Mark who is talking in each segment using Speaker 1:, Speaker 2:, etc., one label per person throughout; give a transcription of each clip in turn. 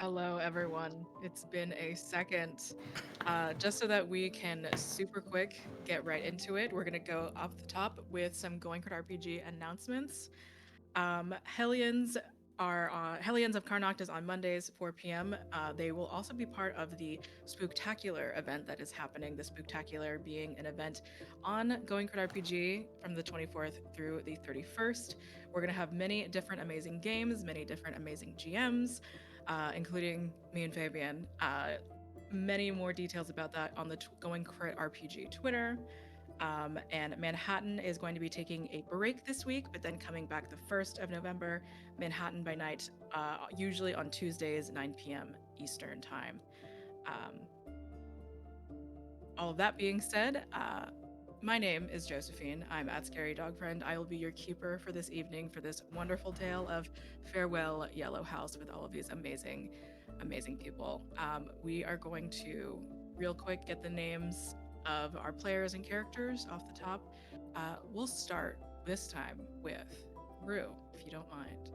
Speaker 1: Hello, everyone. It's been a second. Just so that we can super quick get right into it, we're going to go off the top with some Going Card RPG announcements. Hellions Hellions of Karnak is on Mondays, 4 p.m. They will also be part of the Spooktacular event that is happening. The Spooktacular being an event on Going Card RPG from the 24th through the 31st. We're going to have many different amazing games, many different amazing GMs, including me and Fabian. Many more details about that on the Going Crit RPG Twitter. And Manhattan is going to be taking a break this week, but then coming back the 1st of November, Manhattan by night, usually on Tuesdays, 9 p.m. Eastern Time. Um, all of that being said, my name is Josephine. I'm at Scary Dog Friend. I will be your keeper for this evening for this wonderful tale of Farewell Yellow House with all of these amazing, amazing people. We are going to, real quick, get the names of our players and characters off the top. We'll start this time with Rue, if you don't mind.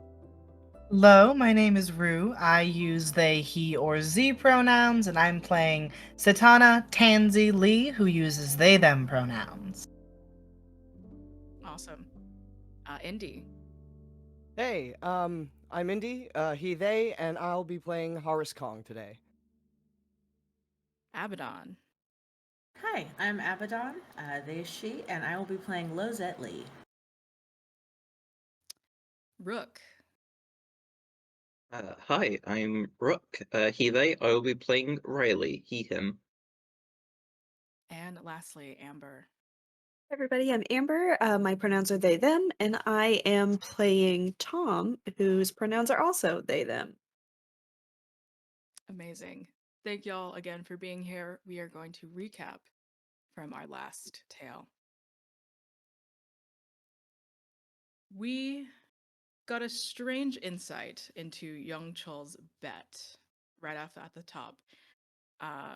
Speaker 2: Hello, my name is Rue. I use they, he, or z pronouns, and I'm playing Satana Tansy Lee, who uses they, them pronouns.
Speaker 1: Awesome. Indy,
Speaker 3: Hey, I'm Indy, he, they, and I'll be playing Horace Kong today.
Speaker 1: Abaddon,
Speaker 4: Hi, I'm Abaddon, they, she, and I will be playing Lozette Lee.
Speaker 1: Rook,
Speaker 5: Hi, I'm Rook. He, they. I will be playing Riley. He, him.
Speaker 1: and lastly, Amber.
Speaker 6: Everybody, I'm Amber. My pronouns are they, them, and I am playing Tom, whose pronouns are also they, them.
Speaker 1: Amazing. Thank y'all again for being here. We are going to recap from our last tale. We got a strange insight into young Chul's bet right off at the top. Uh,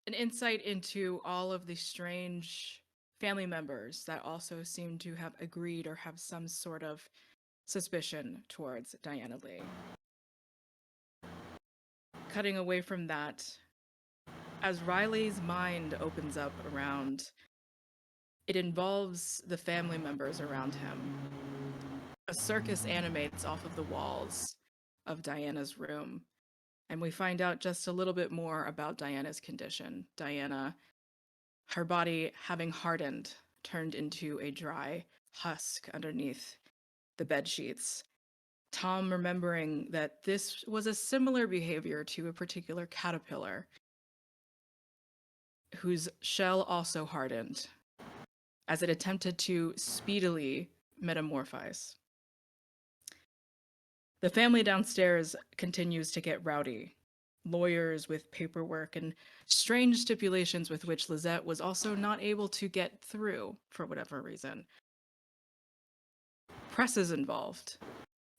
Speaker 1: an insight into all of the strange family members that also seem to have agreed or have some sort of suspicion towards Diana Lee. Cutting away from that, as Riley's mind opens up around, it involves the family members around him. A circus animates off of the walls of Diana's room, and we find out just a little bit more about Diana's condition. Diana, her body having hardened, turned into a dry husk underneath the bed sheets. Tom remembering that this was a similar behavior to a particular caterpillar whose shell also hardened as it attempted to speedily metamorphose. The family downstairs continues to get rowdy. Lawyers with paperwork and strange stipulations with which Lizette was also not able to get through for whatever reason. Press is involved.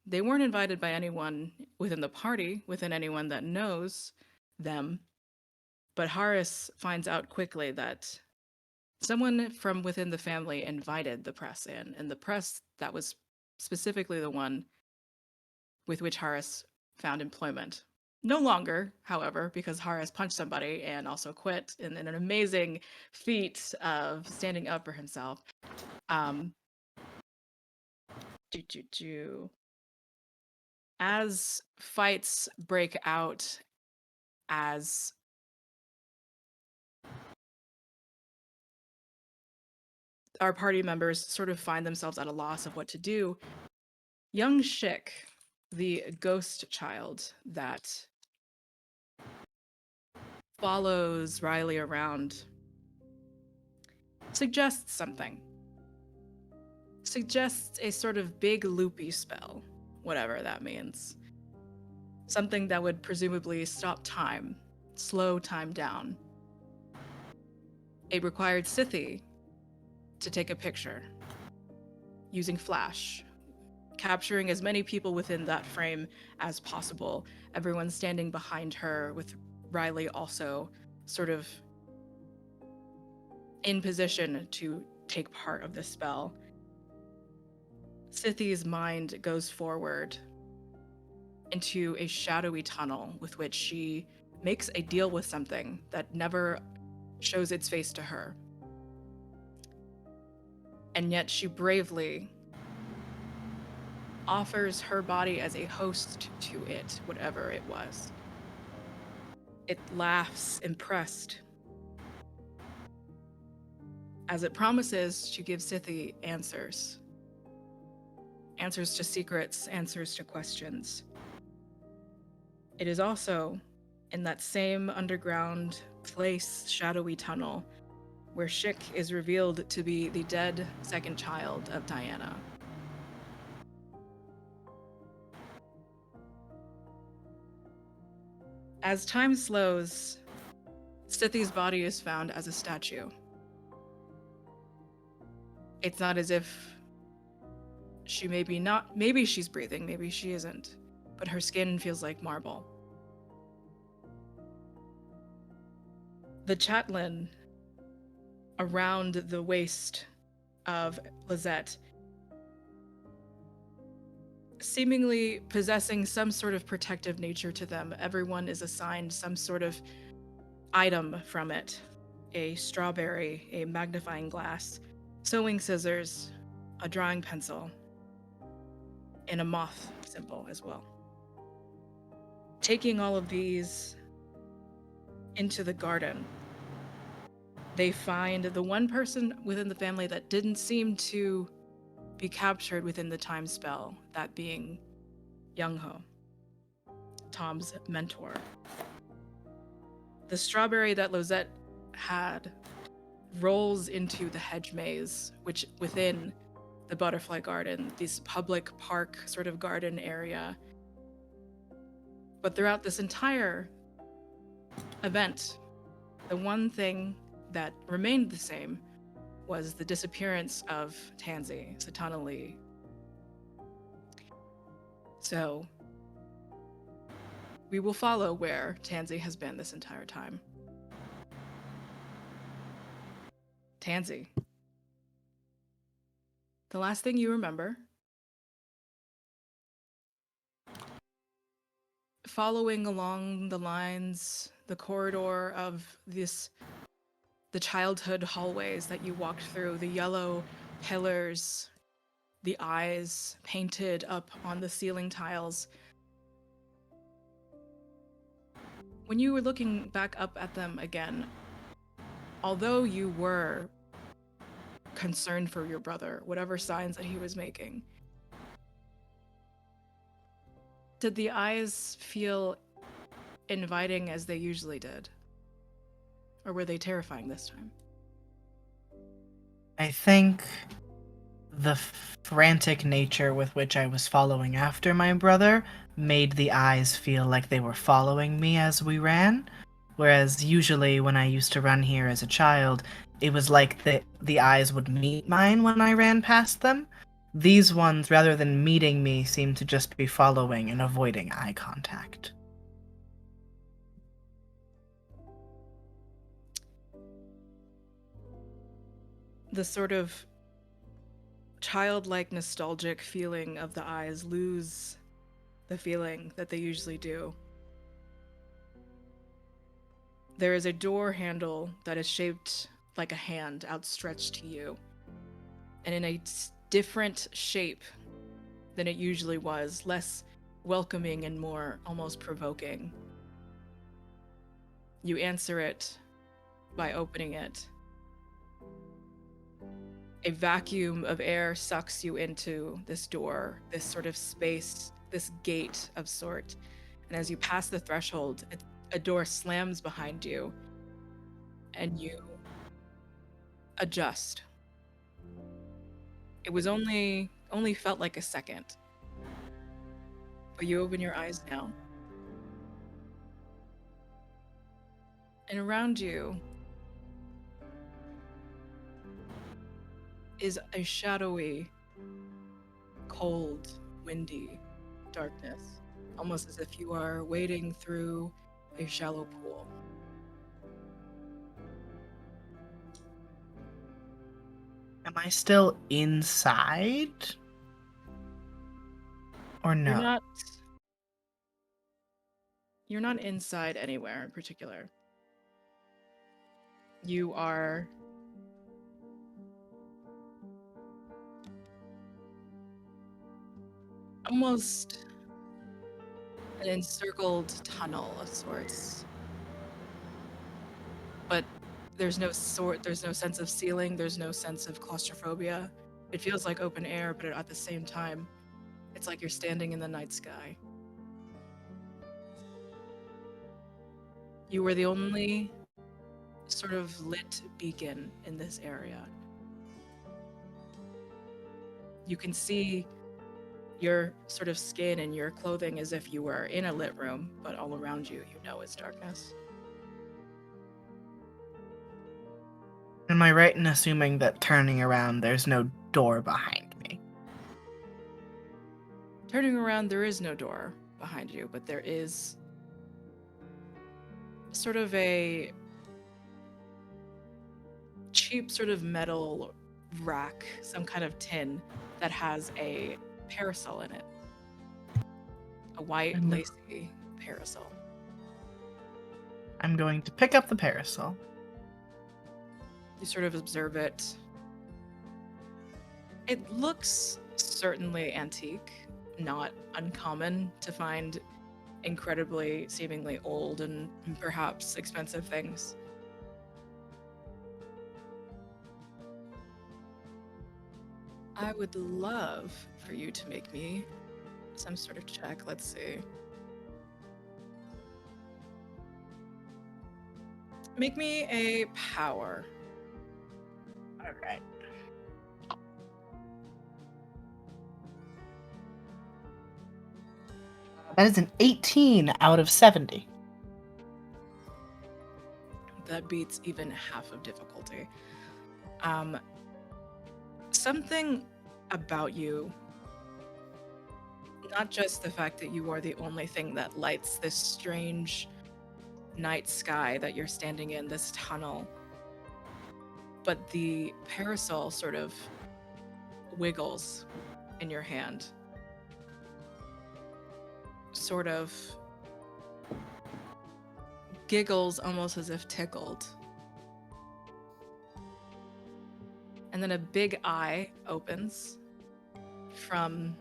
Speaker 1: They weren't invited by anyone within the party, within anyone that knows them. But Harris finds out quickly that someone from within the family invited the press in, and the press that was specifically the one with which Harris found employment. No longer, however, because Harris punched somebody and also quit in an amazing feat of standing up for himself. Um, As fights break out, as our party members sort of find themselves at a loss of what to do, young Shik, the ghost child that follows Riley around, suggests something. Suggests a sort of big loopy spell, whatever that means. Something that would presumably stop time, slow time down. It required Scythe to take a picture using flash, capturing as many people within that frame as possible, everyone standing behind her, with Riley also sort of in position to take part of the spell. Scythe's mind goes forward, into a shadowy tunnel with which she makes a deal with something that never shows its face to her. And yet she bravely offers her body as a host to it, whatever it was. It laughs, impressed, as it promises to give Scythie answers. Answers to secrets, answers to questions. It is also in that same underground place, shadowy tunnel, where Schick is revealed to be the dead second child of Diana. As time slows, Scythie's body is found as a statue. It's not as if she maybe she's breathing, maybe she isn't, but her skin feels like marble. The chatelain around the waist of Lizette, seemingly possessing some sort of protective nature to them. Everyone is assigned some sort of item from it: a strawberry, a magnifying glass, sewing scissors, a drawing pencil, and a moth symbol as well. Taking all of these into the garden, they find the one person within the family that didn't seem to be captured within the time spell, that being Young-ho, Tom's mentor. The strawberry that Losette had rolls into the hedge maze, which within the butterfly garden, this public park sort of garden area. But throughout this entire event, the one thing that remained the same was the disappearance of Tansy, Satana Lee. So we will follow where Tansy has been this entire time. Tansy. The last thing you remember, following along the lines, the corridor of the childhood hallways that you walked through, the yellow pillars, the eyes painted up on the ceiling tiles. When you were looking back up at them again, although you were concerned for your brother, whatever signs that he was making, did the eyes feel inviting as they usually did? Or were they terrifying this time?
Speaker 2: I think the frantic nature with which I was following after my brother made the eyes feel like they were following me as we ran. Whereas usually when I used to run here as a child, it was like the eyes would meet mine when I ran past them. These ones, rather than meeting me, seemed to just be following and avoiding eye contact.
Speaker 1: The sort of childlike nostalgic feeling of the eyes lose the feeling that they usually do. There is a door handle that is shaped like a hand outstretched to you, and in a different shape than it usually was, less welcoming and more almost provoking. You answer it by opening it. A vacuum of air sucks you into this door, this sort of space, this gate of sort. And as you pass the threshold, a door slams behind you, and you adjust. It was only felt like a second, but you open your eyes now. And around you is a shadowy, cold, windy darkness, almost as if you are wading through a shallow pool.
Speaker 2: Am I still inside? Or no?
Speaker 1: You're not You're not inside anywhere in particular. You are almost an encircled tunnel of sorts. But there's no sense of ceiling, there's no sense of claustrophobia. It feels like open air, but at the same time, it's like you're standing in the night sky. You were the only sort of lit beacon in this area. You can see your sort of skin and your clothing as if you were in a lit room, but all around you, you know it's darkness.
Speaker 2: Am I right in assuming that turning around, there's no door behind me?
Speaker 1: Turning around, there is no door behind you, but there is sort of a cheap sort of metal rack, some kind of tin that has a parasol in it. A white,
Speaker 2: I'm-
Speaker 1: lacy parasol.
Speaker 2: I'm going to pick up the parasol.
Speaker 1: You sort of observe it. It looks certainly antique, not uncommon to find incredibly, seemingly old and perhaps expensive things. I would love for you to make me some sort of check. Let's see. Make me a power.
Speaker 2: All right. That is an 18 out of 70.
Speaker 1: That beats even half of difficulty. Something about you, not just the fact that you are the only thing that lights this strange night sky that you're standing in, this tunnel, but the parasol sort of wiggles in your hand. Sort of giggles almost as if tickled. And then a big eye opens from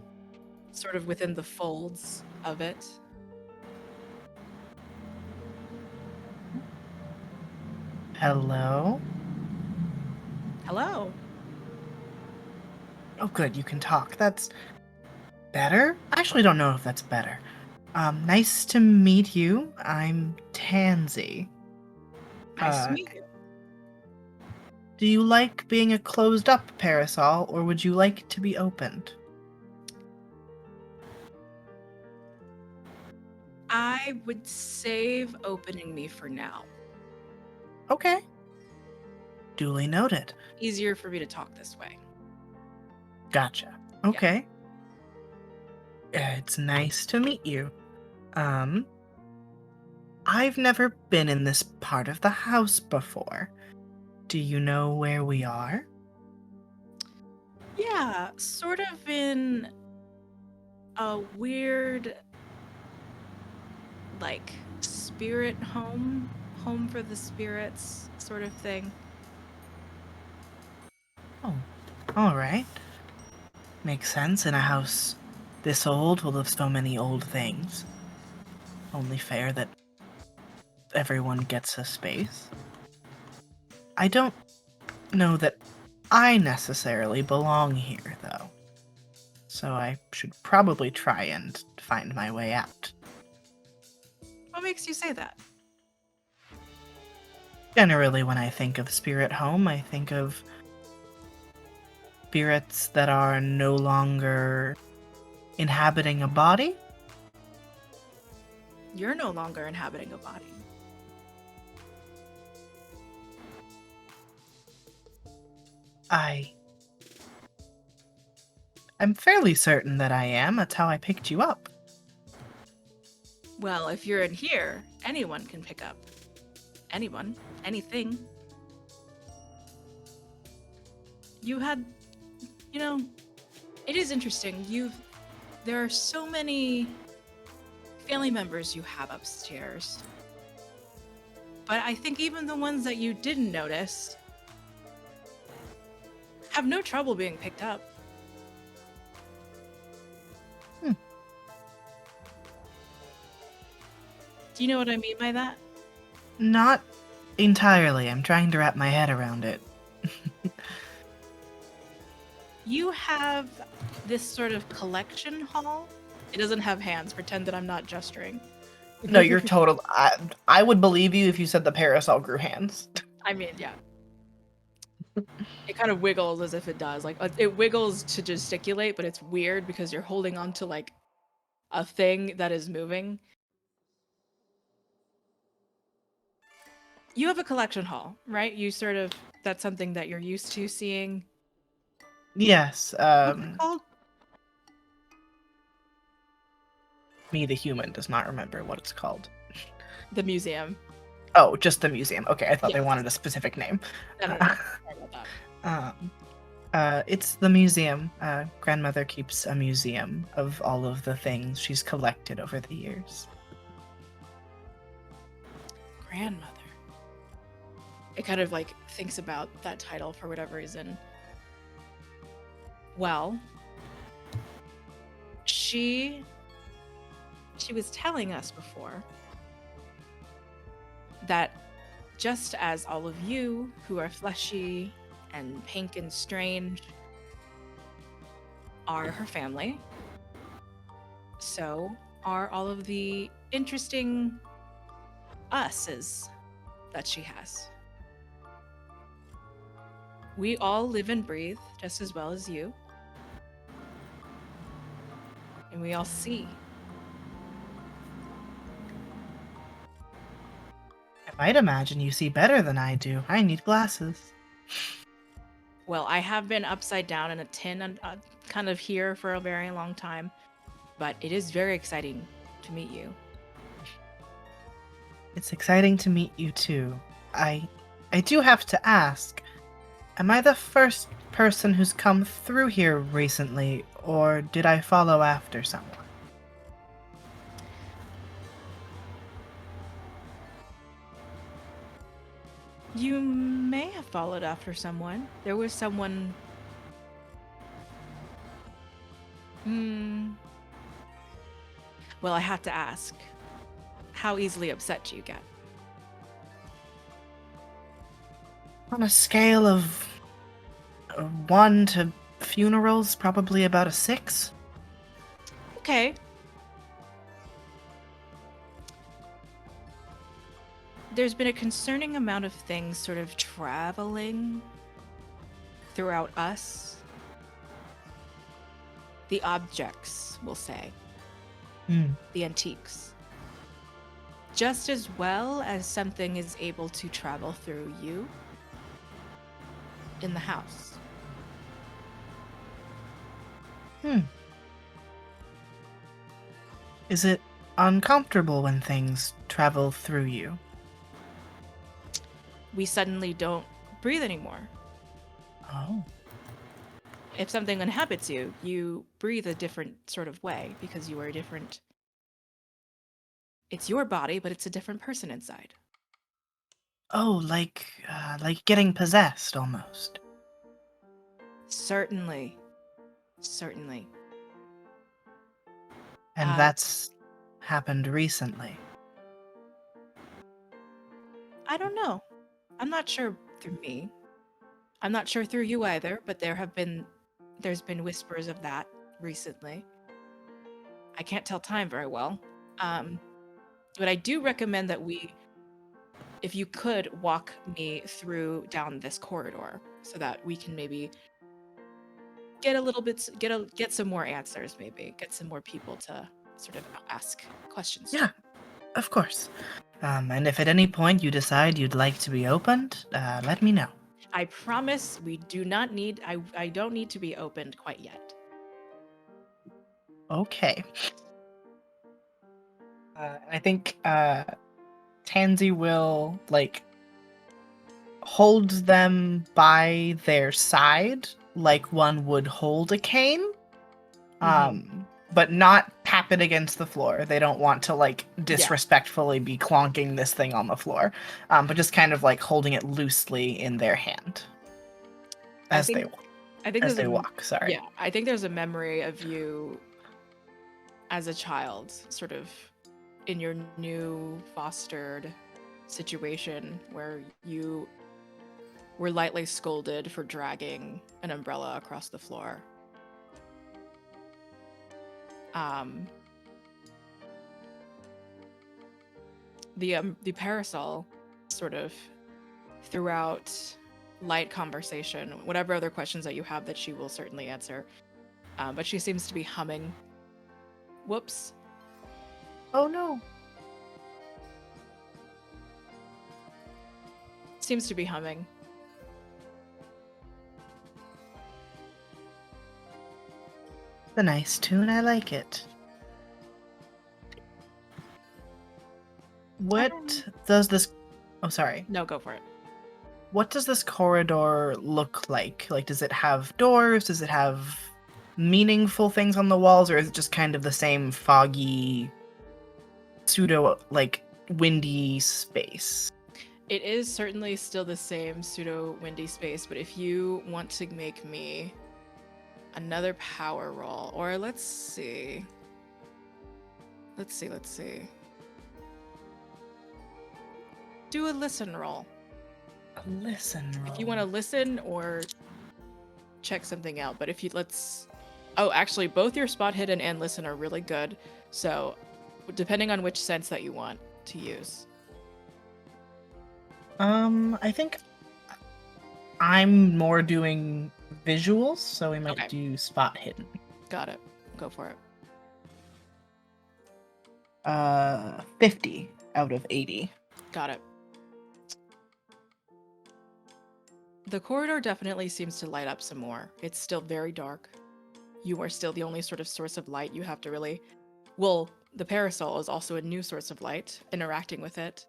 Speaker 1: sort of within the folds of it.
Speaker 2: Hello?
Speaker 1: Hello.
Speaker 2: Oh, good, you can talk. That's better? I actually don't know if that's better. Nice to meet you. I'm Tansy.
Speaker 1: Nice to meet you.
Speaker 2: Do you like being a closed-up parasol, or would you like to be opened?
Speaker 1: I would save opening me for now.
Speaker 2: Okay. Duly noted.
Speaker 1: Easier for me to talk this way.
Speaker 2: Gotcha. Okay. It's nice to meet you. I've never been in this part of the house before. Do you know where we are?
Speaker 1: Yeah, sort of in a weird, like, spirit home for the spirits sort of thing.
Speaker 2: Oh, alright. Makes sense in a house this old full of so many old things. Only fair that everyone gets a space. I don't know that I necessarily belong here, though. So I should probably try and find my way out.
Speaker 1: What makes you say that?
Speaker 2: Generally, when I think of spirit home, I think of spirits that are no longer inhabiting a body.
Speaker 1: You're no longer inhabiting a body.
Speaker 2: I'm fairly certain that I am. That's how I picked you up.
Speaker 1: Well, if you're in here, anyone can pick up anyone, anything. You had, you know, it is interesting. There are so many family members you have upstairs. But I think even the ones that you didn't notice have no trouble being picked up. Do you know what I mean by that?
Speaker 2: Not entirely. I'm trying to wrap my head around it.
Speaker 1: You have this sort of collection hall. It doesn't have hands. Pretend that I'm not gesturing.
Speaker 2: No, you're total. I would believe you if you said the parasol grew hands.
Speaker 1: I mean, yeah. It kind of wiggles as if it does. Like, it wiggles to gesticulate, but it's weird because you're holding on to, like, a thing that is moving. You have a collection hall, right? That's something that you're used to seeing.
Speaker 2: Yes.
Speaker 1: What's it called?
Speaker 2: Me, the human, does not remember what it's called.
Speaker 1: The museum.
Speaker 2: Oh, just the museum. Okay, I thought they
Speaker 1: Yes.
Speaker 2: wanted a specific name.
Speaker 1: No. Sorry about that.
Speaker 2: It's the museum. Grandmother keeps a museum of all of the things she's collected over the years.
Speaker 1: Grandmother. It kind of like thinks about that title for whatever reason. Well, she was telling us before that just as all of you who are fleshy and pink and strange are her family, so are all of the interesting us's that she has. We all live and breathe just as well as you. And we all see.
Speaker 2: I might imagine you see better than I do. I need glasses.
Speaker 1: Well, I have been upside down in a tin and kind of here for a very long time, but it is very exciting to meet you.
Speaker 2: It's exciting to meet you too. I do have to ask, am I the first person who's come through here recently, or did I follow after someone?
Speaker 1: You may have followed after someone. There was someone... Well, I have to ask. How easily upset do you get?
Speaker 2: On a scale of 1 to funerals, probably about a 6.
Speaker 1: Okay. There's been a concerning amount of things sort of traveling throughout us. The objects, we'll say. The antiques. Just as well as something is able to travel through you in the house.
Speaker 2: Is it uncomfortable when things travel through you?
Speaker 1: We suddenly don't breathe anymore.
Speaker 2: Oh.
Speaker 1: If something inhabits you, you breathe a different sort of way because you are different. It's your body, but it's a different person inside.
Speaker 2: Oh, like getting possessed almost.
Speaker 1: Certainly. Certainly.
Speaker 2: And that's happened recently.
Speaker 1: I don't know. I'm not sure through me. I'm not sure through you either, but there's been whispers of that recently. I can't tell time very well. But I do recommend that if you could walk me through down this corridor so that we can maybe get some more answers, maybe get some more people to sort of ask questions.
Speaker 2: Yeah, of course. And if at any point you decide you'd like to be opened, let me know.
Speaker 1: I promise we do not need, I don't need to be opened quite yet.
Speaker 2: Okay. I think Tansy will hold them by their side like one would hold a cane, but not tap tap it against the floor. They don't want to like disrespectfully be clonking this thing on the floor, but just kind of like holding it loosely in their hand
Speaker 1: I
Speaker 2: as
Speaker 1: think
Speaker 2: they walk. Sorry.
Speaker 1: Yeah, I think there's a memory of you as a child, sort of in your new fostered situation where you were lightly scolded for dragging an umbrella across the floor. The parasol sort of throughout light conversation, whatever other questions that you have that she will certainly answer. But she seems to be humming. Whoops.
Speaker 2: Oh no.
Speaker 1: Seems to be humming.
Speaker 2: It's a nice tune. I like it. What does this... Oh, sorry.
Speaker 1: No, go for it.
Speaker 2: What does this corridor look like? Like, does it have doors? Does it have meaningful things on the walls? Or is it just kind of the same foggy, pseudo, like, windy space?
Speaker 1: It is certainly still the same pseudo windy space, but if you want to make me another power roll, or let's see. Do a listen roll.
Speaker 2: A listen roll.
Speaker 1: If you want to listen or check something out, but if you oh, actually both your spot hidden and listen are really good. So, depending on which sense that you want to use.
Speaker 2: I think I'm more doing visuals, so we might do spot hidden.
Speaker 1: Got it. Go for it.
Speaker 2: 50 out of 80.
Speaker 1: Got it. The corridor definitely seems to light up some more. It's still very dark. You are still the only sort of source of light you have to really... Well, the parasol is also a new source of light, interacting with it.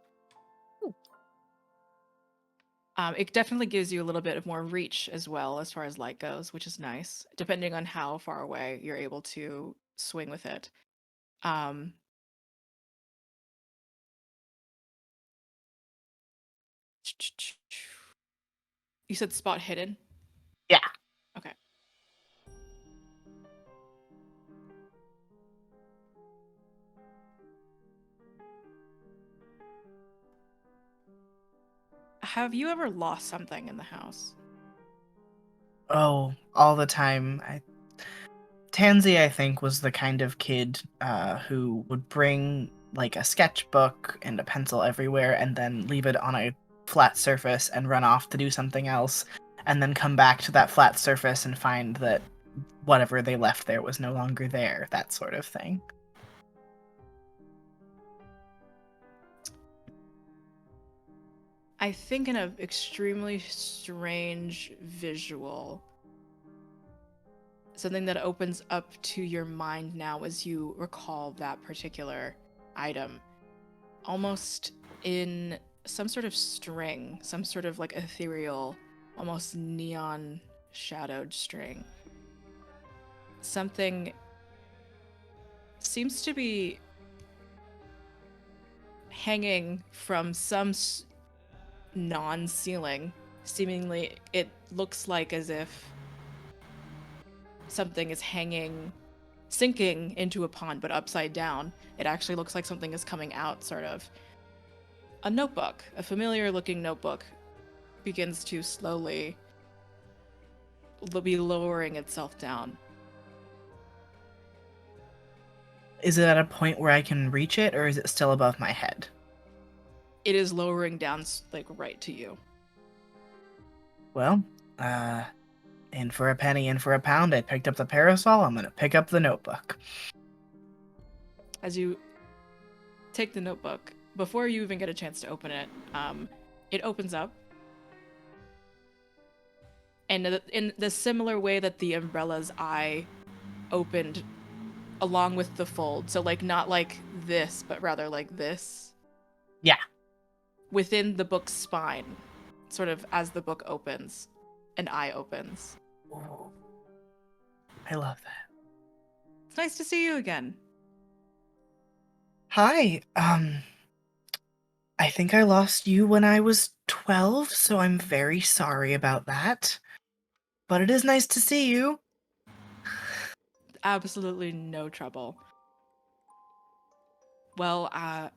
Speaker 1: It definitely gives you a little bit of more reach as well as far as light goes, which is nice, depending on how far away you're able to swing with it. You said spot hidden?
Speaker 2: Yeah.
Speaker 1: Okay. Have you ever lost something in the house?
Speaker 2: Oh, all the time. Tansy, I think, was the kind of kid who would bring like a sketchbook and a pencil everywhere and then leave it on a flat surface and run off to do something else, and then come back to that flat surface and find that whatever they left there was no longer there, that sort of thing.
Speaker 1: I think in an extremely strange visual, something that opens up to your mind now as you recall that particular item, almost in some sort of string, some sort of like ethereal, almost neon shadowed string. Something seems to be hanging from some non-ceiling. Seemingly, it looks like as if something is sinking into a pond, but upside down. It actually looks like something is coming out, sort of. A notebook, a familiar-looking notebook, begins to slowly be lowering itself down.
Speaker 2: Is it at a point where I can reach it, or is it still above my head?
Speaker 1: It is lowering down, like, right to you.
Speaker 2: Well, in for a penny, in for a pound. I picked up the parasol. I'm gonna pick up the notebook.
Speaker 1: As you take the notebook, before you even get a chance to open it, it opens up. And in the similar way that the umbrella's eye opened along with the fold, so like not like this, but rather like this.
Speaker 2: Yeah.
Speaker 1: Within the book's spine, sort of as the book opens, an eye opens.
Speaker 2: Ooh. I love that.
Speaker 1: It's nice to see you again.
Speaker 2: Hi. I think I lost you when I was 12, so I'm very sorry about that. But it is nice to see you.
Speaker 1: Absolutely no trouble. Well, I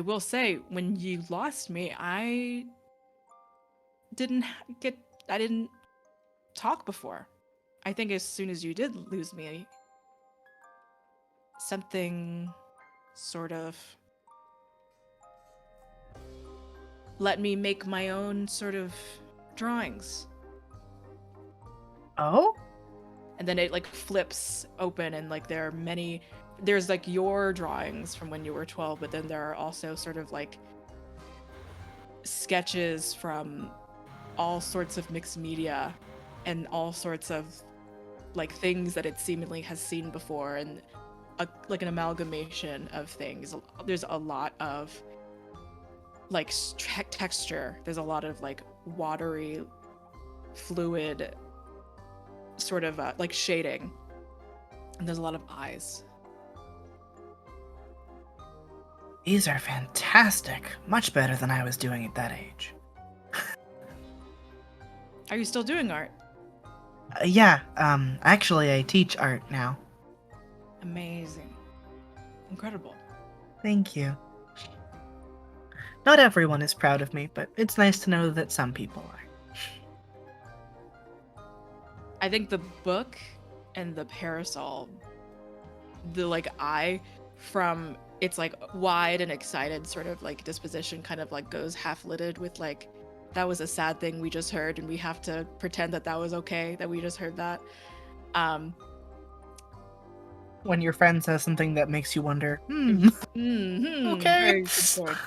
Speaker 1: will say, when you lost me, didn't get, I didn't talk before. I think as soon as you did lose me, something sort of let me make my own sort of drawings.
Speaker 2: Oh?
Speaker 1: And then it like flips open and like there's like your drawings from when you were 12, but then there are also sort of like sketches from all sorts of mixed media and all sorts of like things that it seemingly has seen before, and like an amalgamation of things. There's a lot of like texture. There's a lot of like watery, fluid sort of like shading, and there's a lot of eyes.
Speaker 2: These are fantastic. Much better than I was doing at that age.
Speaker 1: Are you still doing art?
Speaker 2: Yeah, actually I teach art now.
Speaker 1: Amazing. Incredible.
Speaker 2: Thank you. Not everyone is proud of me, but it's nice to know that some people are.
Speaker 1: I think the book and the parasol, the like eye from its like wide and excited sort of like disposition kind of like goes half lidded with like, that was a sad thing we just heard and we have to pretend that that was okay that we just heard that.
Speaker 2: When your friend says something that makes you wonder, okay.
Speaker 1: Very good point.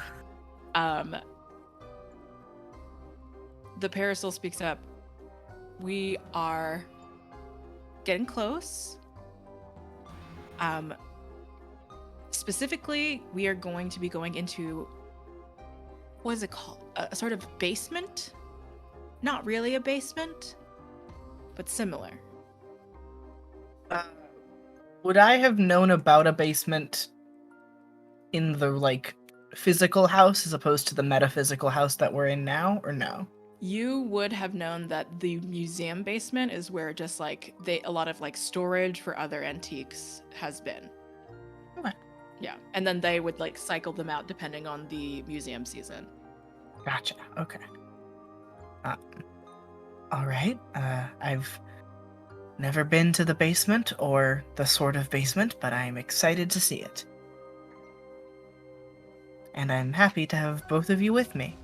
Speaker 1: The parasol speaks up. We are getting close. Specifically, we are going to be going into, what is it called? A sort of basement? Not really a basement, but similar.
Speaker 2: Would I have known about a basement in the, like, physical house as opposed to the metaphysical house that we're in now, or no?
Speaker 1: You would have known that the museum basement is where just like a lot of like storage for other antiques has been.
Speaker 2: Okay.
Speaker 1: Yeah, and then they would like cycle them out depending on the museum season.
Speaker 2: Gotcha. Okay. All right. I've never been to the basement or the sort of basement, but I'm excited to see it. And I'm happy to have both of you with me.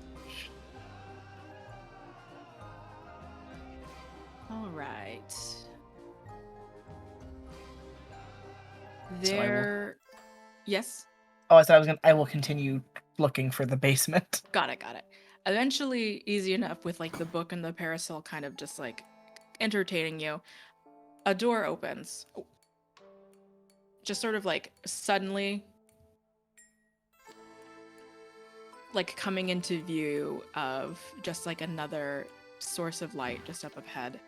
Speaker 1: All right.
Speaker 2: So I will-
Speaker 1: There. Yes.
Speaker 2: Oh, I said I will continue looking for the basement.
Speaker 1: Got it. Eventually, easy enough with like the book and the parasol kind of just like entertaining you. A door opens. Just sort of like suddenly, like coming into view of just like another source of light just up ahead.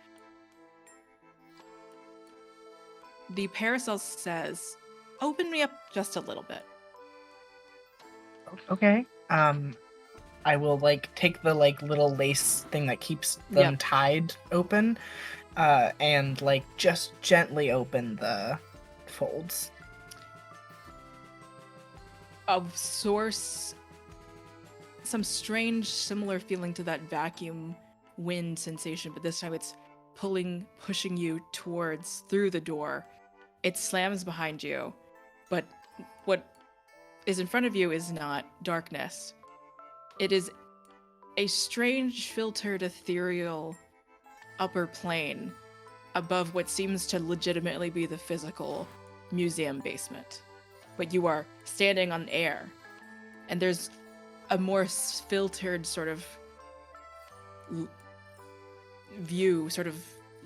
Speaker 1: The parasol says, "Open me up just a little bit."
Speaker 2: Okay. I will like take the like little lace thing that keeps them
Speaker 1: Yep.
Speaker 2: tied open, and like just gently open the folds.
Speaker 1: A source, some strange similar feeling to that vacuum wind sensation, but this time it's pushing you through the door. It slams behind you, but what is in front of you is not darkness. It is a strange, filtered, ethereal upper plane above what seems to legitimately be the physical museum basement. But you are standing on air, and there's a more filtered sort of view, sort of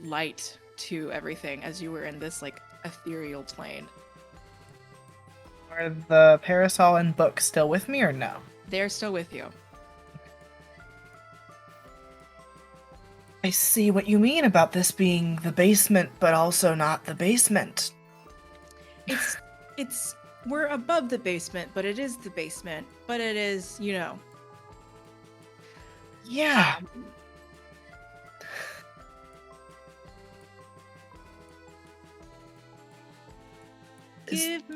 Speaker 1: light to everything as you were in this like ethereal plane.
Speaker 2: Are the parasol and book still with me or no?
Speaker 1: They're still with you.
Speaker 2: I see what you mean about this being the basement, but also not the basement.
Speaker 1: It's we're above the basement, but it is the basement. But it is,
Speaker 2: Yeah.
Speaker 1: give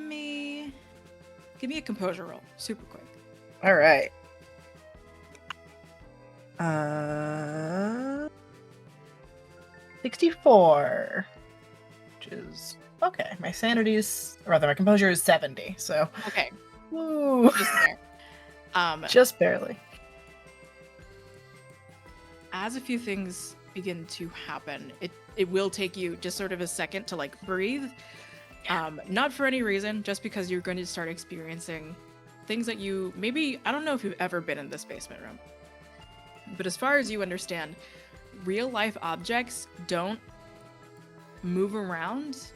Speaker 1: me a composure roll, super quick.
Speaker 2: All right. 64, which is okay. My sanity is, or rather, my composure is 70. So,
Speaker 1: Okay,
Speaker 2: woo,
Speaker 1: just there.
Speaker 2: just barely.
Speaker 1: As a few things begin to happen, it will take you just sort of a second to like breathe. Not for any reason, just because you're going to start experiencing things that you maybe, I don't know if you've ever been in this basement room, but as far as you understand, real life objects don't move around,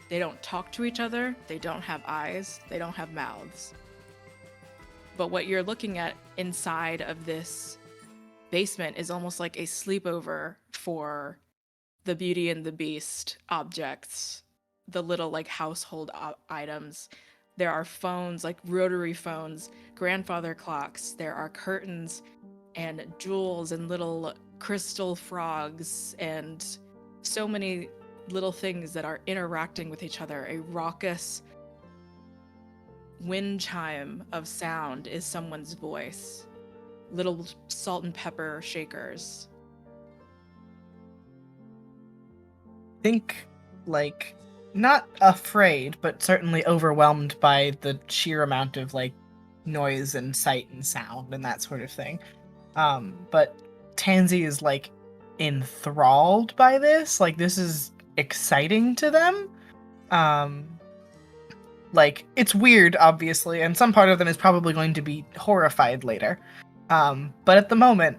Speaker 1: they don't talk to each other, they don't have eyes, they don't have mouths. But what you're looking at inside of this basement is almost like a sleepover for the Beauty and the Beast objects, the little like household items. There are phones, like rotary phones, grandfather clocks. There are curtains and jewels and little crystal frogs and so many little things that are interacting with each other. A raucous wind chime of sound is someone's voice. Little salt and pepper shakers.
Speaker 2: Think like not afraid, but certainly overwhelmed by the sheer amount of like noise and sight and sound and that sort of thing. But Tansy is like enthralled by this. Like this is exciting to them. Like it's weird, obviously, and some part of them is probably going to be horrified later. But at the moment,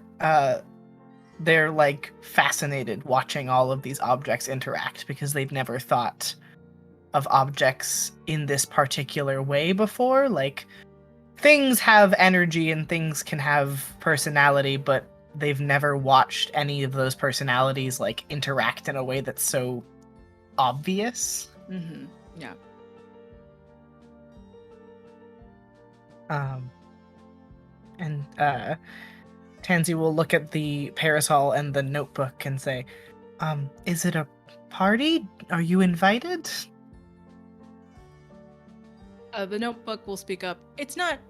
Speaker 2: they're like fascinated watching all of these objects interact because they've never thought of objects in this particular way before. Like things have energy and things can have personality, but they've never watched any of those personalities like interact in a way that's so obvious.
Speaker 1: Mm-hmm. Yeah.
Speaker 2: And Tansy will look at the parasol and the notebook and say, is it a party? Are you invited?
Speaker 1: The notebook will speak up. It's not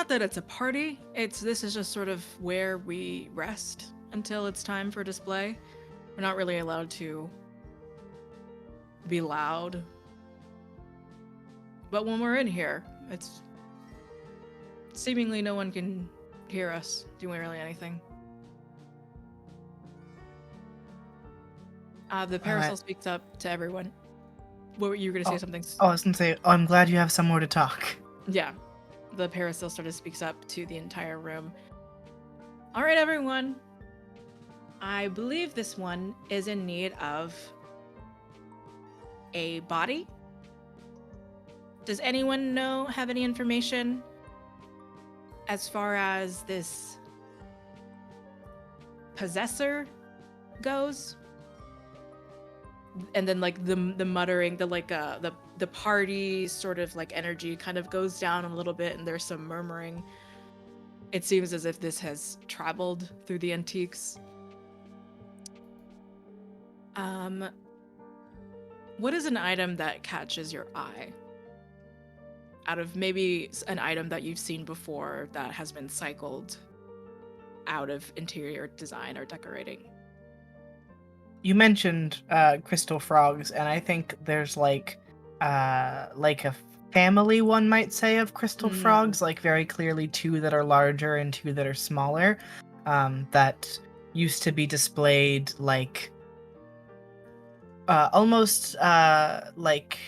Speaker 1: that it's a party. This is just sort of where we rest until it's time for display. We're not really allowed to be loud. But when we're in here, it's seemingly no one can hear us doing really anything. The parasol speaks up to everyone. What were you going to say? Something?
Speaker 2: Oh, I was going to say, I'm glad you have somewhere to talk.
Speaker 1: Yeah. The parasol sort of speaks up to the entire room. All right, everyone. I believe this one is in need of a body. Does anyone have any information as far as this possessor goes? And then like the muttering, the party sort of like energy kind of goes down a little bit, and there's some murmuring. It seems as if this has traveled through the antiques. What is an item that catches your eye? Out of maybe an item that you've seen before that has been cycled out of interior design or decorating.
Speaker 2: You mentioned crystal frogs, and I think there's like a family, one might say, of crystal frogs, like very clearly two that are larger and two that are smaller, that used to be displayed like almost like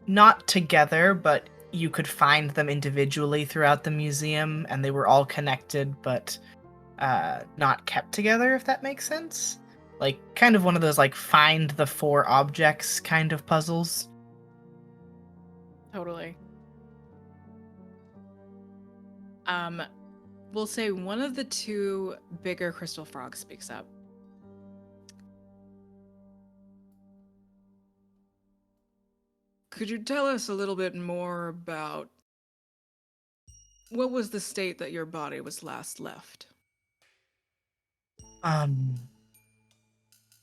Speaker 2: not together, but you could find them individually throughout the museum, and they were all connected, but not kept together, if that makes sense. Like, kind of one of those, like, find the four objects kind of puzzles.
Speaker 1: Totally. We'll say one of the two bigger crystal frogs speaks up. Could you tell us a little bit more about what was the state that your body was last left?
Speaker 2: Um,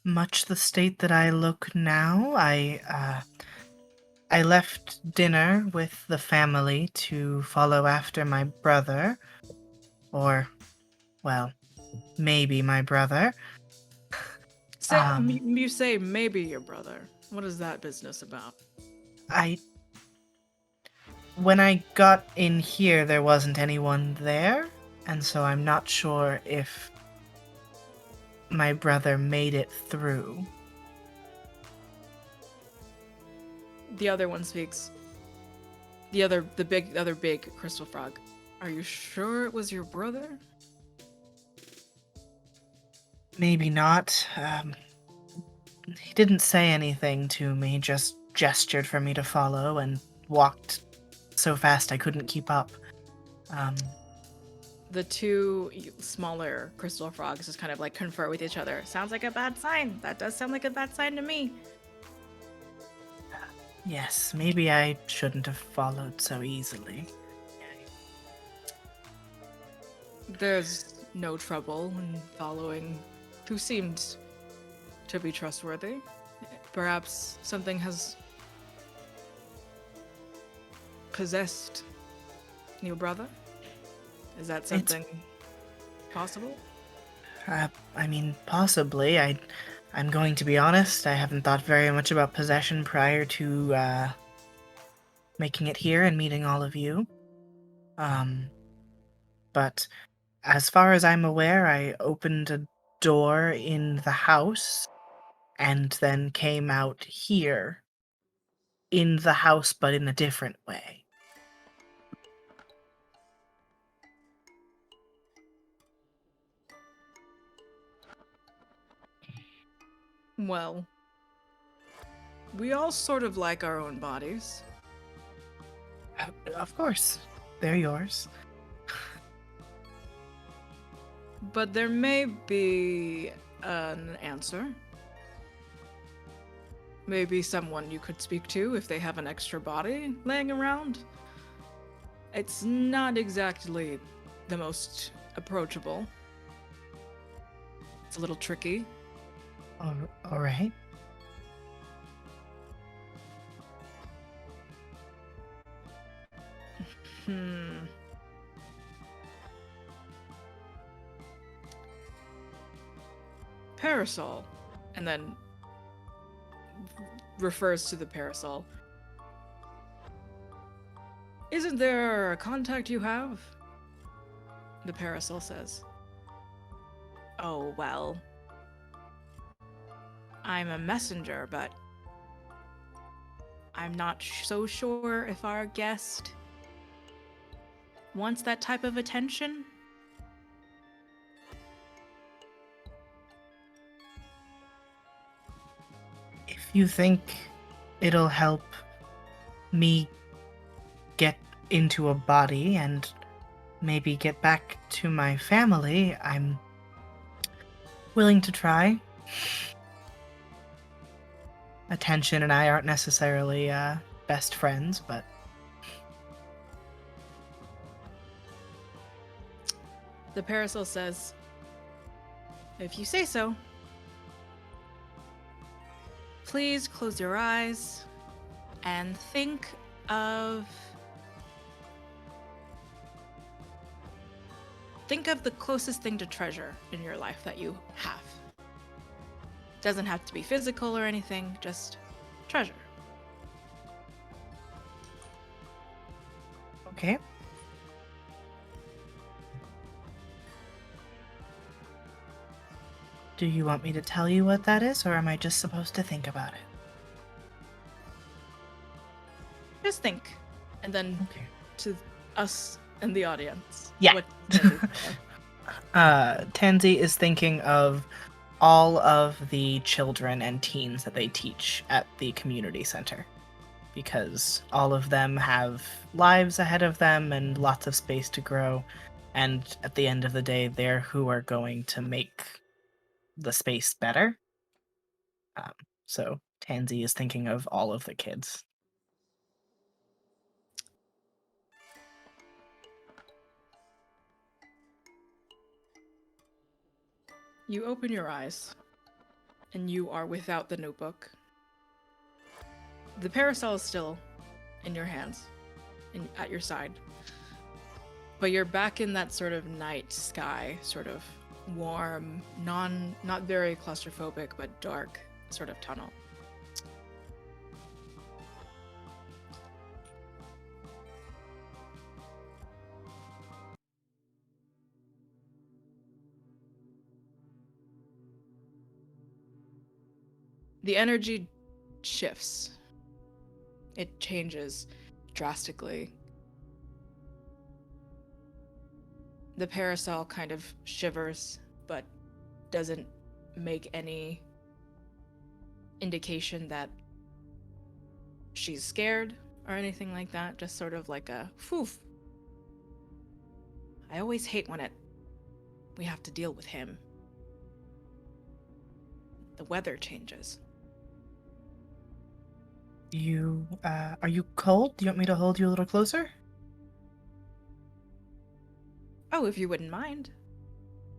Speaker 2: much the state that I look now. I left dinner with the family to follow after my brother, or, well, maybe my brother.
Speaker 1: You say maybe your brother. What is that business about?
Speaker 2: I When I got in here, there wasn't anyone there, and so I'm not sure if my brother made it through.
Speaker 1: The other one speaks. The other big crystal frog. Are you sure it was your brother?
Speaker 2: Maybe not. He didn't say anything to me, just gestured for me to follow and walked so fast I couldn't keep up.
Speaker 1: The two smaller crystal frogs just kind of like confer with each other. Sounds like a bad sign. That does sound like a bad sign to me.
Speaker 2: Yes, maybe I shouldn't have followed so easily.
Speaker 1: There's no trouble in following who seemed to be trustworthy. Perhaps something has possessed your brother? Is that something possible?
Speaker 2: I mean, possibly. I'm going to be honest, I haven't thought very much about possession prior to, making it here and meeting all of you. But as far as I'm aware, I opened a door in the house and then came out here in the house, but in a different way.
Speaker 1: Well, we all sort of like our own bodies.
Speaker 2: Of course, they're yours.
Speaker 1: But there may be an answer. Maybe someone you could speak to if they have an extra body laying around. It's not exactly the most approachable. It's a little tricky.
Speaker 2: All right.
Speaker 1: Parasol. And then refers to the parasol. Isn't there a contact you have? The parasol says. Oh, well. I'm a messenger, but I'm not so sure if our guest wants that type of attention.
Speaker 2: If you think it'll help me get into a body and maybe get back to my family, I'm willing to try. Attention and I aren't necessarily best friends, but
Speaker 1: The parasol says, if you say so. Please close your eyes and think of the closest thing to treasure in your life that you have. Doesn't have to be physical or anything, just treasure.
Speaker 2: okay. Do you want me to tell you what that is, or am I just supposed to think about it?
Speaker 1: Just think. And then
Speaker 2: Okay.
Speaker 1: to us and the audience.
Speaker 2: Yeah.
Speaker 1: What
Speaker 2: Tansy is thinking of all of the children and teens that they teach at the community center, because all of them have lives ahead of them and lots of space to grow, and at the end of the day, they're who are going to make the space better. So Tansy is thinking of all of the kids.
Speaker 1: You open your eyes, and you are without the notebook. The parasol is still in your hands, and at your side. But you're back in that sort of night sky, sort of warm, not very claustrophobic, but dark sort of tunnel. The energy shifts. It changes drastically. The parasol kind of shivers, but doesn't make any indication that she's scared or anything like that. Just sort of like a poof. I always hate when we have to deal with him. The weather changes.
Speaker 2: Are you cold? Do you want me to hold you a little closer?
Speaker 1: Oh, if you wouldn't mind.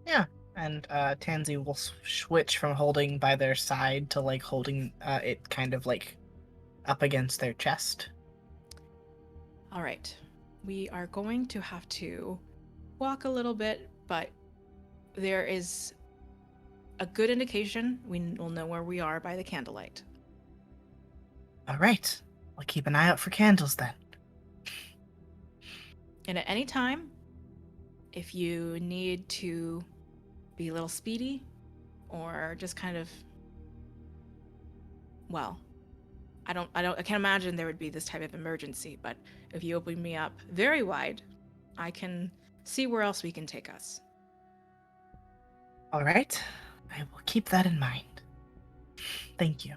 Speaker 2: Yeah. And Tansy will switch from holding by their side to like holding it kind of like up against their chest.
Speaker 1: All right. We are going to have to walk a little bit, but there is a good indication we will know where we are by the candlelight.
Speaker 2: All right. I'll keep an eye out for candles then.
Speaker 1: And at any time, if you need to be a little speedy or just kind of, well, I can't imagine there would be this type of emergency, but if you open me up very wide, I can see where else we can take us.
Speaker 2: All right. I will keep that in mind. Thank you.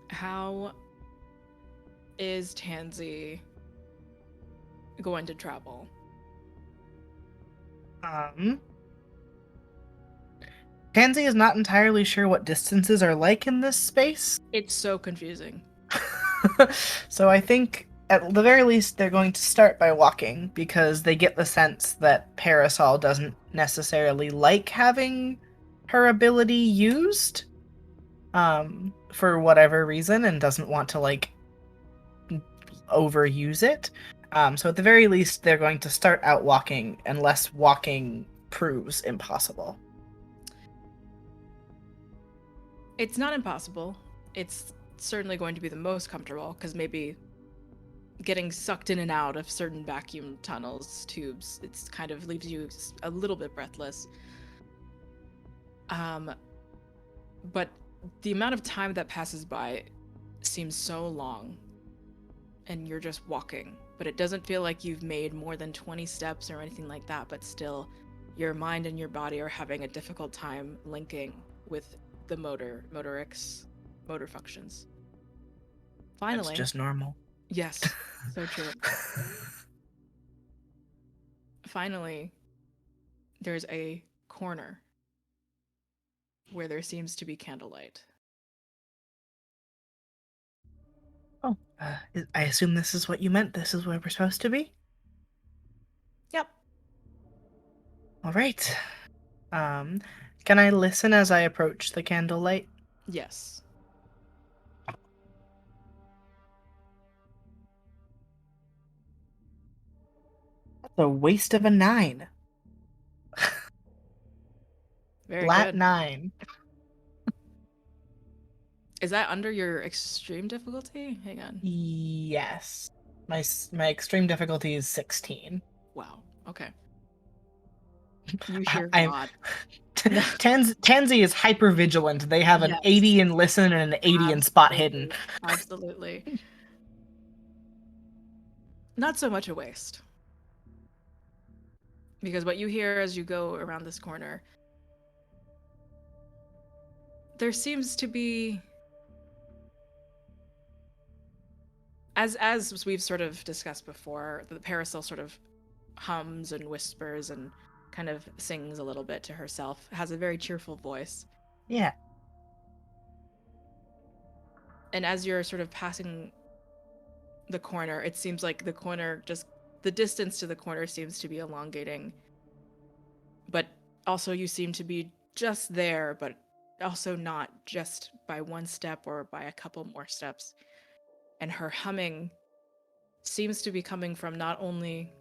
Speaker 1: How is Tansy going to travel?
Speaker 2: Tansy is not entirely sure what distances are like in this space.
Speaker 1: It's so confusing.
Speaker 2: So I think at the very least they're going to start by walking because they get the sense that Parasol doesn't necessarily like having her ability used for whatever reason and doesn't want to like overuse it. So at the very least they're going to start out walking unless walking proves impossible.
Speaker 1: It's not impossible. It's certainly going to be the most comfortable because maybe getting sucked in and out of certain vacuum tunnels, tubes, it's kind of leaves you a little bit breathless. But the amount of time that passes by seems so long and you're just walking, but it doesn't feel like you've made more than 20 steps or anything like that, but still your mind and your body are having a difficult time linking with the motor functions. Finally.
Speaker 2: That's just normal.
Speaker 1: Yes, so true. Finally, there's a corner where there seems to be candlelight.
Speaker 2: Oh, I assume this is what you meant. This is where we're supposed to be?
Speaker 1: Yep.
Speaker 2: All right. Can I listen as I approach the candlelight?
Speaker 1: Yes.
Speaker 2: That's a waste of a 9.
Speaker 1: Very
Speaker 2: Flat
Speaker 1: good.
Speaker 2: 9.
Speaker 1: Is that under your extreme difficulty? Hang on.
Speaker 2: Yes. My extreme difficulty is 16.
Speaker 1: Wow. Okay. You hear
Speaker 2: I'm
Speaker 1: God.
Speaker 2: Tansy is hyper vigilant. They have an
Speaker 1: Yes.
Speaker 2: 80 in listen and an 80 in spot hidden.
Speaker 1: Absolutely. Not so much a waste. Because what you hear as you go around this corner, there seems to be, as we've sort of discussed before, the parasol sort of hums and whispers and kind of sings a little bit to herself, has a very cheerful voice.
Speaker 2: Yeah.
Speaker 1: And as you're sort of passing the corner, it seems like the corner, just the distance to the corner seems to be elongating. But also you seem to be just there, but also not just by one step or by a couple more steps. And her humming seems to be coming from not only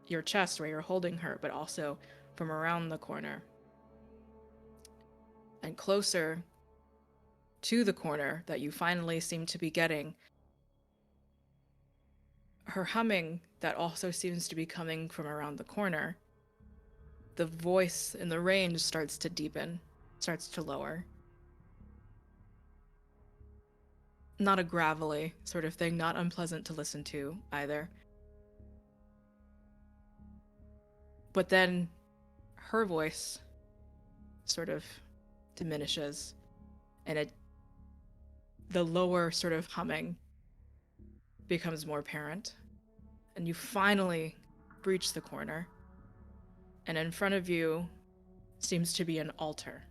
Speaker 1: your chest where you're holding her, but also from around the corner. And closer to the corner that you finally seem to be getting, her humming that also seems to be coming from around the corner, the voice in the range starts to deepen, starts to lower. Not a gravelly sort of thing, not unpleasant to listen to either. But then her voice sort of diminishes, and the lower sort of humming becomes more apparent. And you finally breach the corner, and in front of you seems to be an altar.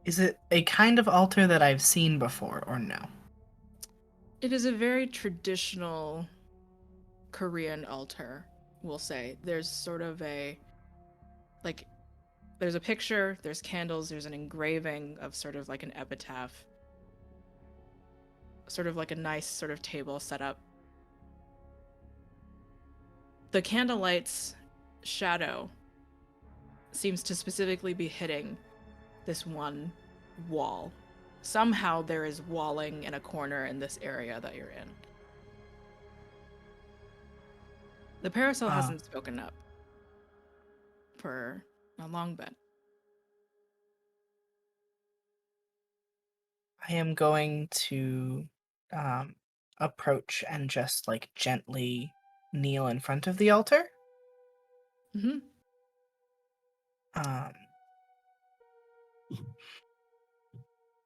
Speaker 2: Is it a kind of altar that I've seen before, or no?
Speaker 1: It is a very traditional Korean altar, we'll say. There's sort of like, there's a picture, there's candles, there's an engraving of sort of like an epitaph, sort of like a nice sort of table set up. The candlelight's shadow seems to specifically be hitting this one wall. Somehow there is walling in a corner in this area that you're in. The parasol hasn't spoken up for a long bit.
Speaker 2: I am going to approach and just like gently kneel in front of the altar.
Speaker 1: Mm-hmm.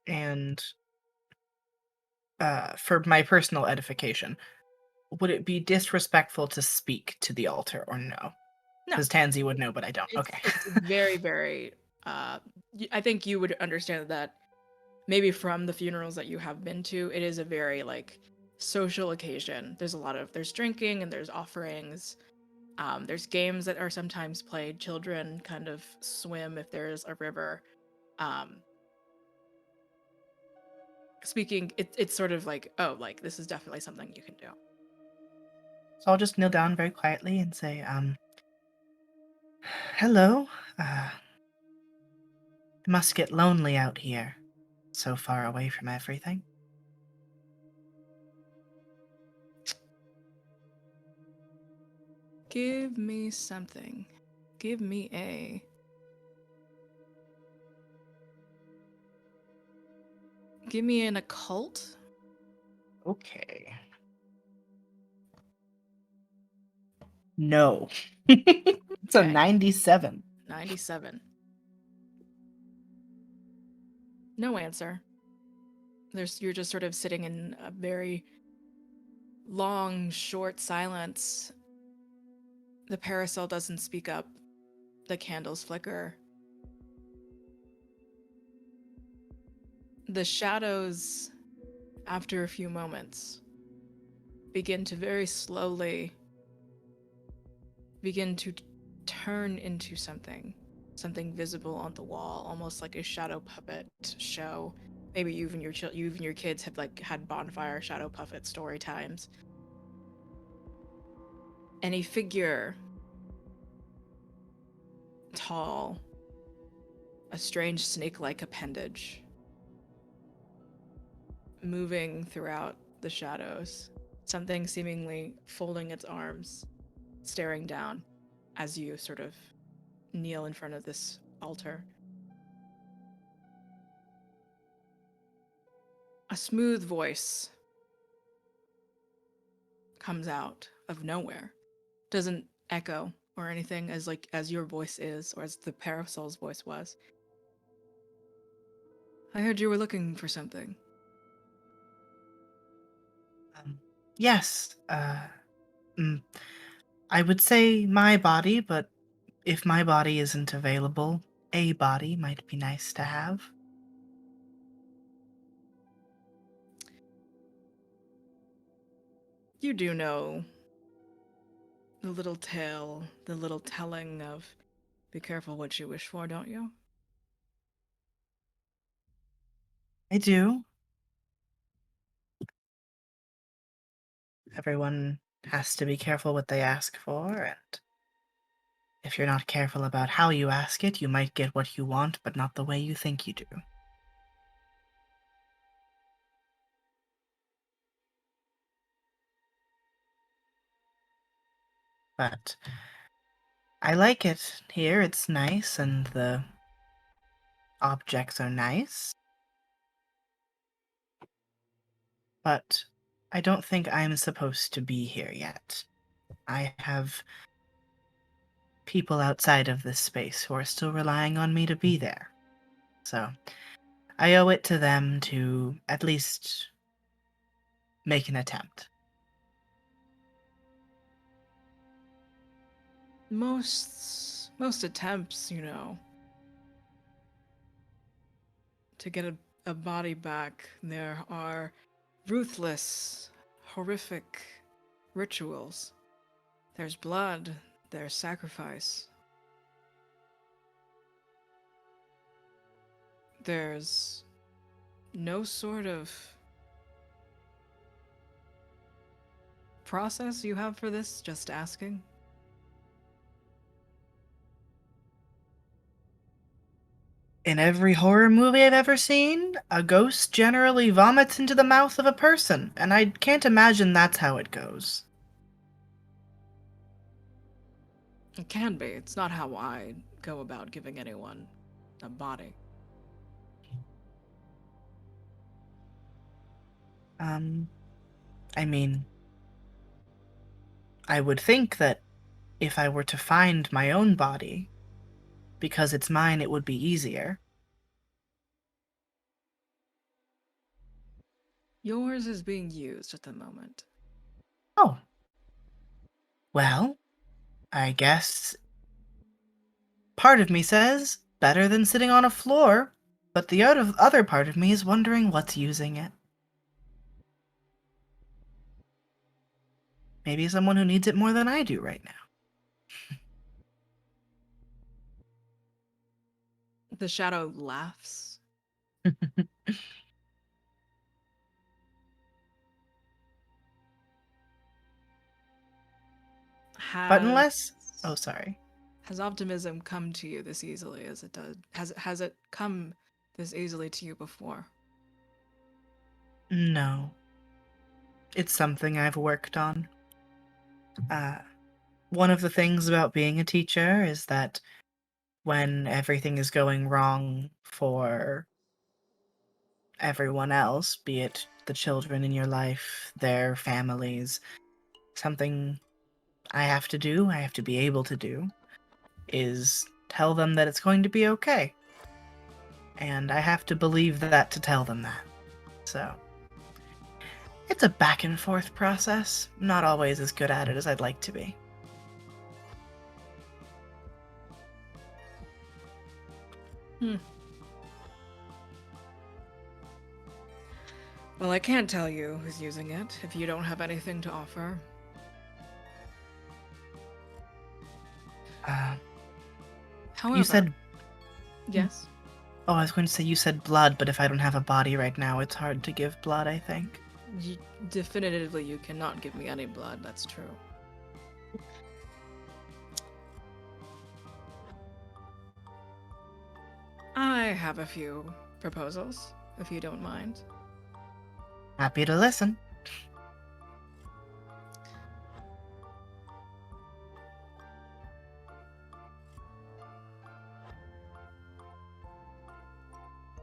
Speaker 2: And for my personal edification, would it be disrespectful to speak to the altar or no?
Speaker 1: No.
Speaker 2: Because Tansy would know, but I don't.
Speaker 1: It's,
Speaker 2: Okay.
Speaker 1: it's very, very. I think you would understand that maybe from the funerals that you have been to, it is a very like social occasion. There's drinking and there's offerings. There's games that are sometimes played. Children kind of swim if there's a river. Um, speaking, it's sort of like, oh, like this is definitely something you can do.
Speaker 2: So I'll just kneel down very quietly and say, hello. It must get lonely out here, so far away from everything.
Speaker 1: Give me something. Give me a. Give me an occult.
Speaker 2: Okay. No. It's a
Speaker 1: Okay.
Speaker 2: 97.
Speaker 1: 97. No answer. You're just sort of sitting in a very long, short silence. The parasol doesn't speak up. The candles flicker. The shadows, after a few moments, begin to very slowly begin to turn into something visible on the wall, almost like a shadow puppet show. Maybe you and your kids have like had bonfire shadow puppet story times. And a figure, tall, a strange snake-like appendage, moving throughout the shadows, something seemingly folding its arms, staring down as you sort of kneel in front of this altar. A smooth voice comes out of nowhere. Doesn't echo or anything as your voice is or as the parasol's voice was. I heard you were looking for something.
Speaker 2: Yes, I would say my body, but if my body isn't available, a body might be nice to have.
Speaker 1: You do know the little tale, the little telling of be careful what you wish for, don't you?
Speaker 2: I do. Everyone has to be careful what they ask for, and if you're not careful about how you ask it, you might get what you want, but not the way you think you do. But I like it here. It's nice, and the objects are nice. But I don't think I'm supposed to be here yet. I have people outside of this space who are still relying on me to be there. So I owe it to them to at least make an attempt.
Speaker 1: Most attempts, to get a body back, there are ruthless, horrific rituals. There's blood, there's sacrifice. There's no sort of process you have for this, just asking.
Speaker 2: In every horror movie I've ever seen, a ghost generally vomits into the mouth of a person, and I can't imagine that's how it goes.
Speaker 1: It can be. It's not how I go about giving anyone a body.
Speaker 2: I mean, I would think that if I were to find my own body, because it's mine, it would be easier.
Speaker 1: Yours is being used at the moment.
Speaker 2: Oh. Well, I guess part of me says better than sitting on a floor, but the other part of me is wondering what's using it. Maybe someone who needs it more than I do right now.
Speaker 1: The shadow laughs.
Speaker 2: But unless... Oh, sorry.
Speaker 1: Has optimism come to you this easily as it does? Has it come this easily to you before?
Speaker 2: No. It's something I've worked on. One of the things about being a teacher is that when everything is going wrong for everyone else, be it the children in your life, their families, something I have to do, I have to be able to do, is tell them that it's going to be okay. And I have to believe that to tell them that. So, it's a back and forth process. Not always as good at it as I'd like to be.
Speaker 1: Well, I can't tell you who's using it if you don't have anything to offer. However,
Speaker 2: You said...
Speaker 1: Yes?
Speaker 2: Oh, I was going to say you said blood, but if I don't have a body right now, it's hard to give blood, I think.
Speaker 1: Definitively, you cannot give me any blood, that's true. I have a few proposals, if you don't mind.
Speaker 2: Happy to listen.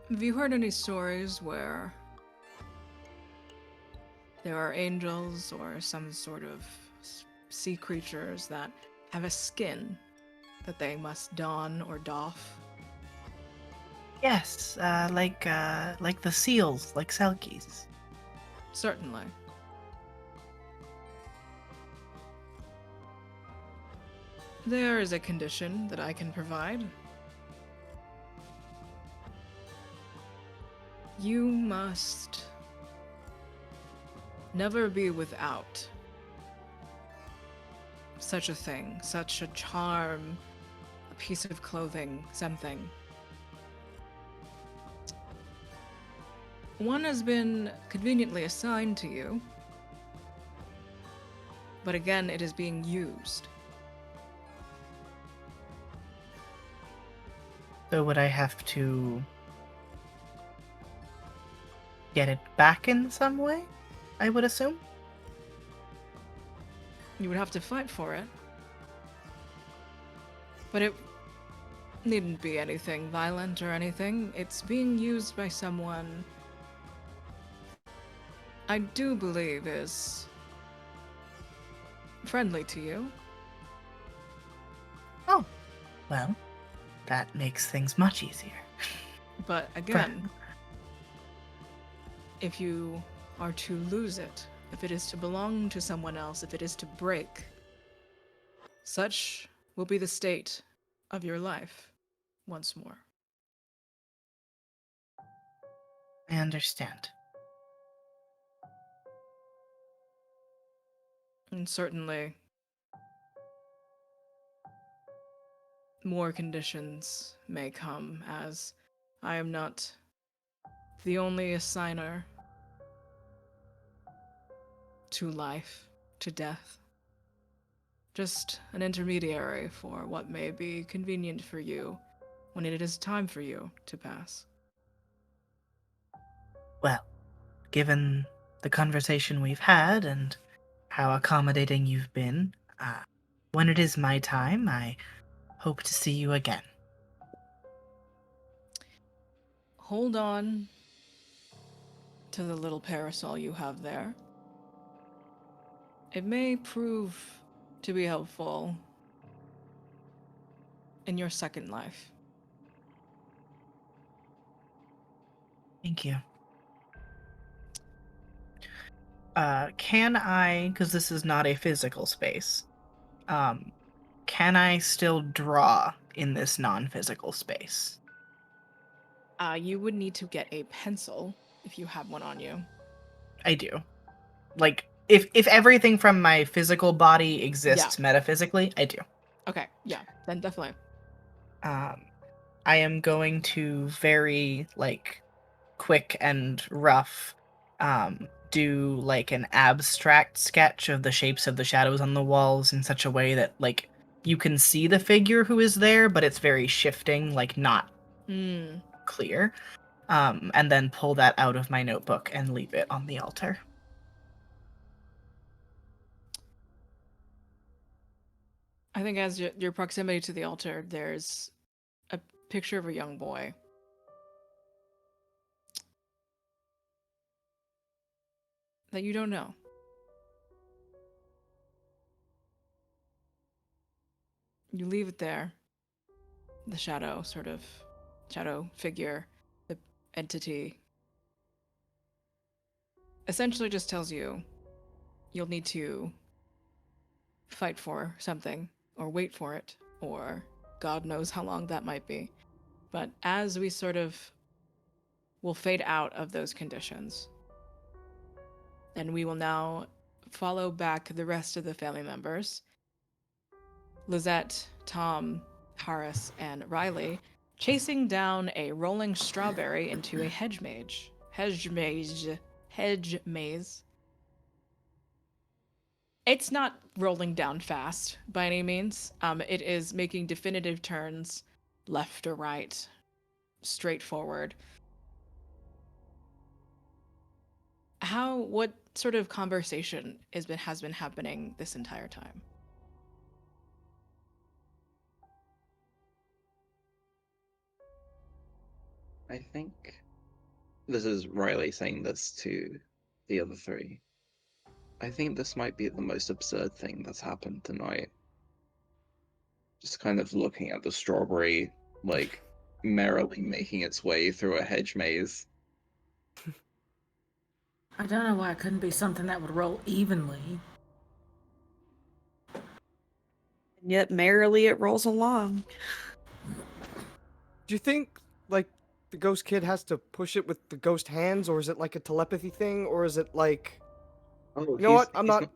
Speaker 1: Have you heard any stories where there are angels or some sort of sea creatures that have a skin that they must don or doff?
Speaker 2: Yes, like the seals, like Selkies.
Speaker 1: Certainly. There is a condition that I can provide. You must never be without such a thing, such a charm, a piece of clothing, something. One has been conveniently assigned to you, but again, it is being used.
Speaker 2: So would I have to get it back in some way? I would assume.
Speaker 1: You would have to fight for it. But it needn't be anything violent or anything. It's being used by someone I do believe is friendly to you.
Speaker 2: Oh, well, that makes things much easier.
Speaker 1: But again, if you are to lose it, if it is to belong to someone else, if it is to break, such will be the state of your life once more.
Speaker 2: I understand.
Speaker 1: And certainly, more conditions may come, as I am not the only assigner to life, to death. Just an intermediary for what may be convenient for you when it is time for you to pass.
Speaker 2: Well, given the conversation we've had and how accommodating you've been, when it is my time, I hope to see you again.
Speaker 1: Hold on to the little parasol you have there. It may prove to be helpful in your second life.
Speaker 2: Thank you. Can I, because this is not a physical space, can I still draw in this non-physical space?
Speaker 1: You would need to get a pencil if you have one on you.
Speaker 2: I do. Like, if everything from my physical body exists metaphysically, I do.
Speaker 1: Okay, yeah, then definitely.
Speaker 2: I am going to very, like, quick and rough, do, like, an abstract sketch of the shapes of the shadows on the walls in such a way that, like, you can see the figure who is there, but it's very shifting, like, not clear. And then pull that out of my notebook and leave it on the altar.
Speaker 1: I think as your proximity to the altar, there's a picture of a young boy. That you don't know. You leave it there. The shadow figure, the entity, essentially just tells you you'll need to fight for something, or wait for it, or God knows how long that might be. But as we sort of will fade out of those conditions, and we will now follow back the rest of the family members, Lizette, Tom, Harris, and Riley, chasing down a rolling strawberry into a hedge maze. It's not rolling down fast by any means. It is making definitive turns left or right, straight forward. What sort of conversation has been happening this entire time?
Speaker 5: I think this is Riley saying this to the other three. I think this might be the most absurd thing that's happened tonight. Just kind of looking at the strawberry, like, merrily making its way through a hedge maze.
Speaker 4: I don't know why it couldn't be something that would roll evenly.
Speaker 6: And yet merrily it rolls along.
Speaker 3: Do you think, like, the ghost kid has to push it with the ghost hands, or is it like a telepathy thing, or is it like...
Speaker 5: Oh,
Speaker 3: You know what? I'm not...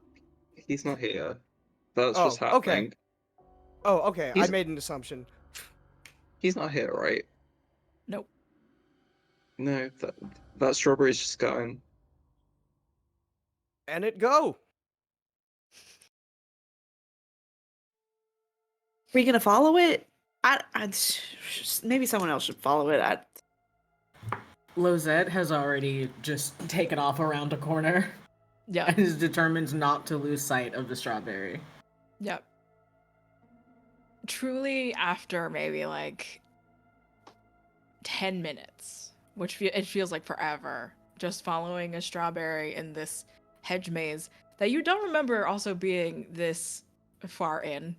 Speaker 5: He's not here. That's
Speaker 3: Oh,
Speaker 5: what's happening.
Speaker 3: Oh, okay. I
Speaker 5: He's-
Speaker 3: made an assumption.
Speaker 5: He's not here, right?
Speaker 1: Nope.
Speaker 5: No, that strawberry's just going.
Speaker 3: And it go.
Speaker 6: Are we gonna follow it? Maybe someone else should follow it.
Speaker 4: Lozette has already just taken off around a corner
Speaker 1: Yeah.
Speaker 4: and is determined not to lose sight of the strawberry.
Speaker 1: Yep. Truly, after maybe like 10 minutes, which it feels like forever, just following a strawberry in this hedge maze that you don't remember also being this far in.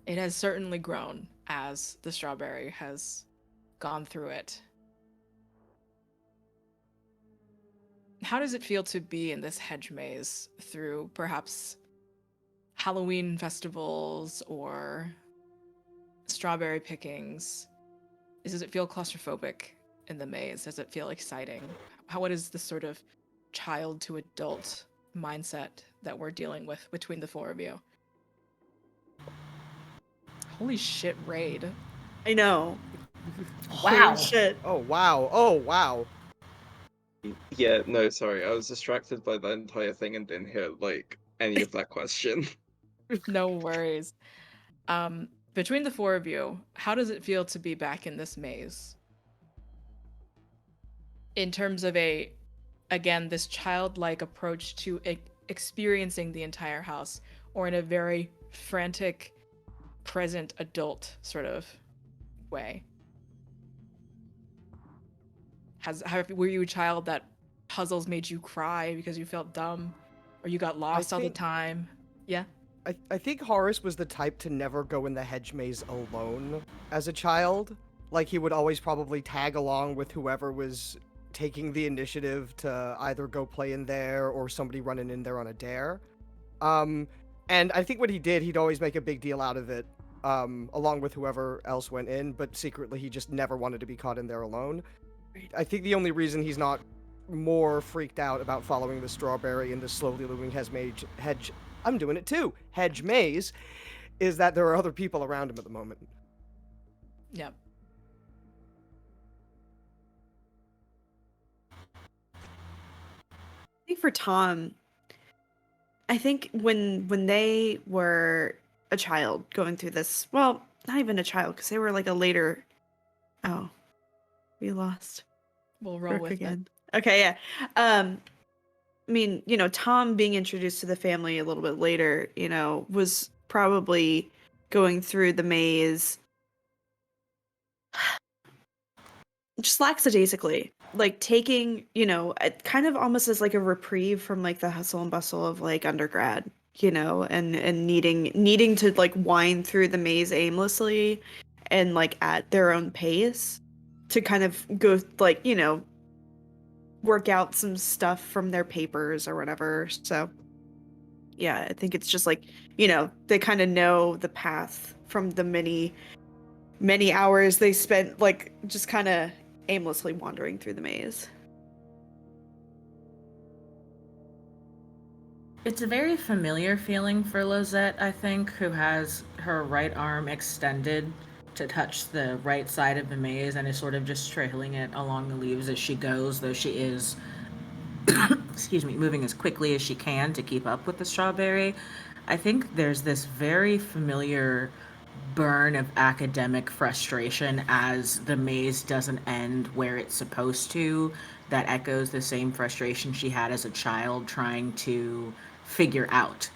Speaker 1: It has certainly grown as the strawberry has gone through it. How does it feel to be in this hedge maze through perhaps Halloween festivals or strawberry pickings? Does it feel claustrophobic in the maze? Does it feel exciting? What is the sort of child to adult mindset that we're dealing with between the four of you? Holy shit, raid.
Speaker 6: I know.
Speaker 4: Wow.
Speaker 6: Holy shit.
Speaker 3: Oh wow. Oh wow.
Speaker 5: Yeah, no, sorry. I was distracted by the entire thing and didn't hear like any of that question.
Speaker 1: No worries. Between the four of you, how does it feel to be back in this maze? In terms of again, this childlike approach to experiencing the entire house, or in a very frantic, present adult sort of way. Were you a child that puzzles made you cry because you felt dumb, or you got lost all the time? Yeah.
Speaker 3: I think Horace was the type to never go in the hedge maze alone as a child. Like, he would always probably tag along with whoever was taking the initiative to either go play in there or somebody running in there on a dare. And I think what he did, he'd always make a big deal out of it, along with whoever else went in, but secretly he just never wanted to be caught in there alone. I think the only reason he's not more freaked out about following the strawberry in the slowly looming hedge I'm doing it too. Hedge maze is that there are other people around him at the moment.
Speaker 1: Yep.
Speaker 6: I think for Tom, I think when they were a child going through this, well, not even a child, because they were like a later. Oh, we lost.
Speaker 1: We'll roll
Speaker 6: Brooke
Speaker 1: with
Speaker 6: again. Okay, yeah. I mean, Tom being introduced to the family a little bit later, was probably going through the maze just lackadaisically, like taking, kind of almost as like a reprieve from like the hustle and bustle of like undergrad, and needing to like wind through the maze aimlessly and like at their own pace to kind of go like, work out some stuff from their papers or whatever. So yeah, I think it's just like, they kind of know the path from the many hours they spent like just kind of aimlessly wandering through the maze.
Speaker 4: It's a very familiar feeling for Lozette, I think, who has her right arm extended to touch the right side of the maze and is sort of just trailing it along the leaves as she goes, though she is, excuse me, moving as quickly as she can to keep up with the strawberry. I think there's this very familiar burn of academic frustration as the maze doesn't end where it's supposed to, that echoes the same frustration she had as a child trying to figure out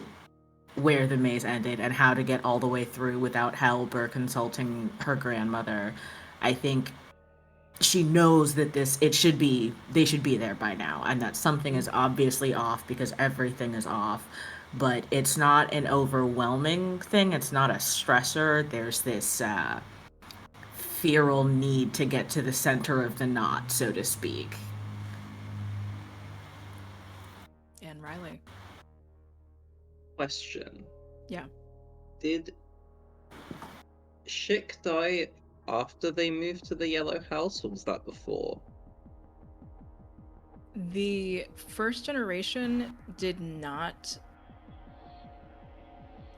Speaker 4: where the maze ended and how to get all the way through without help or consulting her grandmother. I think she knows that they should be there by now, and that something is obviously off because everything is off, but it's not an overwhelming thing, it's not a stressor. There's this feral need to get to the center of the knot, so to speak.
Speaker 1: And Riley.
Speaker 5: Question.
Speaker 1: Yeah.
Speaker 5: Did Schick die after they moved to the yellow house, or was that before?
Speaker 1: The first generation did not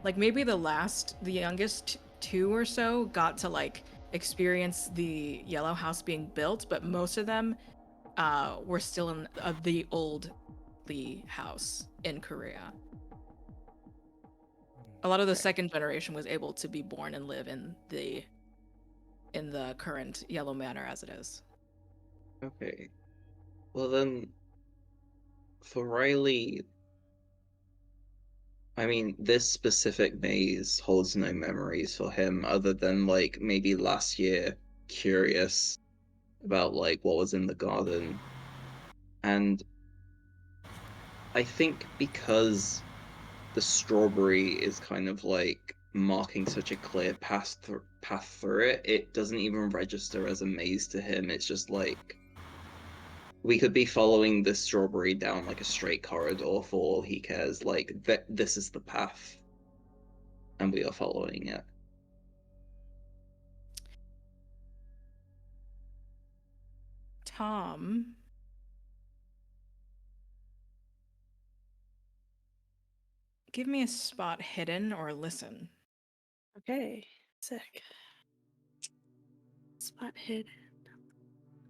Speaker 1: like maybe the youngest two or so got to like experience the yellow house being built, but most of them were still in the old Lee house in Korea. A lot of the second generation was able to be born and live in the current Yellow Manor as it is.
Speaker 5: Okay. Well then, for Riley, I mean, this specific maze holds no memories for him other than like maybe last year curious about like what was in the garden. And I think because the strawberry is kind of like marking such a clear path through it, it doesn't even register as a maze to him. It's just like we could be following this strawberry down like a straight corridor for all he cares. Like this is the path, and we are following it.
Speaker 1: Tom, give me a spot hidden or listen.
Speaker 6: Okay, sick. Spot hidden.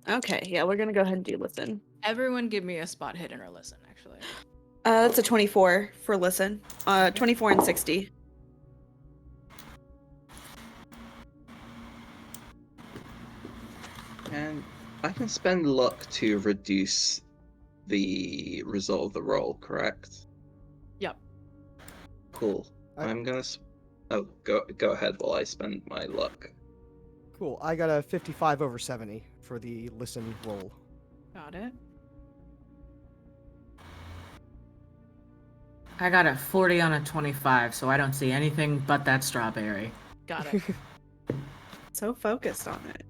Speaker 6: Okay, yeah, we're gonna go ahead and do listen.
Speaker 1: Everyone give me a spot hidden or listen, actually.
Speaker 6: That's a 24 for listen. 24 and 60.
Speaker 5: And I can spend luck to reduce the result of the roll, correct?
Speaker 1: Yep.
Speaker 5: Cool. I'm gonna. Oh, go ahead while I spend my luck.
Speaker 3: Cool. I got a 55 over 70 for the listen roll.
Speaker 1: Got it.
Speaker 4: I got a 40 on a 25, so I don't see anything but that strawberry.
Speaker 1: Got it.
Speaker 6: So focused on it.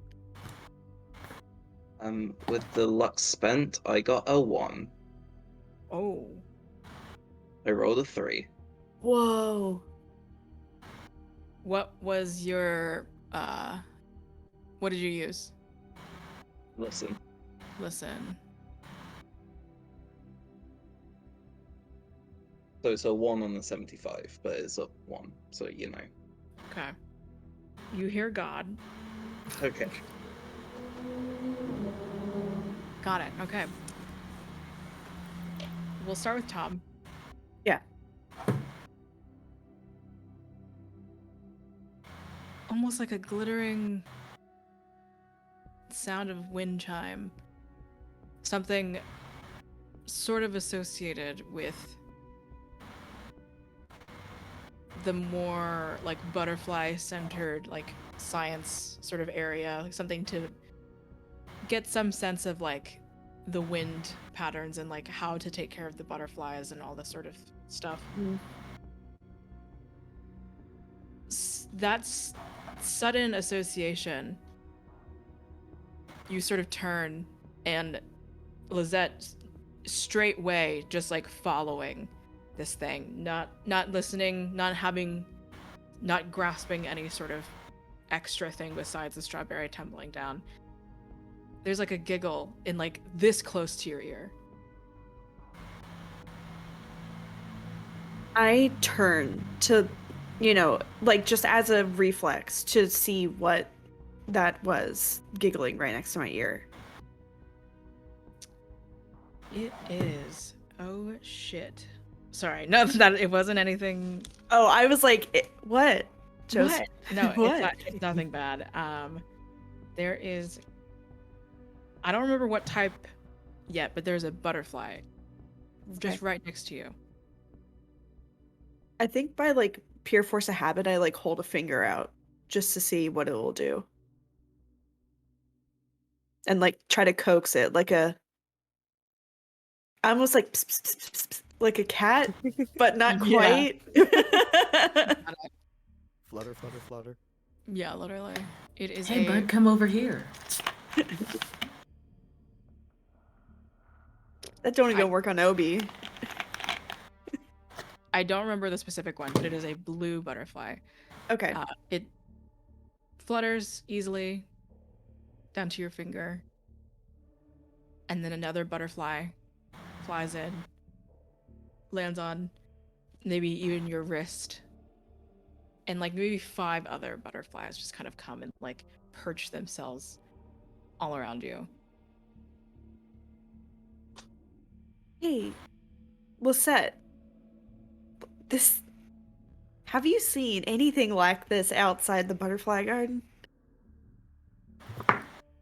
Speaker 5: With the luck spent, I got a 1.
Speaker 1: Oh.
Speaker 5: I rolled a 3.
Speaker 6: Whoa.
Speaker 1: What was your what did you use?
Speaker 5: Listen.
Speaker 1: Listen.
Speaker 5: So it's a 1 on the 75, but it's a 1, so you know.
Speaker 1: Okay. You hear God.
Speaker 5: Okay.
Speaker 1: Got it. Okay. We'll start with Tom.
Speaker 6: Yeah.
Speaker 1: Almost like a glittering sound of wind chime. Something sort of associated with the more like butterfly centered like science sort of area, like something to get some sense of like the wind patterns and like how to take care of the butterflies and all this sort of stuff. That's sudden association. You sort of turn and Lizette straightway just like following this thing, not listening, not grasping any sort of extra thing besides the strawberry tumbling down. There's like a giggle in like this close to your ear.
Speaker 6: I turn to, like just as a reflex to see what that was giggling right next to my ear.
Speaker 1: It is. Oh shit. Sorry, no, that it wasn't anything.
Speaker 6: Oh, I was like, what?
Speaker 1: What? No,
Speaker 6: What?
Speaker 1: it's nothing bad. There is. I don't remember what type yet, but there's a butterfly just right next to you.
Speaker 6: I think by like pure force of habit, I like hold a finger out just to see what it will do. And like try to coax it like almost like pss, pss, pss, pss, pss, like a cat, but not
Speaker 1: Yeah.
Speaker 6: quite.
Speaker 3: Flutter, flutter, flutter.
Speaker 1: Yeah, literally. It is
Speaker 4: Hey, bud, come over here.
Speaker 6: That don't even work on Obi.
Speaker 1: I don't remember the specific one, but it is a blue butterfly.
Speaker 6: Okay.
Speaker 1: It flutters easily down to your finger. And then another butterfly flies in, lands on maybe even your wrist, and like maybe 5 other butterflies just kind of come and like perch themselves all around you.
Speaker 6: Hey, Lisette, this. Have you seen anything like this outside the butterfly garden?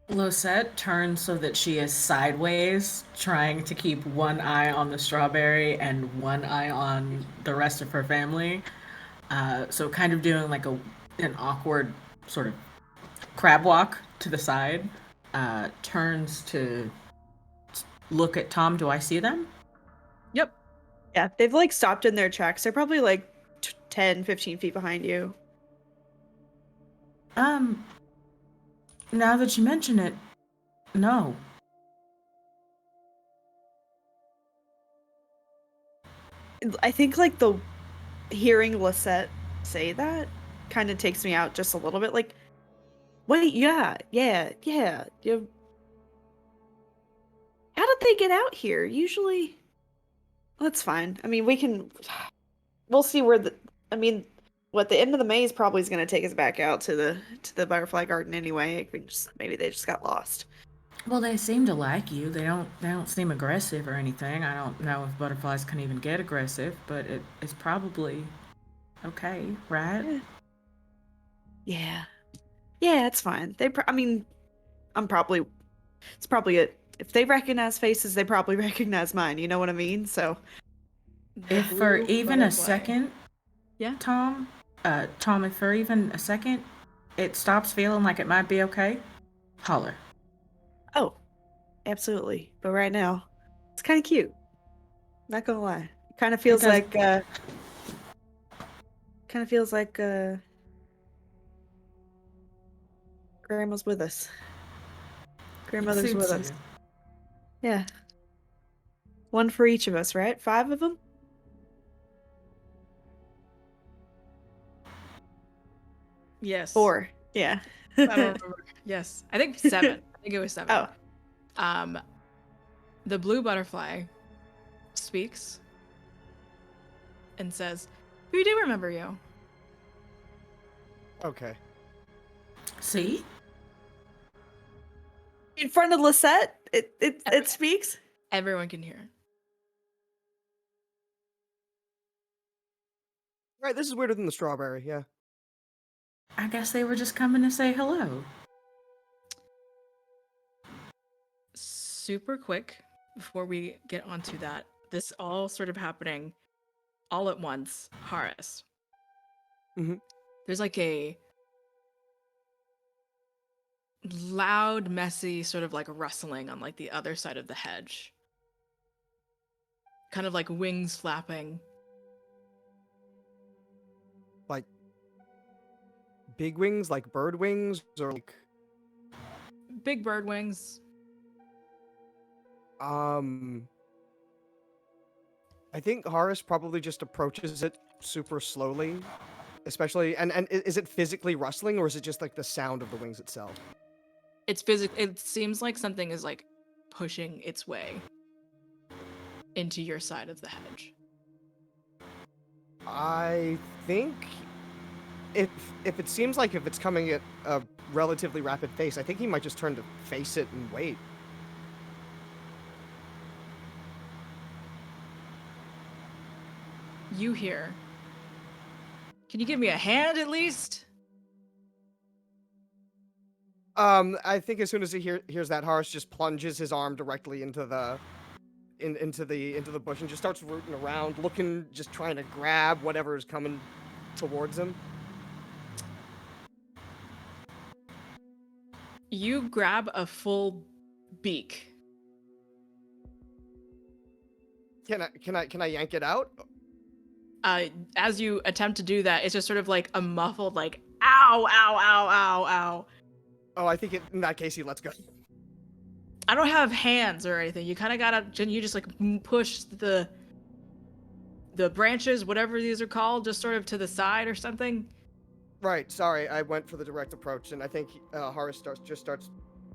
Speaker 4: Losette turns so that she is sideways, trying to keep one eye on the strawberry and one eye on the rest of her family. So kind of doing like an awkward sort of crab walk to the side. Turns to look at Tom. Do I see them?
Speaker 1: Yep.
Speaker 6: Yeah, they've like stopped in their tracks. They're probably like 10, 15 feet behind you.
Speaker 4: Now that you mention it, no.
Speaker 6: I think like the hearing Lisette say that kind of takes me out just a little bit. Like, wait, yeah. How did they get out here? Usually, that's fine. I mean, we'll see where the. I mean, what the end of the maze probably is going to take us back out to the butterfly garden anyway. Maybe they just got lost.
Speaker 4: Well, they seem to like you. They don't seem aggressive or anything. I don't know if butterflies can even get aggressive, but it's probably okay, right?
Speaker 6: Yeah, yeah, it's fine. I mean, it's probably it. If they recognize faces, they probably recognize mine. You know what I mean? So,
Speaker 4: If for
Speaker 1: Blue
Speaker 4: even a
Speaker 1: butterfly.
Speaker 4: second,
Speaker 1: Yeah.
Speaker 4: Tom, if for even a second it stops feeling like it might be okay, holler.
Speaker 6: oh, absolutely. But right now, it's kind of cute. Not gonna lie. It kind of feels
Speaker 4: does-
Speaker 6: like grandma's with us. Grandmother's with
Speaker 4: Suits
Speaker 6: us.
Speaker 4: you.
Speaker 6: Yeah. One for each of us, right? 5 of them?
Speaker 1: Yes.
Speaker 6: 4. Yeah.
Speaker 1: I don't remember. Yes. I think 7. I think it was 7.
Speaker 6: Oh.
Speaker 1: The blue butterfly speaks and says, "We do remember you."
Speaker 3: Okay.
Speaker 4: See?
Speaker 6: In front of Lisette, it speaks.
Speaker 1: Everyone can hear.
Speaker 3: Right, this is weirder than the strawberry, yeah.
Speaker 4: I guess they were just coming to say hello.
Speaker 1: Super quick before we get onto that. This all sort of happening all at once. Horace.
Speaker 3: Mm-hmm.
Speaker 1: There's like a loud, messy sort of like rustling on like the other side of the hedge. Kind of like wings flapping.
Speaker 3: Like big wings, like bird wings, or like
Speaker 1: Big bird wings.
Speaker 3: I think Horace probably just approaches it super slowly, especially and is it physically rustling or is it just like the sound of the wings itself?
Speaker 1: It seems like something is like pushing its way into your side of the hedge.
Speaker 3: I think if it seems like if it's coming at a relatively rapid pace, I think he might just turn to face it and wait.
Speaker 1: You hear. Can you give me a hand at least?
Speaker 3: I think as soon as he hears that, Horace just plunges his arm directly into the into the bush and just starts rooting around, looking, just trying to grab whatever is coming towards him.
Speaker 1: You grab a full beak.
Speaker 3: Can I yank it out?
Speaker 1: As you attempt to do that, it's just sort of like a muffled like ow, ow, ow, ow, ow.
Speaker 3: Oh, I think in that case he lets go.
Speaker 1: I don't have hands or anything. You kind of gotta, you just like push the branches, whatever these are called, just sort of to the side or something.
Speaker 3: Right, sorry, I went for the direct approach, and I think Horace starts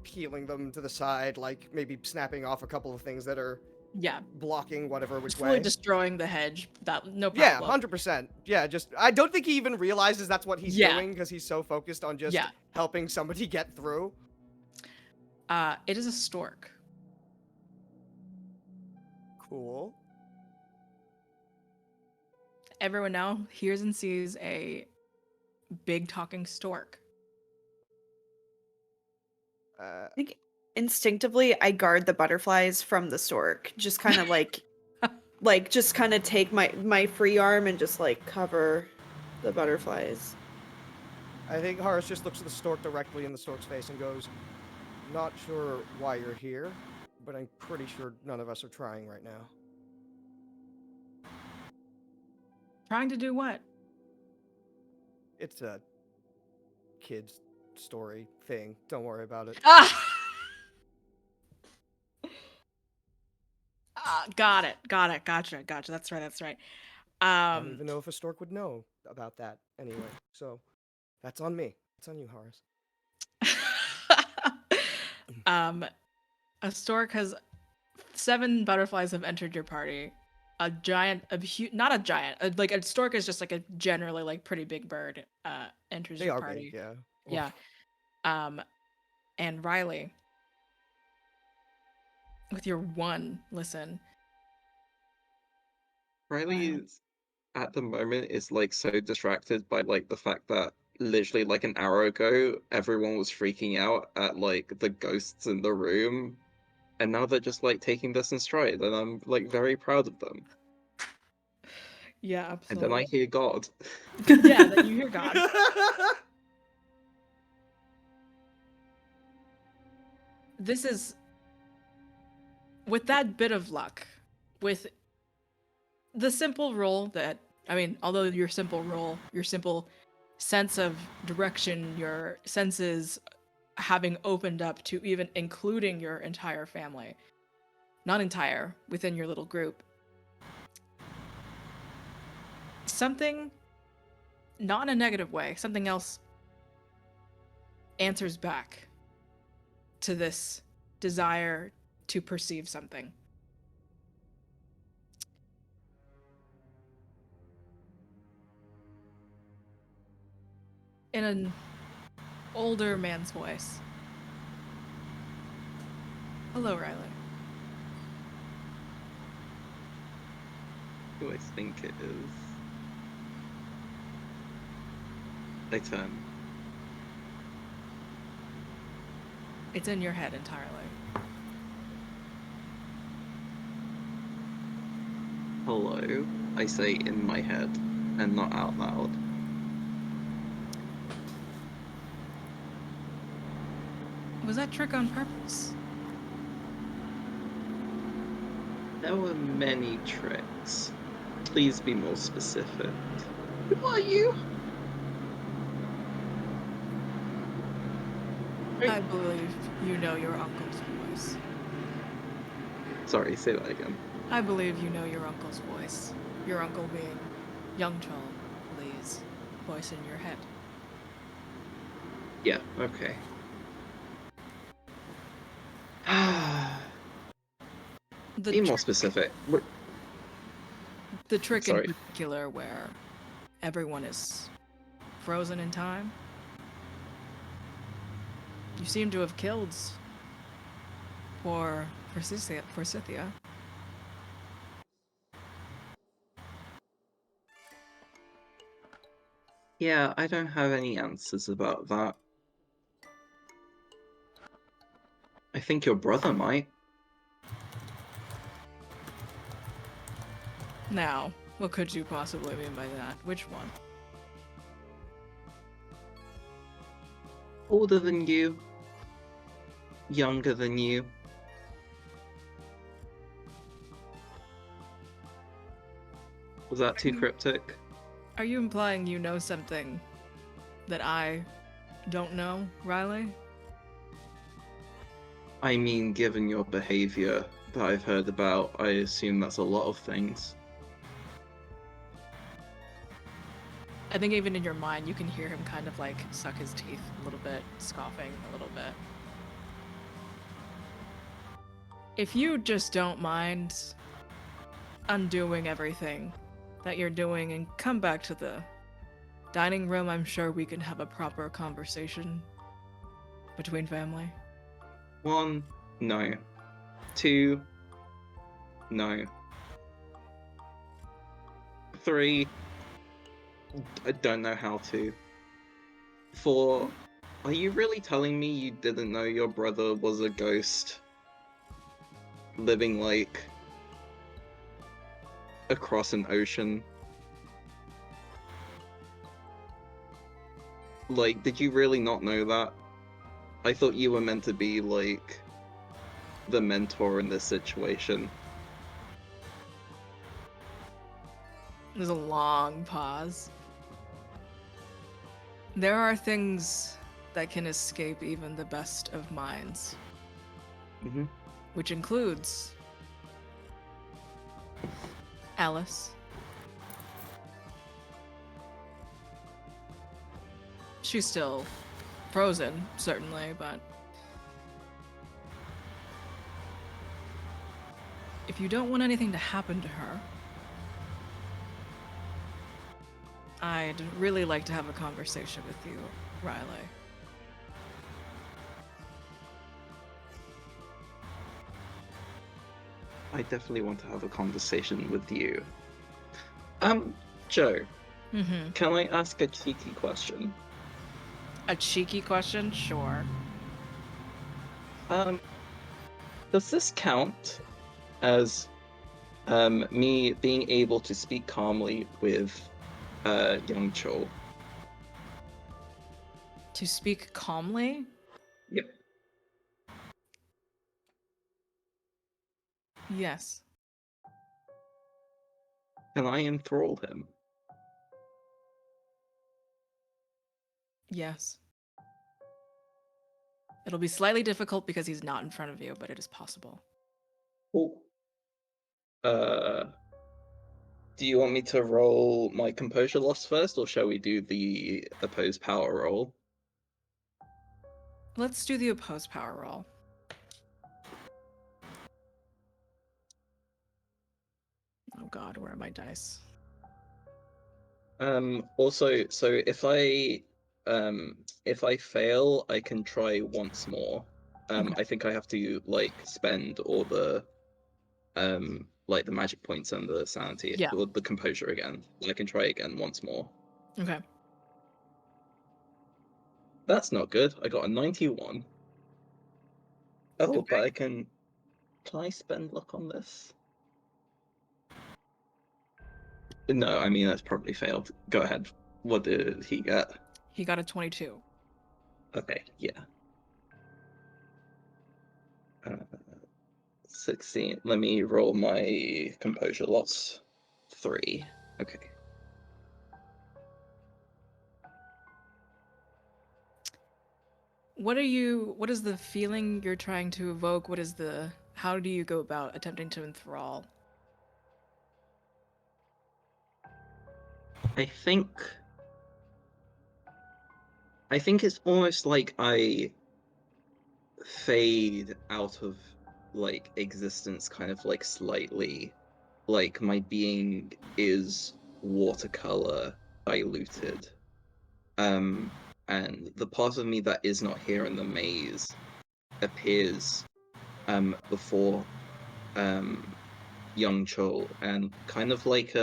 Speaker 3: peeling them to the side, like maybe snapping off a couple of things that are
Speaker 1: Yeah,
Speaker 3: blocking whatever which
Speaker 1: just fully
Speaker 3: way.
Speaker 1: destroying the hedge. That no
Speaker 3: Yeah,
Speaker 1: problem.
Speaker 3: 100%. Yeah, just I don't think he even realizes that's what he's
Speaker 1: Yeah.
Speaker 3: doing because he's so focused on just
Speaker 1: Yeah.
Speaker 3: helping somebody get through.
Speaker 1: It is a stork.
Speaker 3: Cool.
Speaker 1: Everyone now hears and sees a big talking stork.
Speaker 6: I think instinctively I guard the butterflies from the stork. Just kind of like just kind of take my free arm and just like cover the butterflies.
Speaker 3: I think Horace just looks at the stork directly in the stork's face and goes, "Not sure why you're here, but I'm pretty sure none of us are trying right now."
Speaker 1: Trying to do what?
Speaker 3: It's a kid's story thing. Don't worry about it.
Speaker 1: Ah! Got it. Gotcha. That's right.
Speaker 3: I don't even know if a stork would know about that anyway. So that's on me. It's on you, Horace.
Speaker 1: A stork has 7 butterflies have entered your party. A giant, not a giant, like a stork is just like a generally like pretty big bird. Enters
Speaker 3: They
Speaker 1: your
Speaker 3: are
Speaker 1: party.
Speaker 3: big, yeah.
Speaker 1: Yeah. And Riley, with your 1 listen.
Speaker 5: Riley is, at the moment, is like so distracted by like the fact that literally like an hour ago everyone was freaking out at like the ghosts in the room, and now they're just like taking this in stride, and I'm like very proud of them.
Speaker 1: Yeah,
Speaker 5: And
Speaker 1: absolutely.
Speaker 5: then I hear God.
Speaker 1: Yeah, then you hear God. This is with that bit of luck, with the simple roll that, I mean, although your simple roll, your simple sense of direction, your senses having opened up to even including your entire family, not entire, within your little group, something, not in a negative way, something else answers back to this desire to perceive something. In an older man's voice. Hello, Riley.
Speaker 5: Who I think it is. I turn.
Speaker 1: It's in your head entirely.
Speaker 5: Hello, I say in my head, and not out loud.
Speaker 1: Was that trick on purpose?
Speaker 5: There were many tricks. Please be more specific. Who are you?
Speaker 1: I believe you know your uncle's voice.
Speaker 5: Sorry, say that again.
Speaker 1: I believe you know your uncle's voice. Your uncle being young Lee's voice in your head.
Speaker 5: Yeah, okay. Be more specific.
Speaker 1: The trick
Speaker 5: Sorry.
Speaker 1: in particular where everyone is frozen in time. You seem to have killed poor Forsythia.
Speaker 5: Yeah, I don't have any answers about that. I think your brother might.
Speaker 1: Now, what could you possibly mean by that? Which one?
Speaker 5: Older than you. Younger than you. Was that too cryptic?
Speaker 1: Are you implying you know something that I don't know, Riley?
Speaker 5: I mean, given your behavior that I've heard about, I assume that's a lot of things.
Speaker 1: I think even in your mind, you can hear him kind of like suck his teeth a little bit, scoffing a little bit. If you just don't mind undoing everything that you're doing and come back to the dining room, I'm sure we can have a proper conversation between family.
Speaker 5: 1, no. 2, no. 3, I don't know how to. 4, are you really telling me you didn't know your brother was a ghost living, like, across an ocean? Like, did you really not know that? I thought you were meant to be, like, the mentor in this situation.
Speaker 1: There's a long pause. There are things that can escape even the best of minds,
Speaker 5: Mm-hmm.
Speaker 1: which includes Alice. She's still frozen, certainly, but if you don't want anything to happen to her, I'd really like to have a conversation with you, Riley.
Speaker 5: I definitely want to have a conversation with you. Joe,
Speaker 1: Mm-hmm.
Speaker 5: can I ask a cheeky question?
Speaker 1: A cheeky question? Sure.
Speaker 5: Does this count as me being able to speak calmly with young Cho?
Speaker 1: To speak calmly?
Speaker 5: Yep.
Speaker 1: Yes.
Speaker 5: Can I enthrall him?
Speaker 1: Yes. It'll be slightly difficult because he's not in front of you, but it is possible.
Speaker 5: Oh. Do you want me to roll my composure loss first, or shall we do the opposed power roll?
Speaker 1: Let's do the opposed power roll. Oh god, where are my dice?
Speaker 5: Also, so if I fail, I can try once more.
Speaker 1: Okay.
Speaker 5: I think I have to like spend all the like the magic points and the sanity
Speaker 1: Yeah.
Speaker 5: or the composure again. I can try again once more.
Speaker 1: Okay.
Speaker 5: That's not good. I got a 91. Oh,
Speaker 1: Okay.
Speaker 5: but I can I spend luck on this? No, I mean that's probably failed. Go ahead. What did he get?
Speaker 1: He got a 22.
Speaker 5: Okay, yeah. 16. Let me roll my composure loss. 3. Okay.
Speaker 1: What is the feeling you're trying to evoke? How do you go about attempting to enthrall?
Speaker 5: I think it's almost like I fade out of like existence kind of like slightly. Like my being is watercolor diluted. And the part of me that is not here in the maze appears before young Chol, and kind of like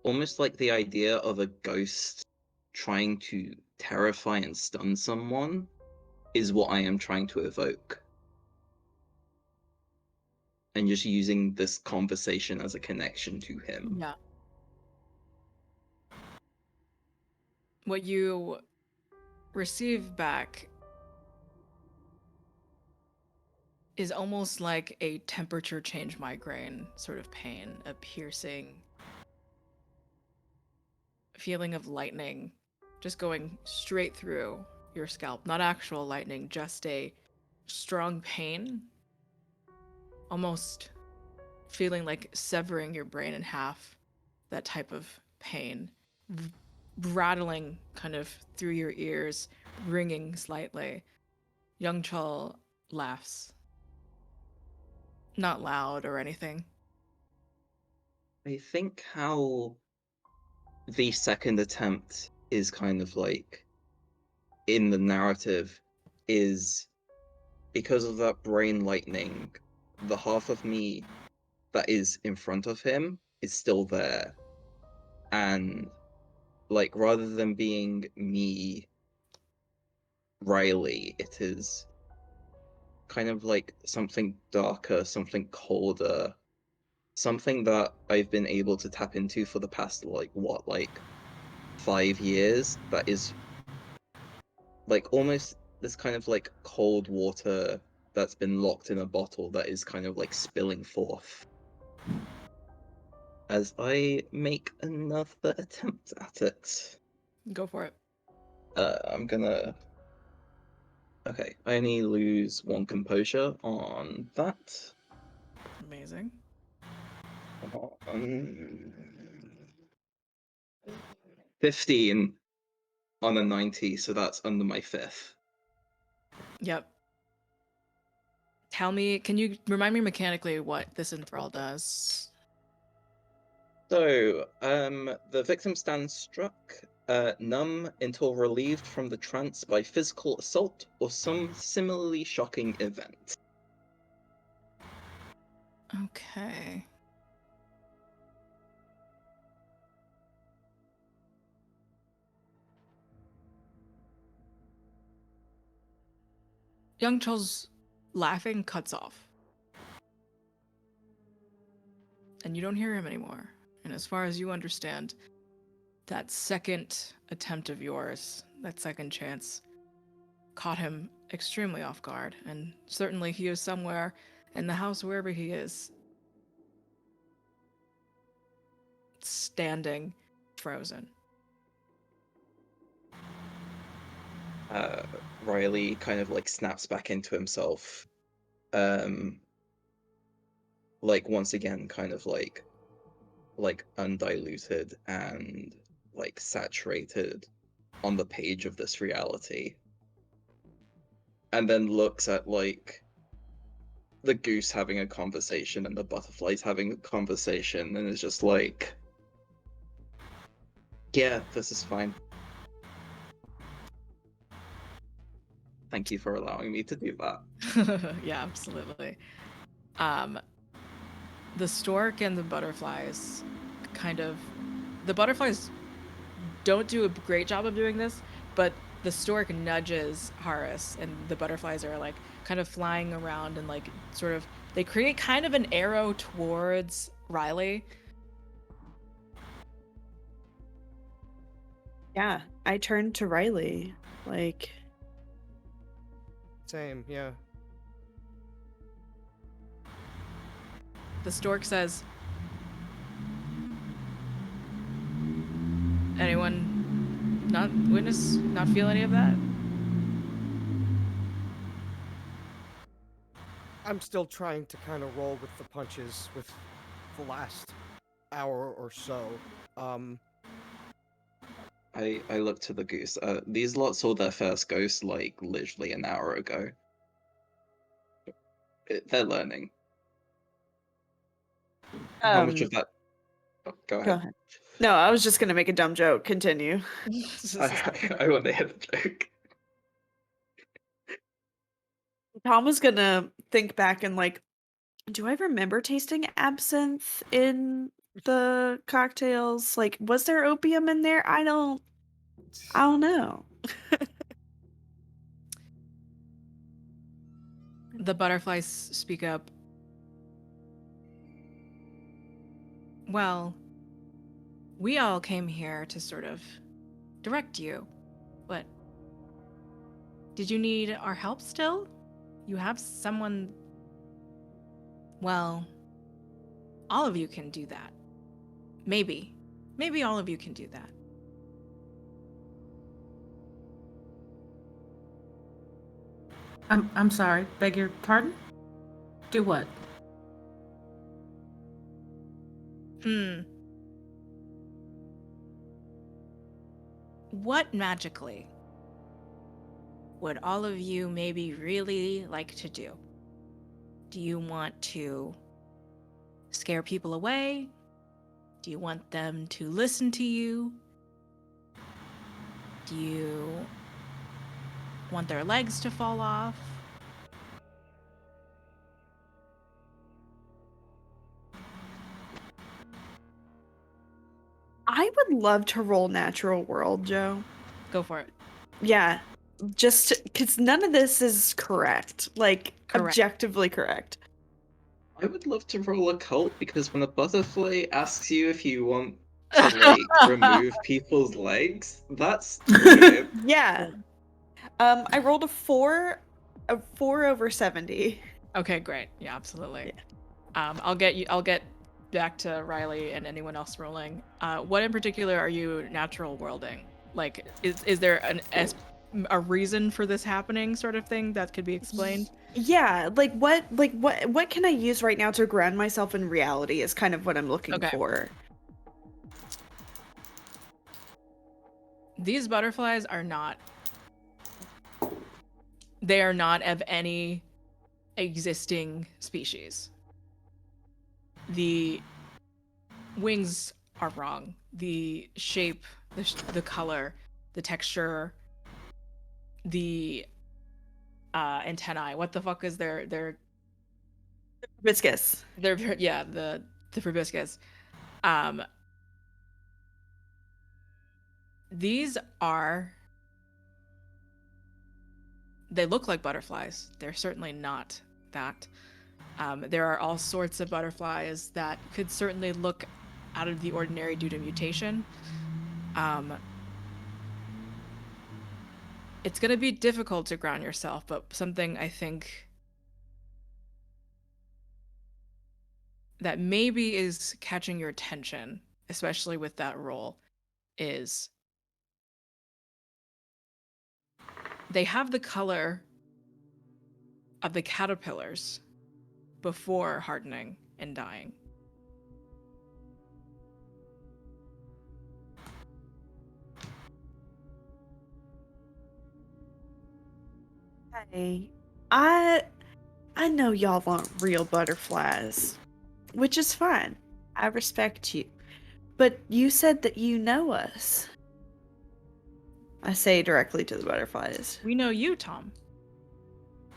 Speaker 5: almost like the idea of a ghost trying to terrify and stun someone is what I am trying to evoke. And just using this conversation as a connection to him.
Speaker 1: Yeah. What you receive back is almost like a temperature change migraine sort of pain, a piercing feeling of lightning just going straight through your scalp. Not actual lightning, just a strong pain, almost feeling like severing your brain in half. That type of pain, rattling kind of through your ears, ringing slightly. Young Chul laughs. Not loud or anything.
Speaker 5: I think how the second attempt is kind of like in the narrative is because of that brain lightning, the half of me that is in front of him is still there. And like rather than being me, Riley, it is kind of like something darker, something colder, something that I've been able to tap into for the past like 5 years that is like almost this kind of like cold water that's been locked in a bottle that is kind of like spilling forth. As I make another attempt at it.
Speaker 1: Go for it.
Speaker 5: I'm gonna. Okay, I only lose 1 composure on that.
Speaker 1: Amazing.
Speaker 5: 15 on a 90, so that's under my 5th.
Speaker 1: Yep. Tell me, can you remind me mechanically what this enthrall does?
Speaker 5: So, the victim stands struck, numb until relieved from the trance by physical assault or some similarly shocking event.
Speaker 1: Okay. Young Cho's laughing cuts off. And you don't hear him anymore. And as far as you understand, that second attempt of yours, that second chance, caught him extremely off guard. And certainly he is somewhere in the house, wherever he is, standing frozen.
Speaker 5: Riley kind of like snaps back into himself. Like once again, kind of like undiluted and like saturated on the page of this reality. And then looks at like the goose having a conversation and the butterflies having a conversation and is just like, yeah, this is fine. Thank you for allowing me to do that.
Speaker 1: Yeah, absolutely. The stork and the butterflies the butterflies don't do a great job of doing this, but the stork nudges Harris and the butterflies are like kind of flying around and like sort of they create kind of an arrow towards Riley.
Speaker 6: Yeah, I turned to Riley, like,
Speaker 3: Same, yeah.
Speaker 1: The stork says, anyone not feel any of that?
Speaker 3: I'm still trying to kind of roll with the punches with the last hour or so.
Speaker 5: I look to the goose. These lot saw their first ghost like literally an hour ago. They're learning. How much of that? Oh, go
Speaker 6: go
Speaker 5: ahead.
Speaker 6: ahead. No, I was just gonna make a dumb joke. Continue.
Speaker 5: I want to hear the joke.
Speaker 6: Tom was gonna think back and like, do I remember tasting absinthe in the cocktails? Like, was there opium in there? I don't know.
Speaker 1: The butterflies speak up. Well, we all came here to sort of direct you, but did you need our help still? You have someone. Well, all of you can do that. Maybe. Maybe all of you can do that.
Speaker 4: I'm sorry. Beg your pardon? Do what?
Speaker 1: What magically would all of you maybe really like to do? Do you want to scare people away? Do you want them to listen to you? Do you want their legs to fall off?
Speaker 6: I would love to roll natural world, Joe.
Speaker 1: Go for it.
Speaker 6: Yeah, just because none of this is correct, like
Speaker 1: Correct.
Speaker 6: objectively correct.
Speaker 5: I would love to roll a cult because when a butterfly asks you if you want to like remove people's legs, that's weird.
Speaker 6: Yeah. I rolled a 4 over 70.
Speaker 1: Okay, great. Yeah, absolutely. I'll get back to Riley and anyone else rolling. What in particular are you natural worlding? Like, is there a reason for this happening, sort of thing that could be explained?
Speaker 6: Yeah, what can I use right now to ground myself in reality is kind of what I'm looking
Speaker 1: Okay.
Speaker 6: for.
Speaker 1: These butterflies are not. They are not of any existing species. The wings are wrong. The shape, the color, the texture, the antennae. What the fuck is their
Speaker 6: Hibiscus.
Speaker 1: yeah, the proboscis. These are. They look like butterflies. They're certainly not that. There are all sorts of butterflies that could certainly look out of the ordinary due to mutation. It's going to be difficult to ground yourself, but something I think that maybe is catching your attention, especially with that roll, is they have the color of the caterpillars before hardening and dying.
Speaker 6: Hey, I know y'all want real butterflies, which is fine. I respect you. But you said that you know us. I say directly to the butterflies.
Speaker 1: We know you, Tom.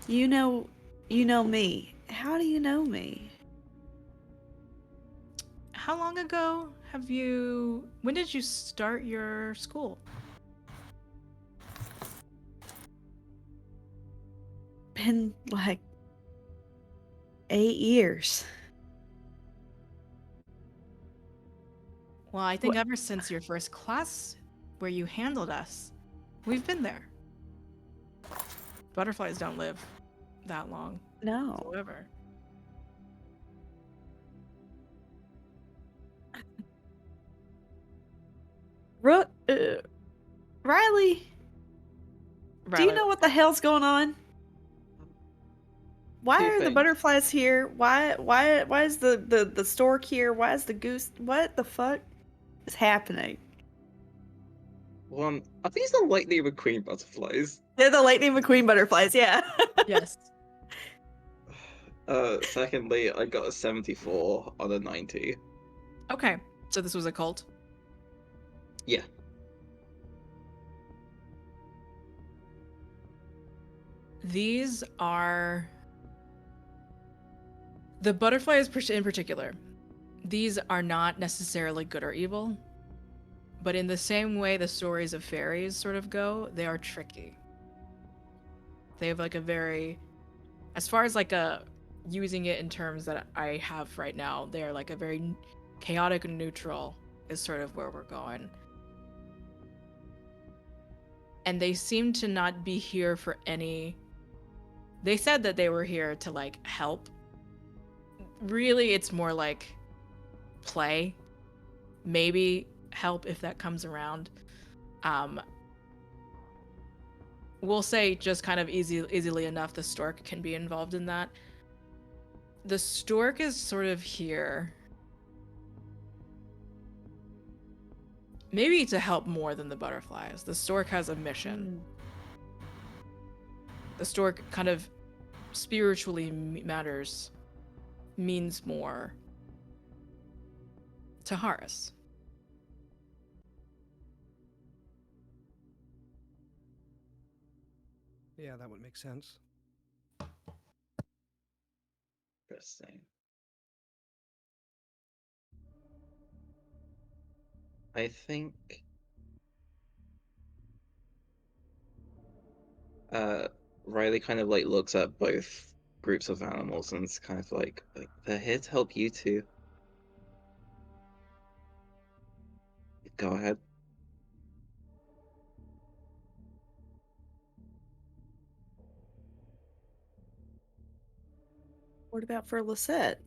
Speaker 6: You know me. How do you know me?
Speaker 1: How long ago have you... When did you start your school?
Speaker 6: Been like 8 years.
Speaker 1: Well, I think ever since your first class where you handled us, we've been there. Butterflies don't live that long.
Speaker 6: No.
Speaker 1: However.
Speaker 6: Riley, do you know what the hell's going on? Why
Speaker 5: Two
Speaker 6: are the
Speaker 5: things.
Speaker 6: butterflies here? Why is the stork here? Why is the goose? What the fuck is happening?
Speaker 5: One, are these the Lightning McQueen butterflies?
Speaker 6: They're the Lightning McQueen butterflies, yeah.
Speaker 1: Yes.
Speaker 5: Secondly, I got a 74 on a 90.
Speaker 1: Okay. So this was a cult?
Speaker 5: Yeah.
Speaker 1: These are... The butterflies in particular. These are not necessarily good or evil. But in the same way the stories of fairies sort of go, they are tricky. They have like a very... As far as like a... Using it in terms that I have right now, they're like a very chaotic and neutral is sort of where we're going. And they seem to not be here for any... They said that they were here to like help. Really, it's more like play. Maybe help if that comes around. We'll say just kind of easily enough the stork can be involved in that. The stork is sort of here maybe to help more than the butterflies. The stork has a mission. the stork kind of spiritually means more to Horus.
Speaker 3: Yeah, that would make sense.
Speaker 5: Interesting. I think Riley kind of like looks at both groups of animals and it's kind of like they're here to help you too. Go ahead.
Speaker 6: What about for Lisette?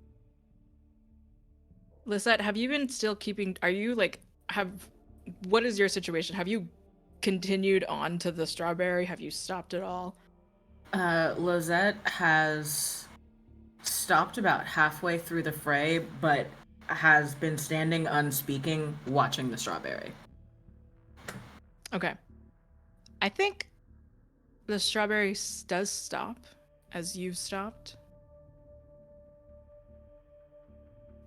Speaker 1: Lisette, have you been still are you like, what is your situation? Have you continued on to the strawberry? Have you stopped at all?
Speaker 4: Lizette has stopped about halfway through the fray, but has been standing unspeaking, watching the strawberry.
Speaker 1: Okay. I think the strawberry does stop as you've stopped.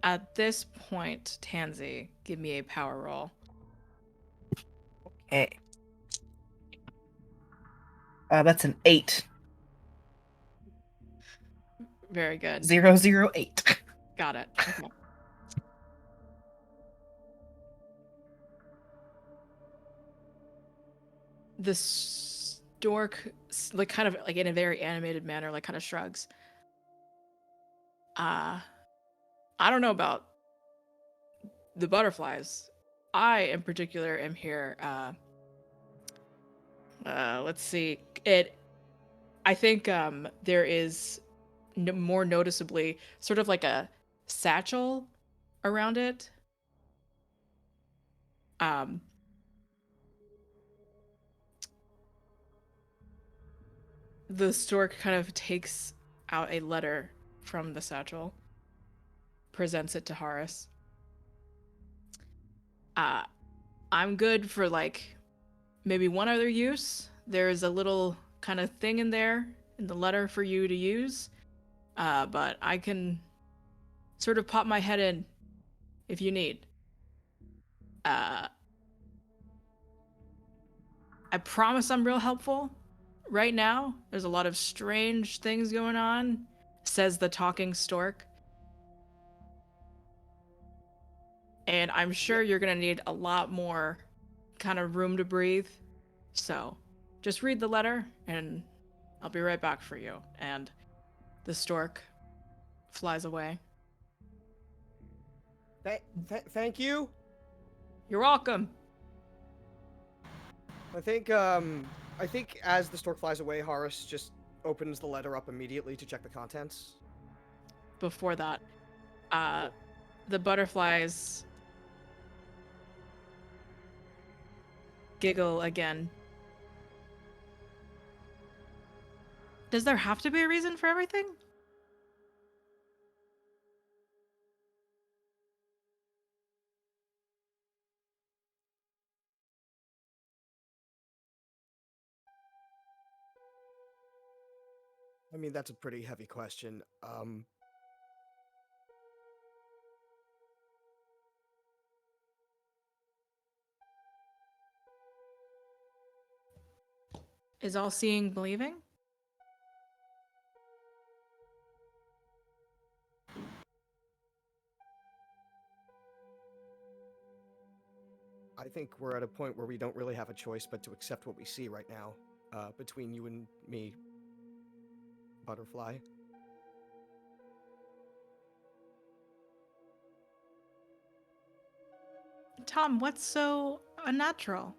Speaker 1: At this point, Tansy, give me a power roll.
Speaker 2: Okay. That's an 8.
Speaker 1: Very good.
Speaker 2: 008.
Speaker 1: Got it. Okay. The stork, like, kind of like in a very animated manner, like kind of shrugs. I don't know about the butterflies. I, in particular, am here. Let's see. I think there is more noticeably sort of like a satchel around it. Um, the stork kind of takes out a letter from the satchel, presents it to Horus. I'm good for like maybe one other use. There's a little kind of thing in there in the letter for you to use. But I can sort of pop my head in if you need. I promise I'm real helpful. Right now, there's a lot of strange things going on, says the talking stork. And I'm sure you're gonna need a lot more kind of room to breathe. So just read the letter and I'll be right back for you. And the stork flies away.
Speaker 3: Thank you.
Speaker 1: You're welcome.
Speaker 3: I think as the stork flies away, Horus just opens the letter up immediately to check the contents.
Speaker 1: Before that, the butterflies giggle again. Does there have to be a reason for everything?
Speaker 3: I mean, that's a pretty heavy question.
Speaker 1: Is all seeing believing?
Speaker 3: I think we're at a point where we don't really have a choice but to accept what we see right now, between you and me, Butterfly.
Speaker 1: Tom, what's so unnatural?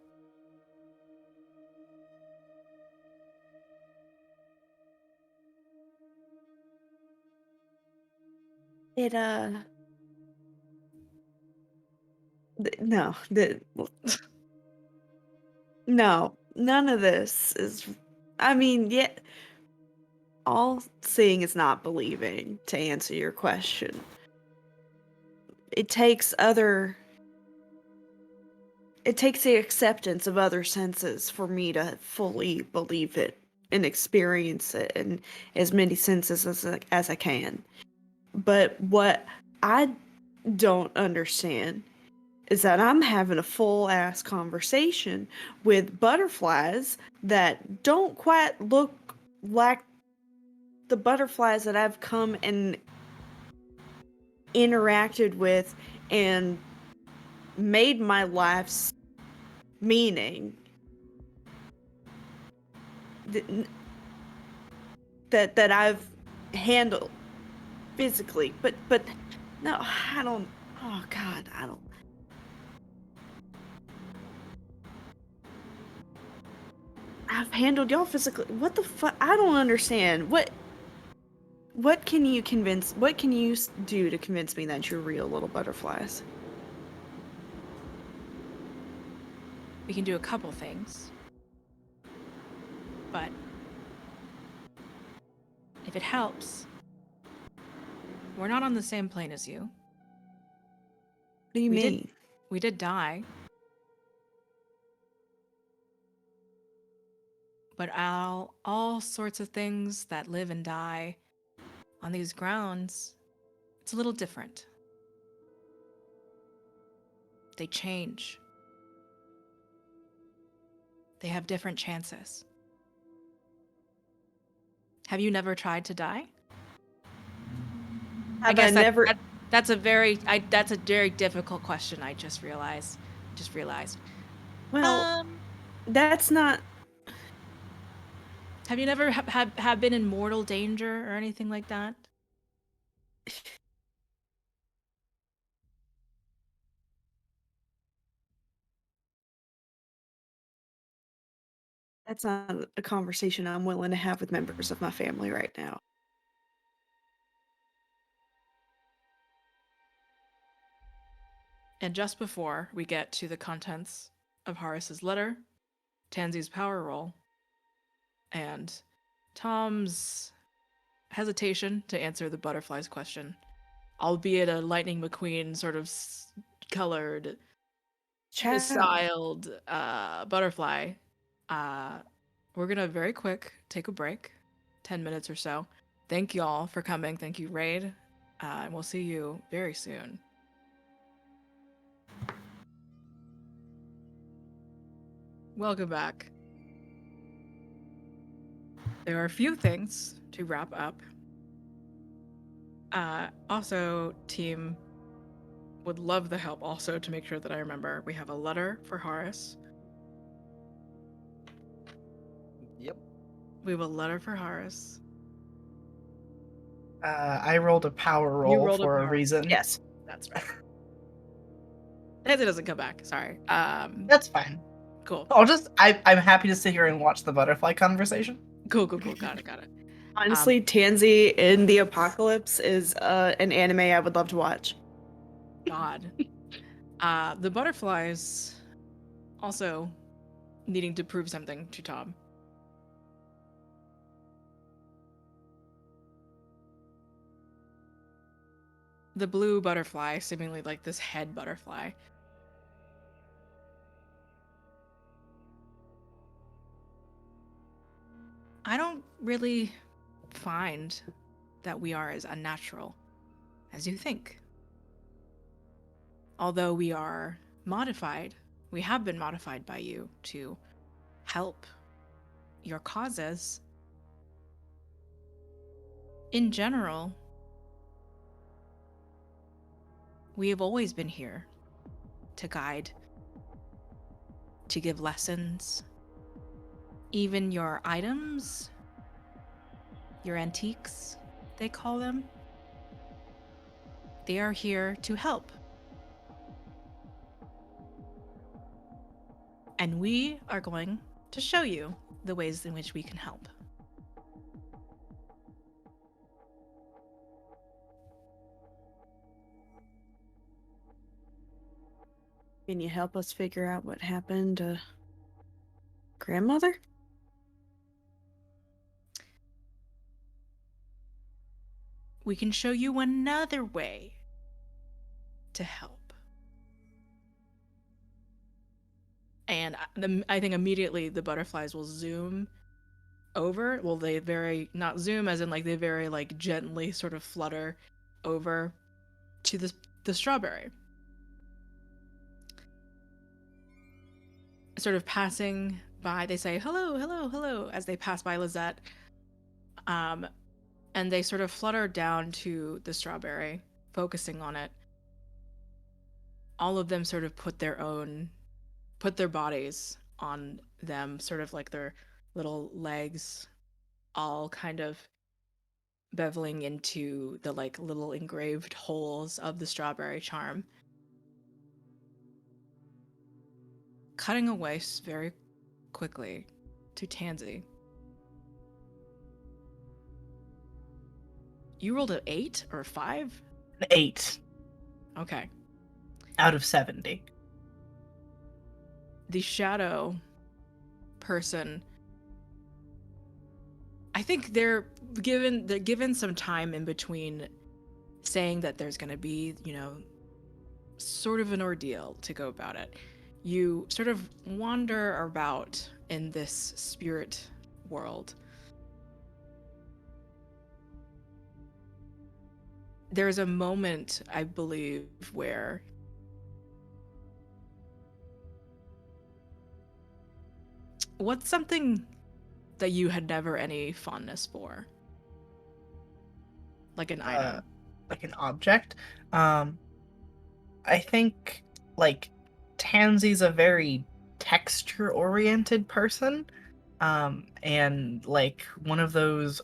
Speaker 6: It no, no, none of this is. I mean, yeah, all seeing is not believing. To answer your question, it takes other. It takes the acceptance of other senses for me to fully believe it and experience it in as many senses as I can. But what I don't understand is that I'm having a full ass conversation with butterflies that don't quite look like the butterflies that I've come and interacted with and made my life's meaning. That I've handled physically, but no, I don't. Oh God, I don't. I've handled y'all physically. What the fuck? I don't understand. What can you convince? What can you do to convince me that you're real little butterflies?
Speaker 1: We can do a couple things. But if it helps, we're not on the same plane as you.
Speaker 6: What do you
Speaker 1: We
Speaker 6: mean?
Speaker 1: We did die. But all sorts of things that live and die on these grounds, it's a little different. They change. They have different chances. Have you never tried to die? I
Speaker 6: Have I
Speaker 1: guess
Speaker 6: never?
Speaker 1: that's a very difficult question. I just realized.
Speaker 6: Well, that's not.
Speaker 1: Have you never have been in mortal danger or anything like that?
Speaker 6: That's not a conversation I'm willing to have with members of my family right now.
Speaker 1: And just before we get to the contents of Horace's letter, Tansy's power roll, and Tom's hesitation to answer the butterfly's question, albeit a Lightning McQueen sort of colored,
Speaker 6: Child.
Speaker 1: styled butterfly, we're gonna very quick take a break, 10 minutes or so. Thank y'all for coming. Thank you, Raid. And we'll see you very soon. Welcome back. There are a few things to wrap up. Also, team would love the help also to make sure that I remember. We have a letter for Horace.
Speaker 3: Yep.
Speaker 1: We have a letter for Horace.
Speaker 2: I rolled a power
Speaker 1: You
Speaker 2: roll
Speaker 1: rolled a
Speaker 2: for a
Speaker 1: power.
Speaker 2: reason.
Speaker 6: Yes.
Speaker 1: That's right. It doesn't come back. Sorry.
Speaker 2: That's fine.
Speaker 1: Cool.
Speaker 2: I'm happy to sit here and watch the butterfly conversation.
Speaker 1: Cool. Got it.
Speaker 6: Honestly, Tansy in the Apocalypse is an anime I would love to watch.
Speaker 1: God. The butterflies also needing to prove something to Tom. The blue butterfly, seemingly like this head butterfly. I don't really find that we are as unnatural as you think. Although we are modified, we have been modified by you to help your causes. In general, we have always been here to guide, to give lessons. Even your items, your antiques, they call them, they are here to help. And we are going to show you the ways in which we can help.
Speaker 6: Can you help us figure out what happened to grandmother?
Speaker 1: We can show you another way to help. And I think immediately the butterflies will zoom over. Well, they very, not zoom as in like they very like gently sort of flutter over to the strawberry. Sort of passing by, they say hello, hello, hello as they pass by Lizette. And they sort of flutter down to the strawberry, focusing on it. All of them sort of put their bodies on them, sort of like their little legs, all kind of beveling into the like little engraved holes of the strawberry charm. Cutting away very quickly to Tansy. You rolled an 8 or a 5?
Speaker 2: An 8
Speaker 1: Okay.
Speaker 2: out of 70.
Speaker 1: The shadow person, I think they're given some time in between saying that there's going to be, sort of an ordeal to go about it. You sort of wander about in this spirit world. There's a moment, I believe, where what's something that you had never any fondness for? Like an item.
Speaker 2: Like an object. I think like Tansy's a very texture oriented person. And like one of those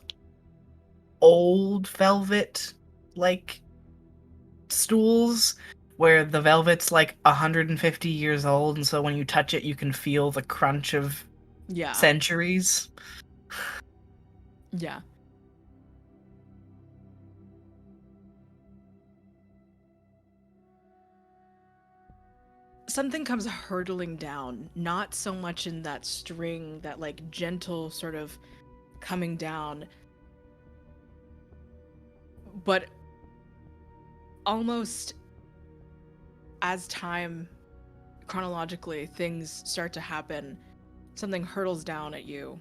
Speaker 2: old velvet like stools where the velvet's like 150 years old, and so when you touch it you can feel the crunch of centuries.
Speaker 1: Yeah. Something comes hurtling down, not so much in that string, that like gentle sort of coming down, but almost as time chronologically things start to happen, something hurtles down at you.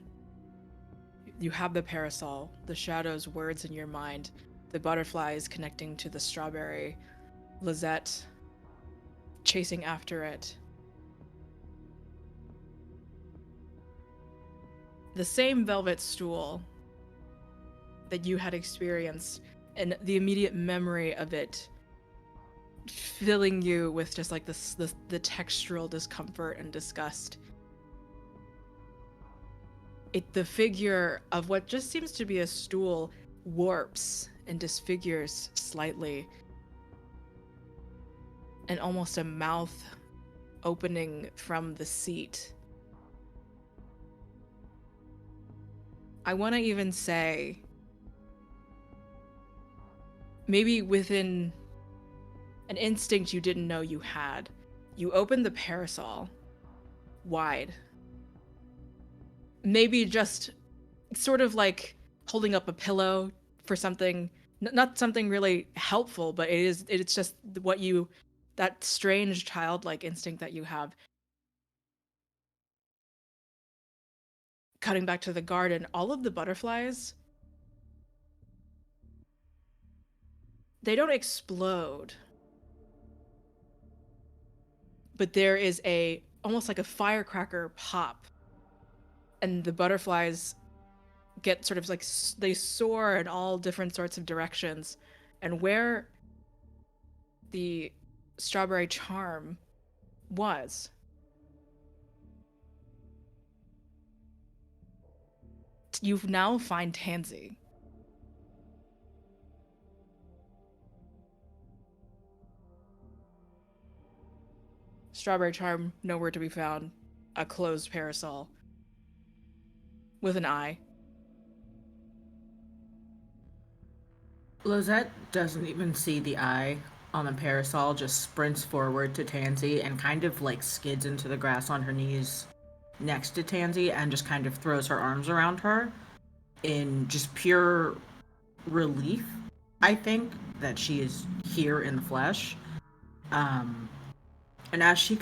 Speaker 1: You have the parasol, the shadow's words in your mind, the butterflies connecting to the strawberry, Lizette chasing after it. The same velvet stool that you had experienced, and the immediate memory of it filling you with just like the textural discomfort and disgust. The figure of what just seems to be a stool warps and disfigures slightly, and almost a mouth opening from the seat. I want to even say, maybe within an instinct you didn't know you had, you opened the parasol wide. Maybe just sort of like holding up a pillow for something, not something really helpful, but it's just what you, that strange childlike instinct that you have. Cutting back to the garden, all of the butterflies, they don't explode, but there is almost like a firecracker pop, and the butterflies get sort of like, they soar in all different sorts of directions, and where the strawberry charm was, you now find Tansy. Strawberry charm nowhere to be found. A closed parasol with an eye.
Speaker 4: Lizette doesn't even see the eye on the parasol, just sprints forward to Tansy and kind of like skids into the grass on her knees next to Tansy and just kind of throws her arms around her in just pure relief, I think, that she is here in the flesh. And as she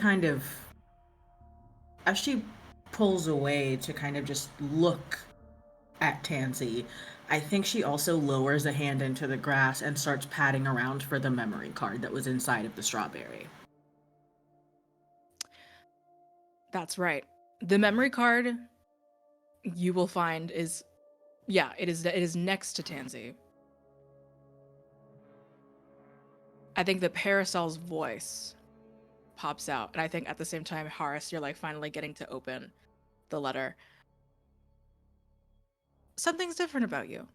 Speaker 4: pulls away to kind of just look at Tansy, I think she also lowers a hand into the grass and starts patting around for the memory card that was inside of the strawberry.
Speaker 1: That's right. The memory card you will find is, yeah, it is next to Tansy. I think the Parasol's voice pops out, and I think at the same time, Horace, you're like finally getting to open the letter. Something's different about you.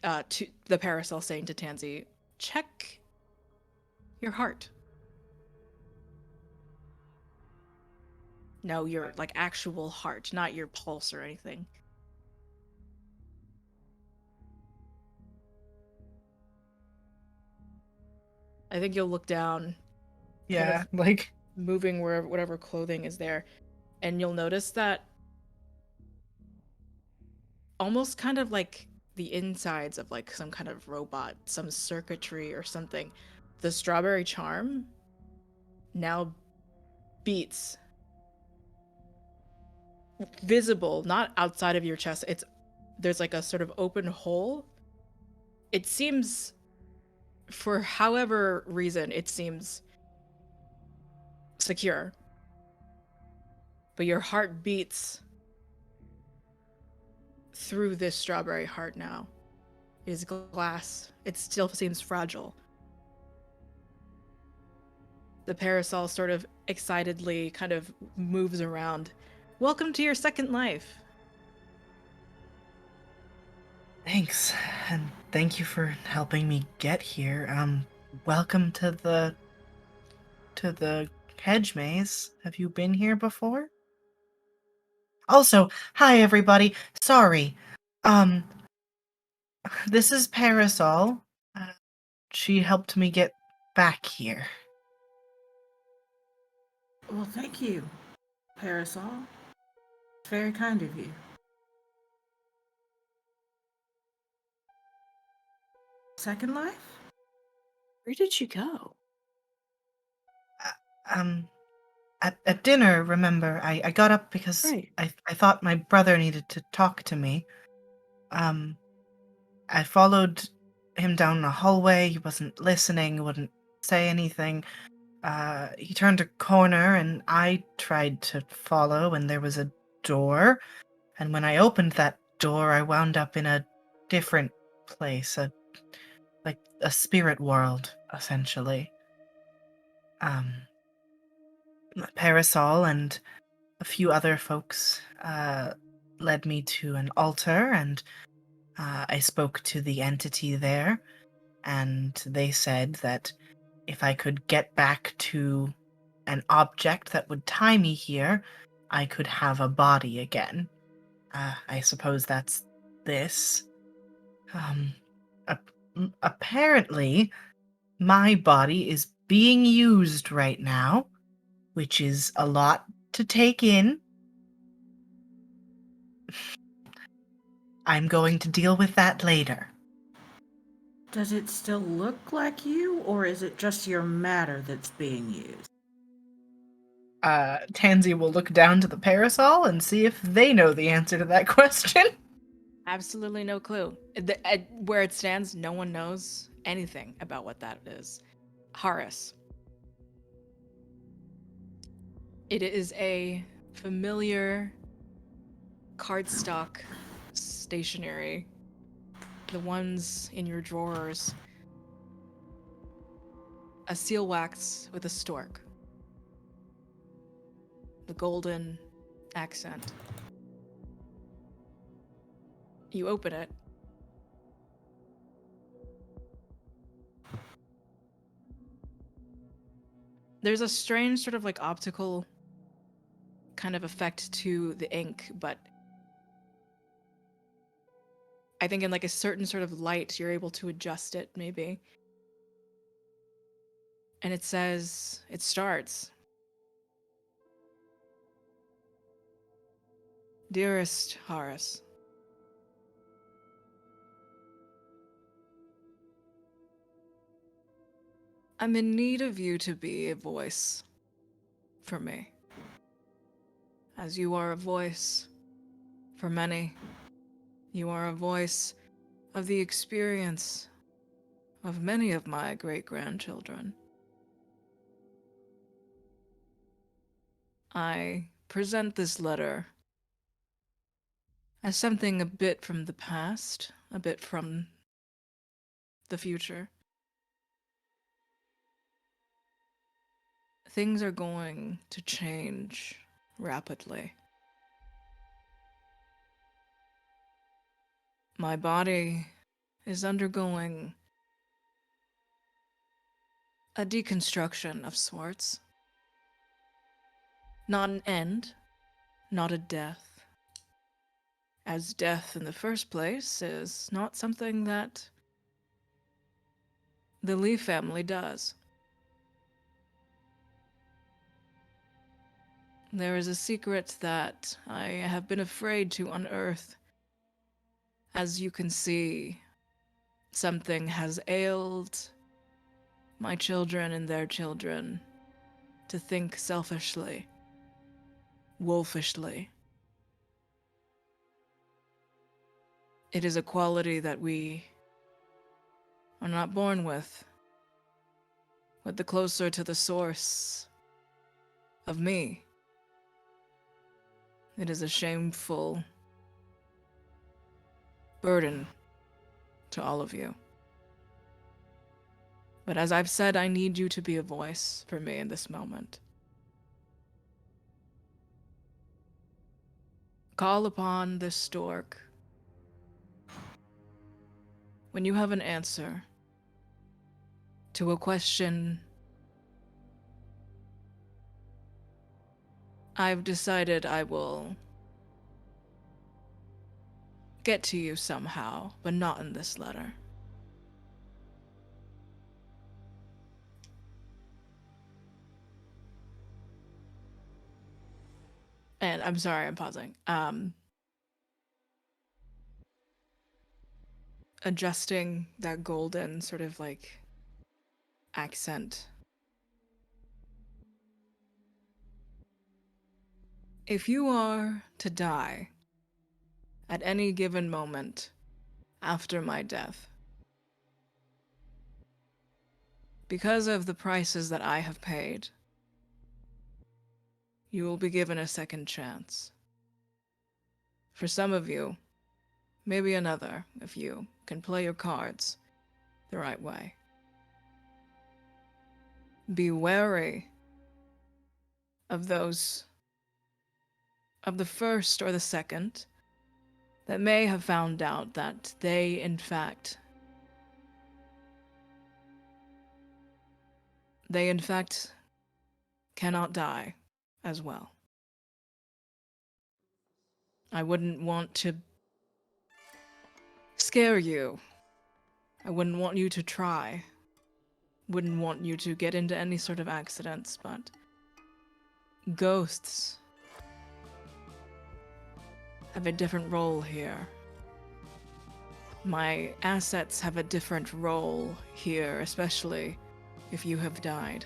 Speaker 1: To the Parasol saying to Tansy, check your heart. No, your like actual heart, not your pulse or anything. I think you'll look down, kind
Speaker 2: Yeah,
Speaker 1: of
Speaker 2: like
Speaker 1: moving wherever whatever clothing is there, and you'll notice that almost kind of like the insides of like some kind of robot, some circuitry or something. The strawberry charm now beats visible, not outside of your chest. It's there's like a sort of open hole. It seems for however reason it seems secure. But your heart beats through this strawberry heart now. It is glass. It still seems fragile. The parasol sort of excitedly kind of moves around. Welcome to your second life.
Speaker 2: thanks, and thank you for helping me get here. Welcome to the hedge maze. Have you been here before? Also, hi everybody. Sorry. Um, this is Parasol. Uh, she helped me get back here.
Speaker 4: Well, thank you, Parasol. It's very kind of you. Second Life?
Speaker 6: Where did you go?
Speaker 2: Um, at dinner, remember, I got up because
Speaker 6: Right.
Speaker 2: I thought my brother needed to talk to me. Um, I followed him down the hallway. He wasn't listening, wouldn't say anything. He turned a corner and I tried to follow, and there was a door. And when I opened that door, I wound up in a different place, like a spirit world, essentially. Um, Parasol and a few other folks led me to an altar, and I spoke to the entity there, and they said that if I could get back to an object that would tie me here, I could have a body again. I suppose that's this. Um, ap- Apparently, my body is being used right now, which is a lot to take in. I'm going to deal with that later.
Speaker 4: Does it still look like you, or is it just your matter that's being used?
Speaker 2: Tansy will look down to the parasol and see if they know the answer to that question.
Speaker 1: Absolutely no clue. Where it stands, no one knows anything about what that is. Horace. It is a familiar cardstock stationery. The ones in your drawers. A seal wax with a stork. The golden accent. You open it. There's a strange sort of like optical kind of effect to the ink, but I think in like a certain sort of light, you're able to adjust it maybe. And it says, it starts. Dearest Horace, I'm in need of you to be a voice for me, as you are a voice for many. You are a voice of the experience of many of my great-grandchildren. I present this letter as something a bit from the past, a bit from the future. Things are going to change rapidly. My body is undergoing a deconstruction of sorts. Not an end, not a death. As death in the first place is not something that the Lee family does. There is a secret that I have been afraid to unearth. As you can see, something has ailed my children and their children to think selfishly, wolfishly. It is a quality that we are not born with. But the closer to the source of me, it is a shameful burden to all of you. But as I've said, I need you to be a voice for me in this moment. Call upon this stork when you have an answer to a question I've decided I will get to you somehow, but not in this letter. And I'm sorry, I'm pausing. Adjusting that golden sort of like accent. If you are to die at any given moment after my death, because of the prices that I have paid, you will be given a second chance. For some of you, maybe another, if you can play your cards the right way. Be wary of those of the first or the second that may have found out that they, in fact, cannot die as well. I wouldn't want to scare you. I wouldn't want you to try. Wouldn't want you to get into any sort of accidents, but ghosts have a different role here. My assets have a different role here, especially if you have died.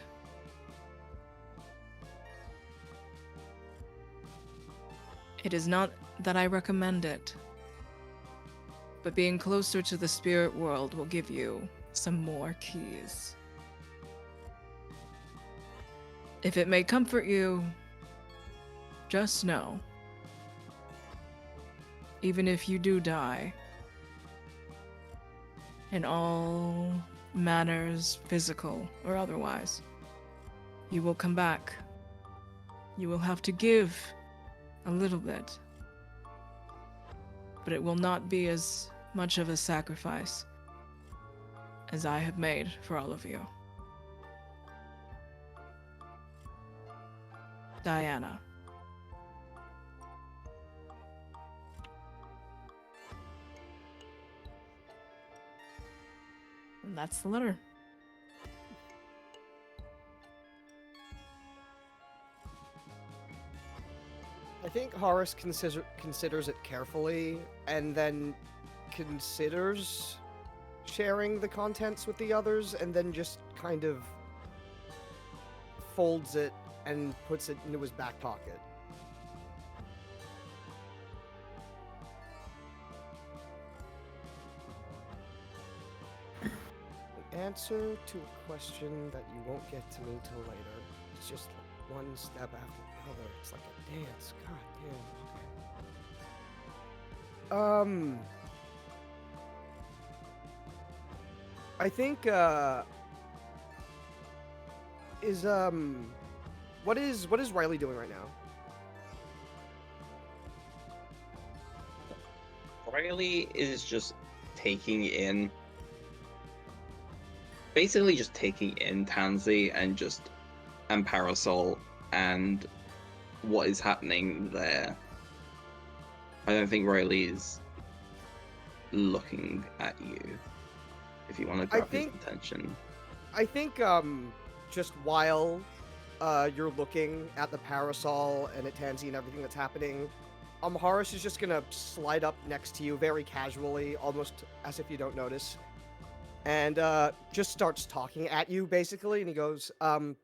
Speaker 1: It is not that I recommend it, but being closer to the spirit world will give you some more keys. If it may comfort you, just know, even if you do die, in all matters, physical or otherwise, you will come back. You will have to give a little bit, but it will not be as much of a sacrifice as I have made for all of you. Diana. And that's the letter.
Speaker 3: I think Horace considers it carefully and then considers sharing the contents with the others and then just kind of folds it and puts it into his back pocket. answer to a question that you won't get to me till later. It's just like one step after the other. It's like a dance. God damn. Okay. I think is what is Riley doing right now?
Speaker 5: Riley is just taking in, basically just taking in Tansy and Parasol and what is happening there. I don't think Riley is looking at you. If you want to grab his attention.
Speaker 3: I think just while you're looking at the parasol and at Tansy and everything that's happening, Horace is just gonna slide up next to you very casually, almost as if you don't notice, and just starts talking at you basically. And he goes, "So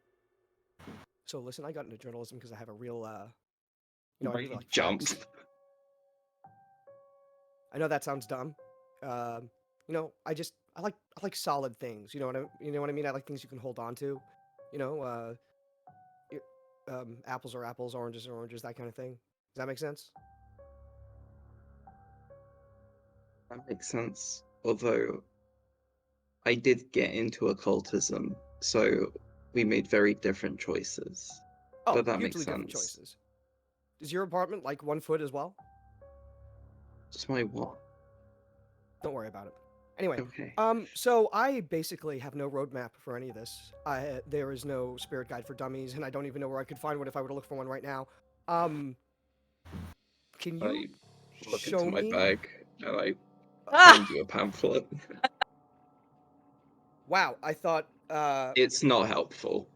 Speaker 3: listen, I got into journalism because I have a real, I really like
Speaker 5: jumps.
Speaker 3: facts. I know that sounds dumb. I like solid things. You know what I mean? I like things you can hold on to. You know, apples are apples, oranges are oranges, that kind of thing. Does that make sense?
Speaker 5: That makes sense. Although I did get into occultism, so we made very different choices.
Speaker 3: Oh,
Speaker 5: but that makes
Speaker 3: hugely different
Speaker 5: sense.
Speaker 3: choices. Is your apartment like 1 foot as well?
Speaker 5: Just my what?
Speaker 3: Don't worry about it. Anyway,
Speaker 5: Okay.
Speaker 3: so I basically have no roadmap for any of this. There is no spirit guide for dummies, and I don't even know where I could find one if I were to look for one right now. Can you
Speaker 5: I look
Speaker 3: show
Speaker 5: into my
Speaker 3: me?
Speaker 5: bag and I
Speaker 1: Ah!
Speaker 5: hand you a pamphlet.
Speaker 3: Wow, I thought.
Speaker 5: It's not helpful.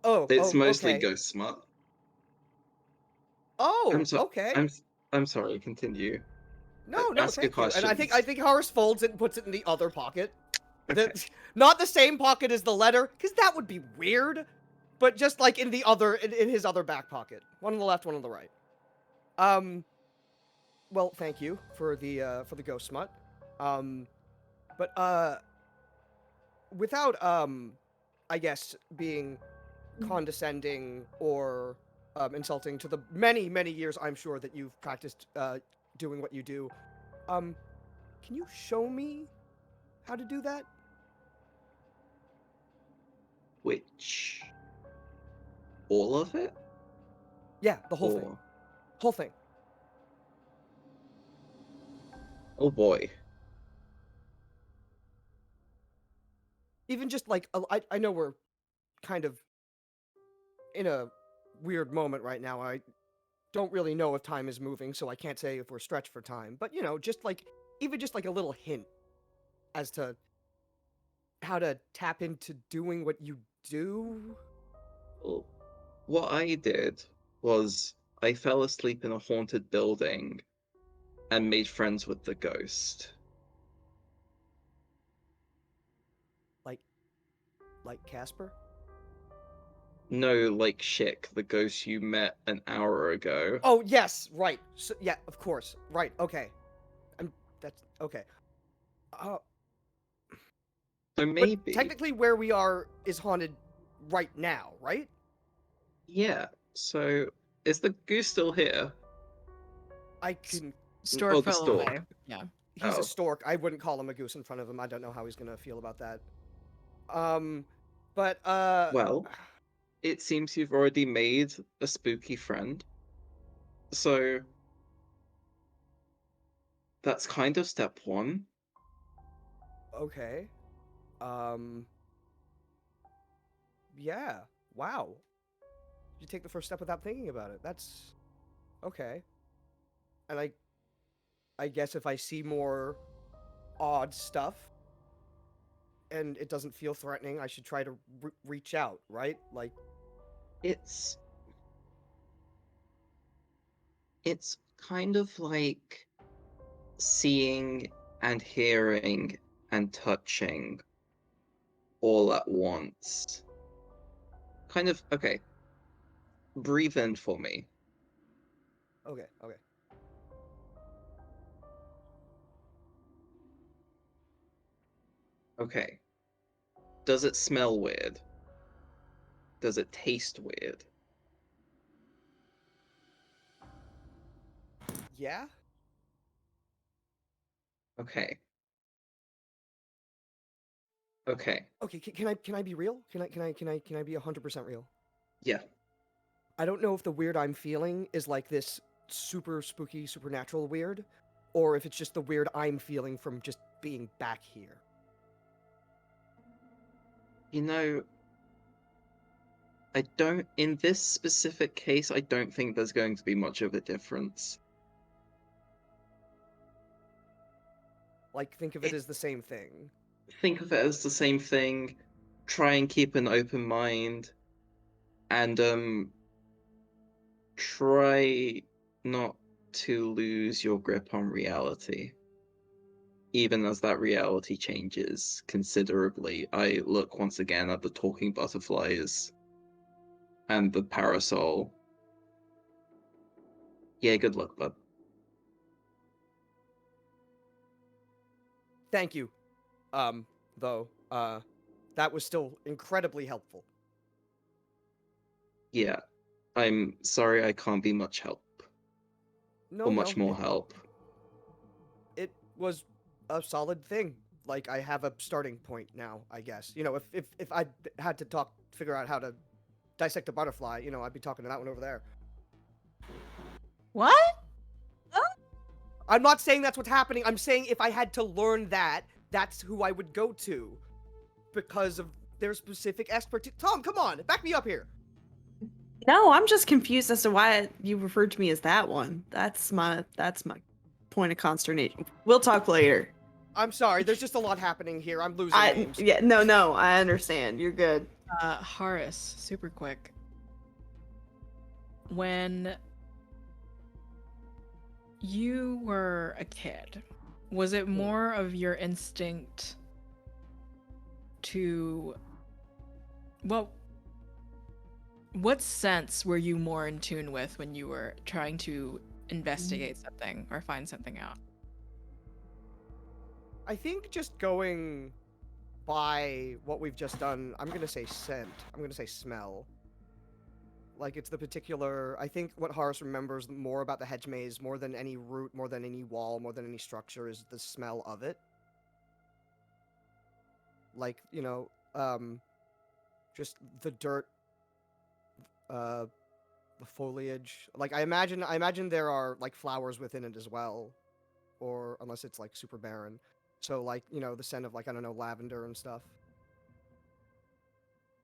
Speaker 3: Oh,
Speaker 5: It's mostly
Speaker 3: okay.
Speaker 5: ghost smut.
Speaker 3: Oh, okay.
Speaker 5: I'm sorry. Continue.
Speaker 3: No,
Speaker 5: Ask your
Speaker 3: thank you. And I
Speaker 5: questions.
Speaker 3: think Horace folds it and puts it in the other pocket.
Speaker 5: Okay.
Speaker 3: Not the same pocket as the letter, because that would be weird. But just like in the other, in his other back pocket, one on the left, one on the right. Well, thank you for the ghost smut. But without I guess being condescending or insulting to the many years I'm sure that you've practiced doing what you do, can you show me how to do that?
Speaker 5: Which? All of it?
Speaker 3: Yeah, the whole thing.
Speaker 5: Or
Speaker 3: Whole thing.
Speaker 5: oh boy.
Speaker 3: Even just like I know we're kind of in a weird moment right now. I don't really know if time is moving, so I can't say if we're stretched for time. But just like even just like a little hint as to how to tap into doing what you do.
Speaker 5: Well, what I did was I fell asleep in a haunted building and made friends with the ghost.
Speaker 3: Like Casper.
Speaker 5: No, like Schick, the ghost you met an hour ago.
Speaker 3: Oh yes, right. So, yeah, of course. Right. Okay. That's okay. Uh,
Speaker 5: So
Speaker 3: but
Speaker 5: maybe.
Speaker 3: technically, where we are is haunted right now, right?
Speaker 5: Yeah. So is the goose still here?
Speaker 3: I can.
Speaker 1: Stork
Speaker 5: Oh, the
Speaker 1: fell
Speaker 5: stork.
Speaker 1: away. Yeah.
Speaker 3: He's a
Speaker 5: Oh.
Speaker 3: stork. I wouldn't call him a goose in front of him. I don't know how he's gonna feel about that. Um, but
Speaker 5: Well, it seems you've already made a spooky friend. So that's kind of step one.
Speaker 3: okay. Um, yeah. Wow. You take the first step without thinking about it. That's okay. And I guess if I see more odd stuff and it doesn't feel threatening, I should try to reach out, right? Like,
Speaker 5: It's kind of like seeing and hearing and touching all at once. Kind of okay. Breathe in for me.
Speaker 3: okay, okay.
Speaker 5: Okay. Does it smell weird? Does it taste weird?
Speaker 3: Yeah.
Speaker 5: Okay. Okay.
Speaker 3: Okay. Can I be real? Can I be 100% real?
Speaker 5: Yeah.
Speaker 3: I don't know if the weird I'm feeling is like this super spooky supernatural weird, or if it's just the weird I'm feeling from just being back here.
Speaker 5: You know, I don't, in this specific case, I don't think there's going to be much of a difference.
Speaker 3: Like, think of it as the same thing.
Speaker 5: Think of it as the same thing. Try and keep an open mind, and try not to lose your grip on reality. Even as that reality changes considerably, I look once again at the talking butterflies and the parasol. Yeah, good luck, bud.
Speaker 3: Thank you. Though, that was still incredibly helpful.
Speaker 5: Yeah, I'm sorry I can't be much help. Or
Speaker 3: No,
Speaker 5: much
Speaker 3: no,
Speaker 5: more help.
Speaker 3: it was a solid thing. Like, I have a starting point now, I guess. You know, if I had to figure out how to dissect a butterfly, you know, I'd be talking to that one over there.
Speaker 6: What?
Speaker 3: I'm not saying that's what's happening. I'm saying if I had to learn that, that's who I would go to because of their specific expertise. Tom, come on, back me up here.
Speaker 6: No, I'm just confused as to why you referred to me as that one. That's my point of consternation. We'll talk later.
Speaker 3: I'm sorry, there's just a lot happening here. I'm losing names.
Speaker 6: Yeah, no, I understand. You're good.
Speaker 1: Horace, super quick. When you were a kid, was it more of your instinct to, well, what sense were you more in tune with when you were trying to investigate something or find something out?
Speaker 3: I think just going by what we've just done, I'm gonna say scent. I'm gonna say smell. Like, it's the particular. I think what Horace remembers more about the hedge maze, more than any root, more than any wall, more than any structure, is the smell of it. Like, you know, just the dirt, the foliage. Like, I imagine there are like flowers within it as well, or unless it's like super barren. So, like, you know, the scent of, like, I don't know, lavender and stuff.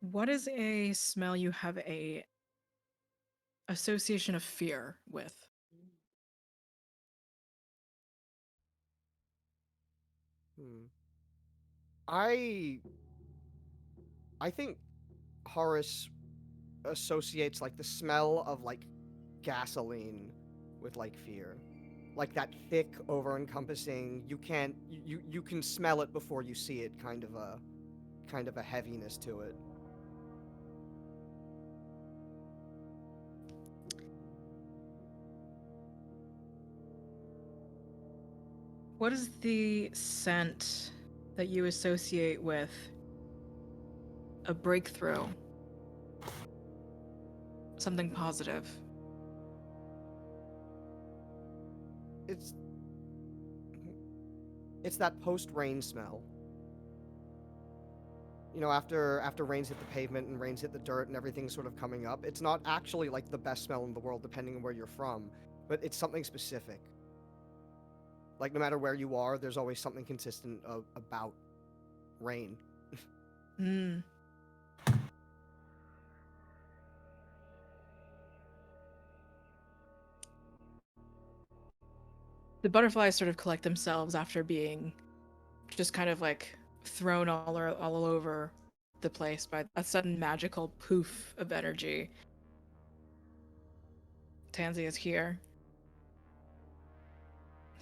Speaker 1: What is a smell you have a association of fear with?
Speaker 3: Hmm. I I think Horace associates like the smell of like gasoline with like fear. Like that thick, over encompassing, you can smell it before you see it kind of a heaviness to it.
Speaker 1: What is the scent that you associate with a breakthrough? Something positive.
Speaker 3: It's it's that post-rain smell. You know, after rains hit the pavement and rains hit the dirt and everything's sort of coming up. It's not actually like the best smell in the world depending on where you're from, but it's something specific. Like, no matter where you are, there's always something consistent about rain.
Speaker 1: Hmm. The butterflies sort of collect themselves after being just kind of like thrown all over the place by a sudden magical poof of energy. Tansy is here.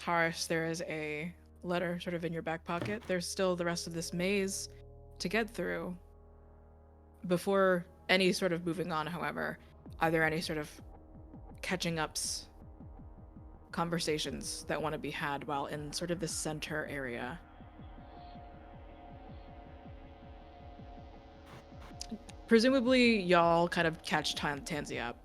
Speaker 1: Horace, there is a letter sort of in your back pocket. There's still the rest of this maze to get through. Before any sort of moving on, however, are there any sort of catching ups, conversations that want to be had while in sort of the center area? presumably y'all kind of catch Tansy up.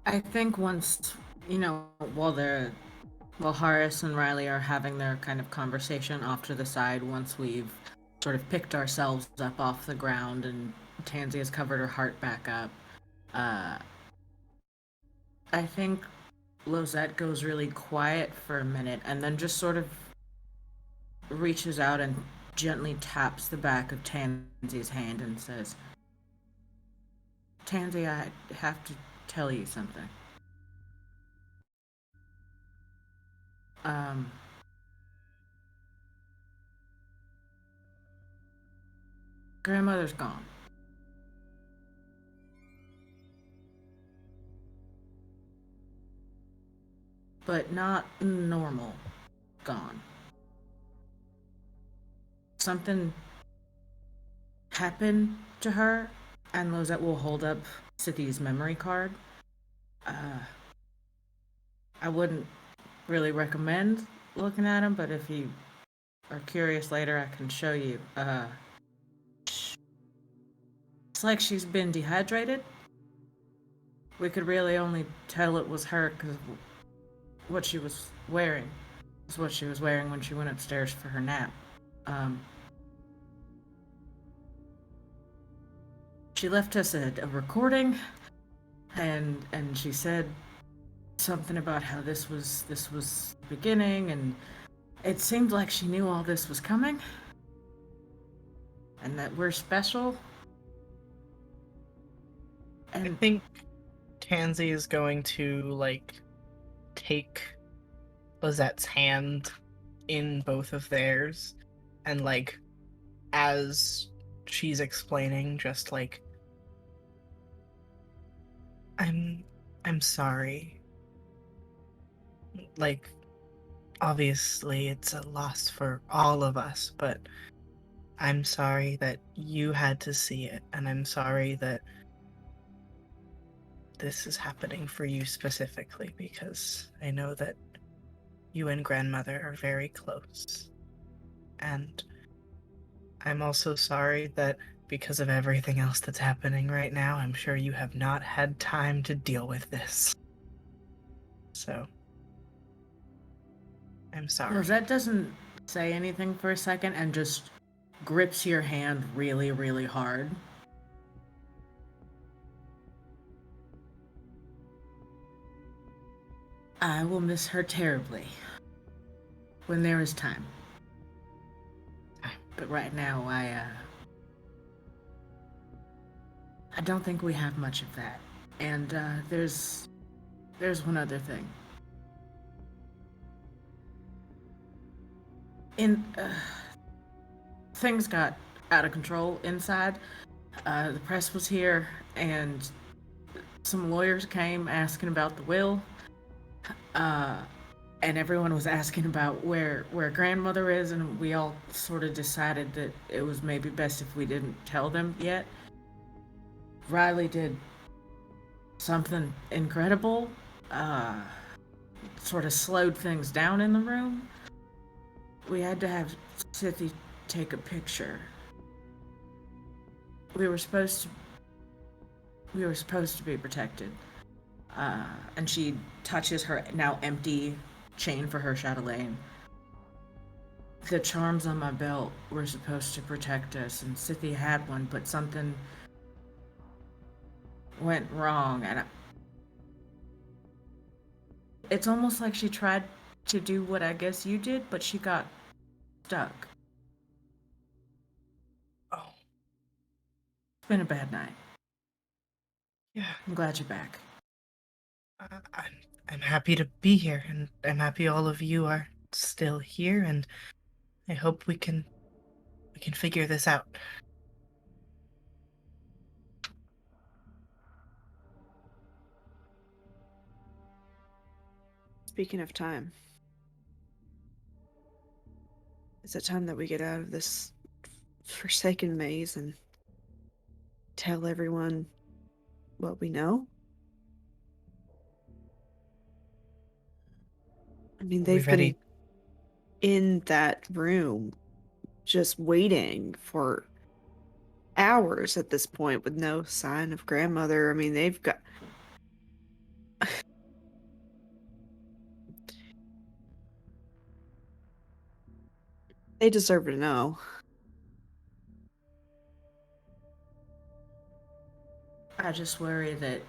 Speaker 4: I think once, while Horace and Riley are having their kind of conversation off to the side, once we've sort of picked ourselves up off the ground and Tansy has covered her heart back up, I think Losette goes really quiet for a minute and then just sort of reaches out and gently taps the back of Tansy's hand and says, Tansy, I have to tell you something. Grandmother's gone. But not normal gone. Something happened to her, and Losette will hold up Sithi's memory card. I wouldn't really recommend looking at him, but if you are curious later, I can show you. It's like she's been dehydrated. We could really only tell it was her because what she was wearing is what she was wearing when she went upstairs for her nap. She left us a recording, and she said something about how this was the beginning, and it seemed like she knew all this was coming, and that we're special.
Speaker 2: I
Speaker 4: And
Speaker 2: think Tansy is going to take Lizette's hand in both of theirs, and as she's explaining, just I'm sorry. Obviously it's a loss for all of us, but I'm sorry that you had to see it, and I'm sorry that this is happening for you specifically, because I know that you and grandmother are very close. And I'm also sorry that because of everything else that's happening right now, I'm sure you have not had time to deal with this. So, I'm sorry.
Speaker 4: Rosette doesn't say anything for a second and just grips your hand really, really hard. I will miss her terribly when there is time. But right now, I don't think we have much of that. And there's one other thing. Things got out of control inside. The press was here, and some lawyers came asking about the will. And everyone was asking about where grandmother is, and we all sort of decided that it was maybe best if we didn't tell them yet. Riley did something incredible, sort of slowed things down in the room. We had to have Sithy take a picture. We were supposed to be protected. And she touches her now empty chain for her chatelaine. The charms on my belt were supposed to protect us, and Sithy had one, but something went wrong, and it's almost like she tried to do what I guess you did, but she got stuck.
Speaker 2: Oh.
Speaker 4: It's been a bad night.
Speaker 2: Yeah.
Speaker 4: I'm glad you're back.
Speaker 2: I'm happy to be here, and I'm happy all of you are still here, and I hope we can figure this out.
Speaker 6: Speaking of time, is it time that we get out of this forsaken maze and tell everyone what we know? I mean,
Speaker 2: Are we
Speaker 6: they've
Speaker 2: ready?
Speaker 6: been in that room just waiting for hours at this point with no sign of grandmother. I mean, they've got. They deserve to know.
Speaker 4: I just worry that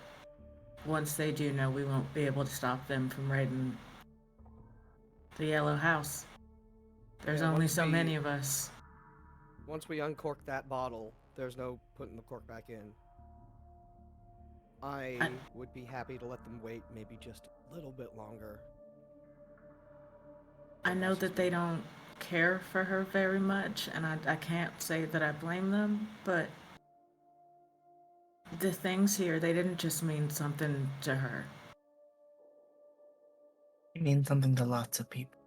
Speaker 4: once they do know, we won't be able to stop them from raiding the Yellow House. There's
Speaker 3: Yeah,
Speaker 4: only so many of us.
Speaker 3: Once we uncork that bottle, there's no putting the cork back in. I would be happy to let them wait maybe just a little bit longer.
Speaker 4: I know that they don't care for her very much, and I can't say that I blame them, but the things here, they didn't just mean something to her.
Speaker 2: It means something to lots of people.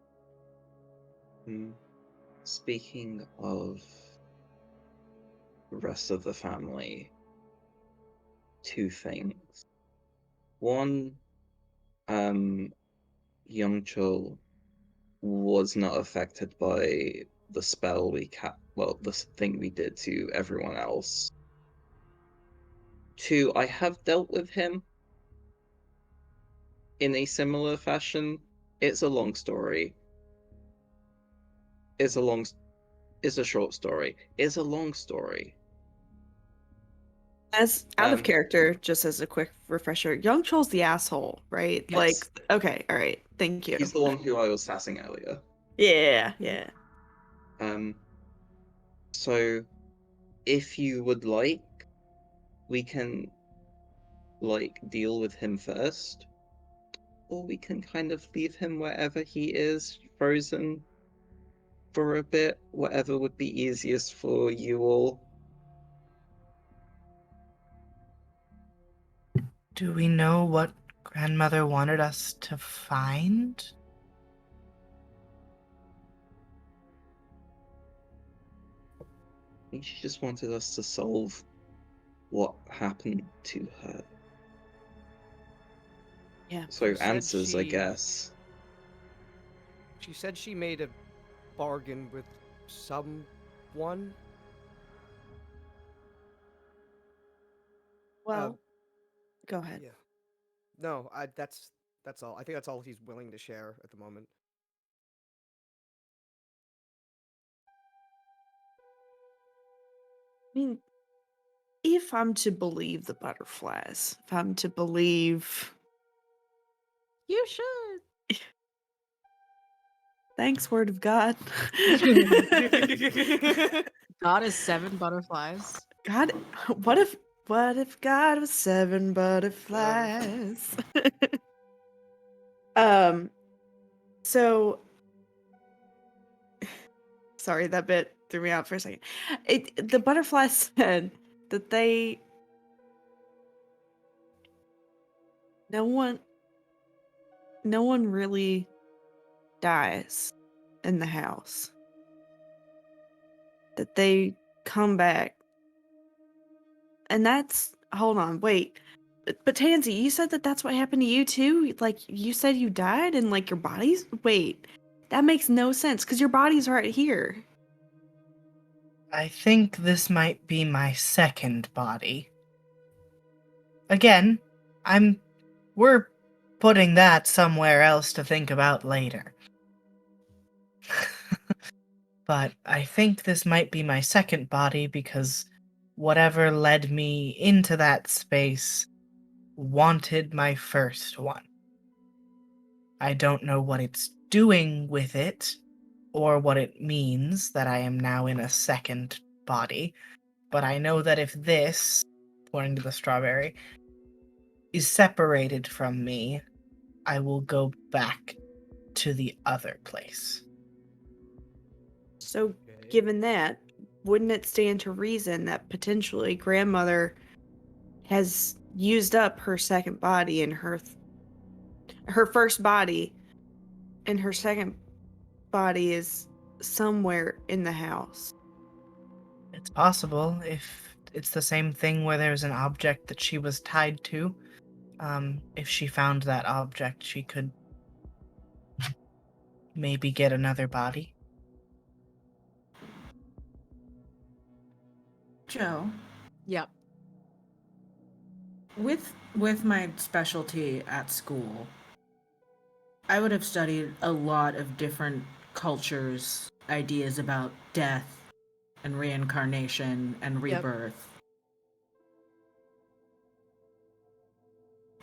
Speaker 5: Speaking of the rest of the family, two things. One, young Chul was not affected by the spell the thing we did to everyone else. Two, I have dealt with him in a similar fashion. It's a long story. It's a short story. It's a long story.
Speaker 6: As out of character, just as a quick refresher, Young Chul's the asshole, right?
Speaker 5: Yes.
Speaker 6: Like, okay, all right, thank you.
Speaker 5: He's the one who I was sassing earlier.
Speaker 6: Yeah.
Speaker 5: So if you would like, we can deal with him first. Or we can kind of leave him wherever he is, frozen for a bit, whatever would be easiest for you all.
Speaker 2: Do we know what grandmother wanted us to find?
Speaker 5: I think she just wanted us to solve what happened to her.
Speaker 6: Yeah.
Speaker 5: So answers, I guess.
Speaker 3: She said she made a bargain with someone.
Speaker 6: Well, go ahead.
Speaker 3: Yeah. No, that's all. I think that's all he's willing to share at the moment.
Speaker 6: I mean, if I'm to believe the butterflies, if I'm to believe.
Speaker 1: You should.
Speaker 6: Thanks, word of God.
Speaker 1: God is 7 butterflies.
Speaker 6: God, what if God was 7 butterflies? So sorry, that bit threw me out for a second. The butterflies said that no one really dies in the house. That they come back. And that's, hold on, wait. But Tansy, you said that that's what happened to you too? Like, you said you died and like your body's, wait, that makes no sense because your body's right here.
Speaker 2: I think this might be my second body. Again, we're putting that somewhere else to think about later. But I think this might be my second body because whatever led me into that space wanted my first one. I don't know what it's doing with it or what it means that I am now in a second body, but I know that if this, pointing to the strawberry, is separated from me, I will go back to the other place.
Speaker 6: So, given that, wouldn't it stand to reason that potentially grandmother has used up her second body and her first body, and her second body is somewhere in the house?
Speaker 2: It's possible if it's the same thing where there's an object that she was tied to. If she found that object, she could maybe get another body.
Speaker 4: Joe,
Speaker 1: Yep.
Speaker 4: with my specialty at school, I would have studied a lot of different cultures, ideas about death and reincarnation and
Speaker 1: Yep.
Speaker 4: rebirth.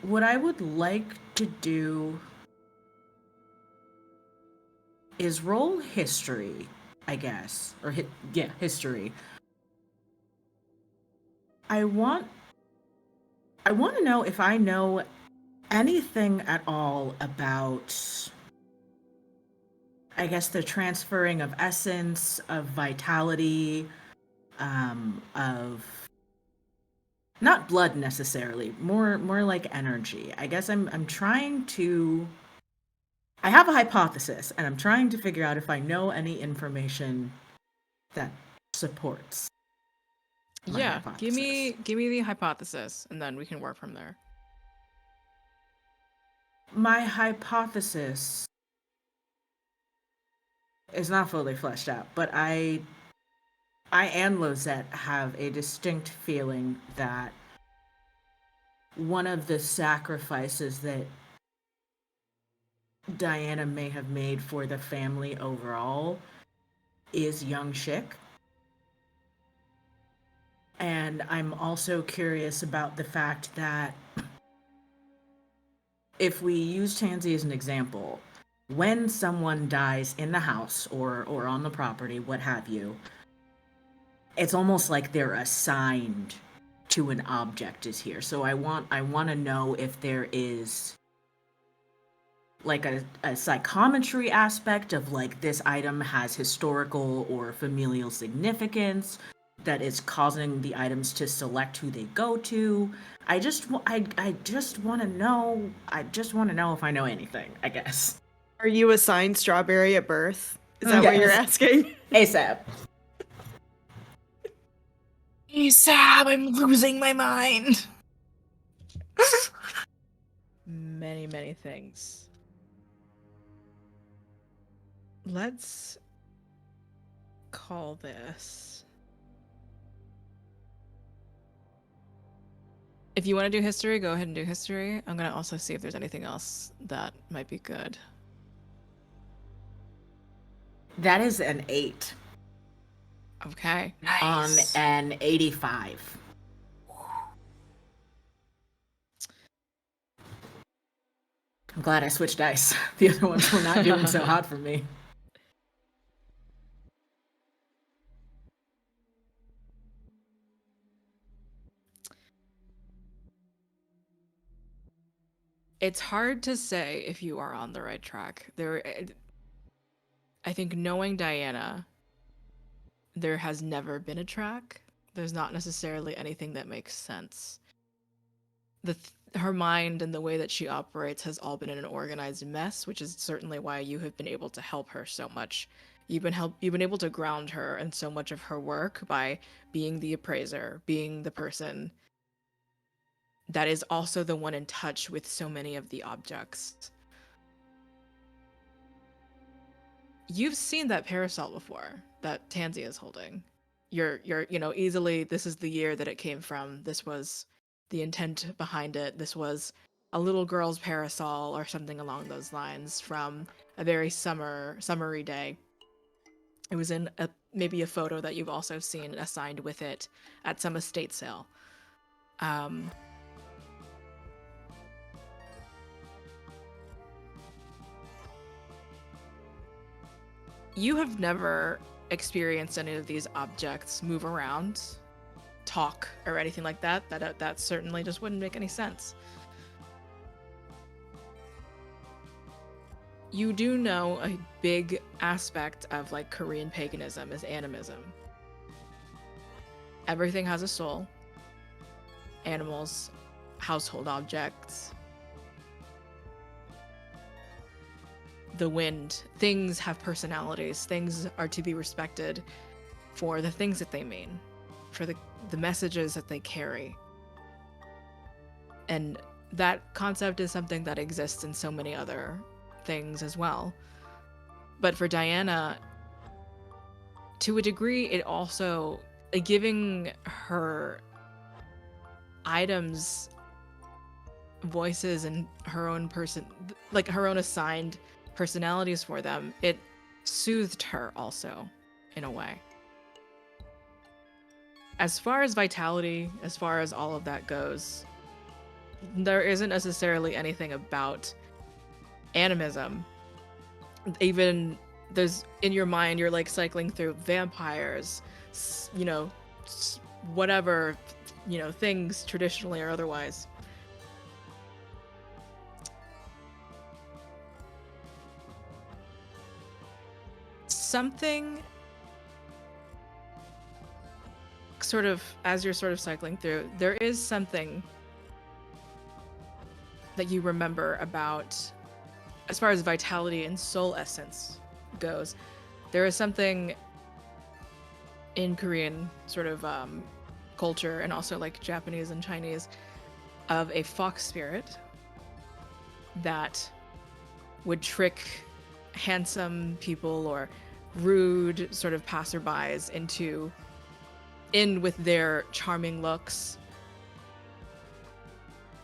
Speaker 4: What I would like to do is roll history, I guess, or history. I want to know if I know anything at all about, I guess, the transferring of essence, of vitality, of not blood necessarily, more like energy. I guess I'm trying to. I have a hypothesis, and I'm trying to figure out if I know any information that supports my
Speaker 1: Yeah. Give
Speaker 4: hypothesis.
Speaker 1: me the hypothesis, and then we can work from there.
Speaker 4: My hypothesis is not fully fleshed out, but I and Losette have a distinct feeling that one of the sacrifices that Diana may have made for the family overall is young Schick. And I'm also curious about the fact that if we use Tansy as an example, when someone dies in the house or on the property, what have you, it's almost like they're assigned to an object is here. So I want to know if there is like a psychometry aspect of like this item has historical or familial significance that is causing the items to select who they go to. I just want to know. I just want to know if I know anything, I guess.
Speaker 6: Are you assigned strawberry at birth? Is that what you're
Speaker 4: Yes.
Speaker 6: asking?
Speaker 4: ASAP.
Speaker 2: Esab, I'm losing my mind.
Speaker 1: Many, many things. Let's call this. If you want to do history, go ahead and do history. I'm going to also see if there's anything else that might be good.
Speaker 4: That is an 8
Speaker 1: Okay.
Speaker 4: on
Speaker 2: Nice.
Speaker 4: an 85. I'm glad I switched dice. The other ones were not doing so hot for me.
Speaker 1: It's hard to say if you are on the right track. I think knowing Diana, there has never been a track. There's not necessarily anything that makes sense. Her mind and the way that she operates has all been in an organized mess, which is certainly why you have been able to help her so much. You've been able to ground her in so much of her work by being the appraiser, being the person that is also the one in touch with so many of the objects. You've seen that parasol before that Tansy is holding. You're easily, this is the year that it came from. This was the intent behind it. This was a little girl's parasol or something along those lines from a very summery day. It was in maybe a photo that you've also seen assigned with it at some estate sale. You have never experienced any of these objects move around, talk, or anything like that. That certainly just wouldn't make any sense. You do know a big aspect of like Korean paganism is animism. Everything has a soul. Animals, household objects, the wind, things have personalities. Things are to be respected for the things that they mean, for the messages that they carry. And that concept is something that exists in so many other things as well. But for Diana, to a degree, it also giving her items voices and her own person, like her own assigned personalities for them, it soothed her also in a way. As far as vitality, as far as all of that goes, there isn't necessarily anything about animism. Even there's in your mind, you're like cycling through vampires, you know, whatever, things traditionally or otherwise. Something sort of, as you're sort of cycling through, there is something that you remember about, as far as vitality and soul essence goes. There is something in Korean sort of culture, and also like Japanese and Chinese, of a fox spirit that would trick handsome people or rude sort of passerbys in with their charming looks,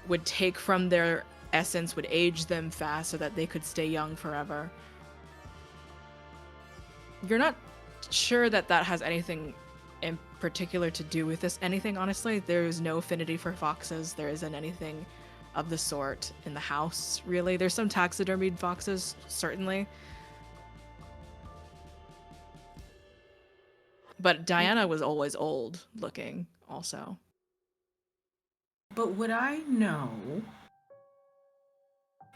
Speaker 1: would take from their essence, would age them fast so that they could stay young forever. You're not sure that that has anything in particular to do with this anything, honestly. There is no affinity for foxes. There isn't anything of the sort in the house, really. There's some taxidermied foxes, certainly. But Diana was always old looking, also.
Speaker 4: But would I know?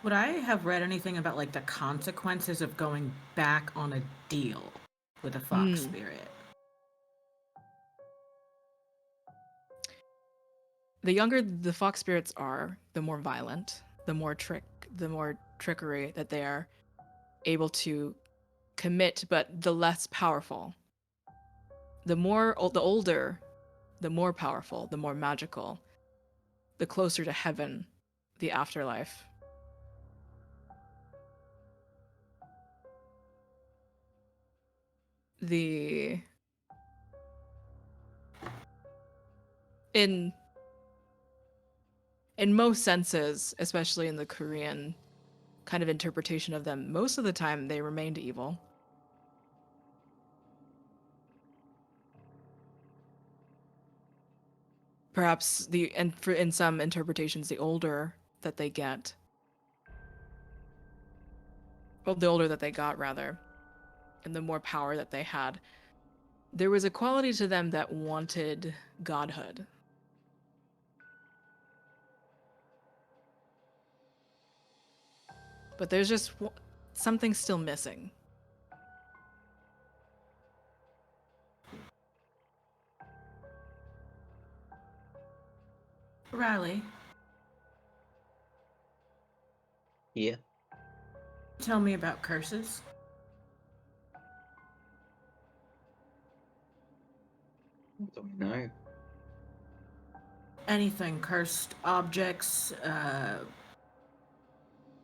Speaker 4: Would I have read anything about like the consequences of going back on a deal with a fox spirit?
Speaker 1: The younger the fox spirits are, the more violent, the more trickery that they are able to commit, but the less powerful. The older, the more powerful, the more magical, the closer to heaven, the afterlife. The in most senses, especially in the Korean kind of interpretation of them, most of the time they remained evil. Perhaps in some interpretations, the older that they get, well, the older that they got rather, and the more power that they had, there was a quality to them that wanted godhood. But there's just something still missing.
Speaker 4: Riley,
Speaker 5: Yeah.
Speaker 4: tell me about curses.
Speaker 5: What do I know?
Speaker 4: Anything, cursed objects,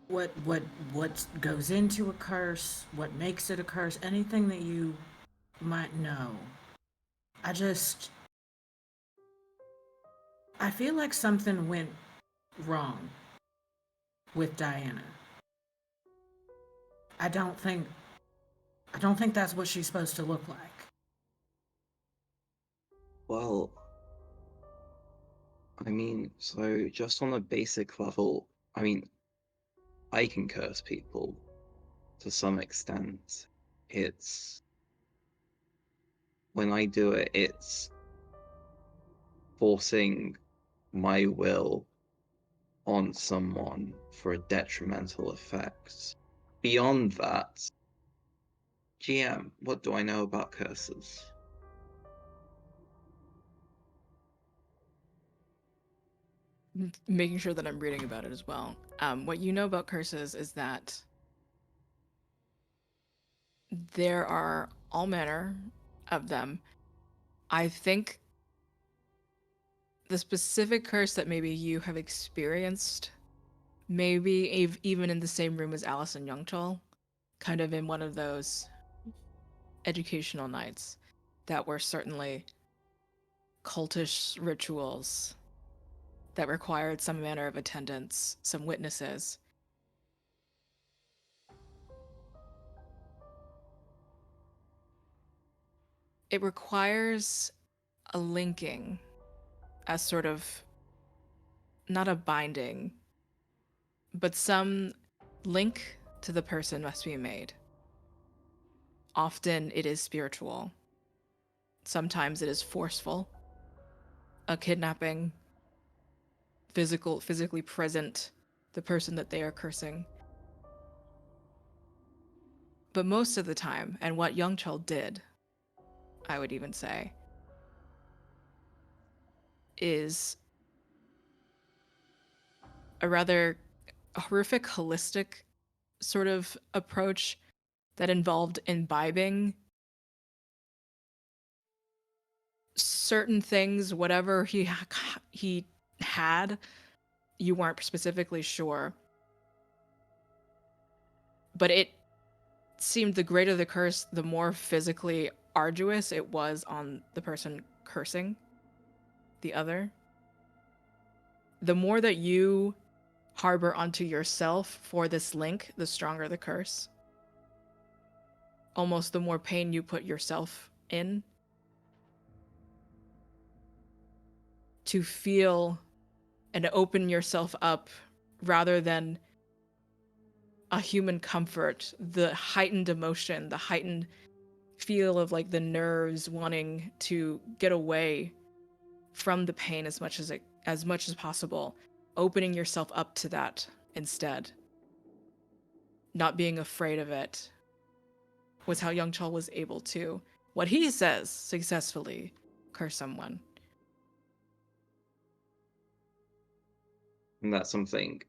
Speaker 4: what goes into a curse, what makes it a curse, anything that you might know. I feel like something went wrong with Diana. I don't think that's what she's supposed to look like.
Speaker 5: Well, I mean, so just on a basic level, I mean, I can curse people to some extent. It's when I do it, it's forcing my will on someone for a detrimental effect. Beyond that, GM, what do I know about curses?
Speaker 1: Making sure that I'm reading about it as well. What you know about curses is that there are all manner of them. I think the specific curse that maybe you have experienced, maybe even in the same room as Allison Youngchul, kind of in one of those educational nights that were certainly cultish rituals that required some manner of attendance, some witnesses. It requires a linking, as sort of, not a binding, but some link to the person must be made. Often it is spiritual. Sometimes it is forceful. A kidnapping, physically present, the person that they are cursing. But most of the time, and what Young Chul did, I would even say, is a rather horrific, holistic sort of approach that involved imbibing certain things, whatever he had, you weren't specifically sure. But it seemed the greater the curse, the more physically arduous it was on the person cursing the other. The more that you harbor onto yourself for this link, the stronger the curse. Almost the more pain you put yourself in to feel and open yourself up, rather than a human comfort, the heightened emotion, the heightened feel of like the nerves wanting to get away from the pain as much as possible, opening yourself up to that instead. Not being afraid of it was how Young Chul was able to, what he says, successfully curse someone.
Speaker 5: And that's something.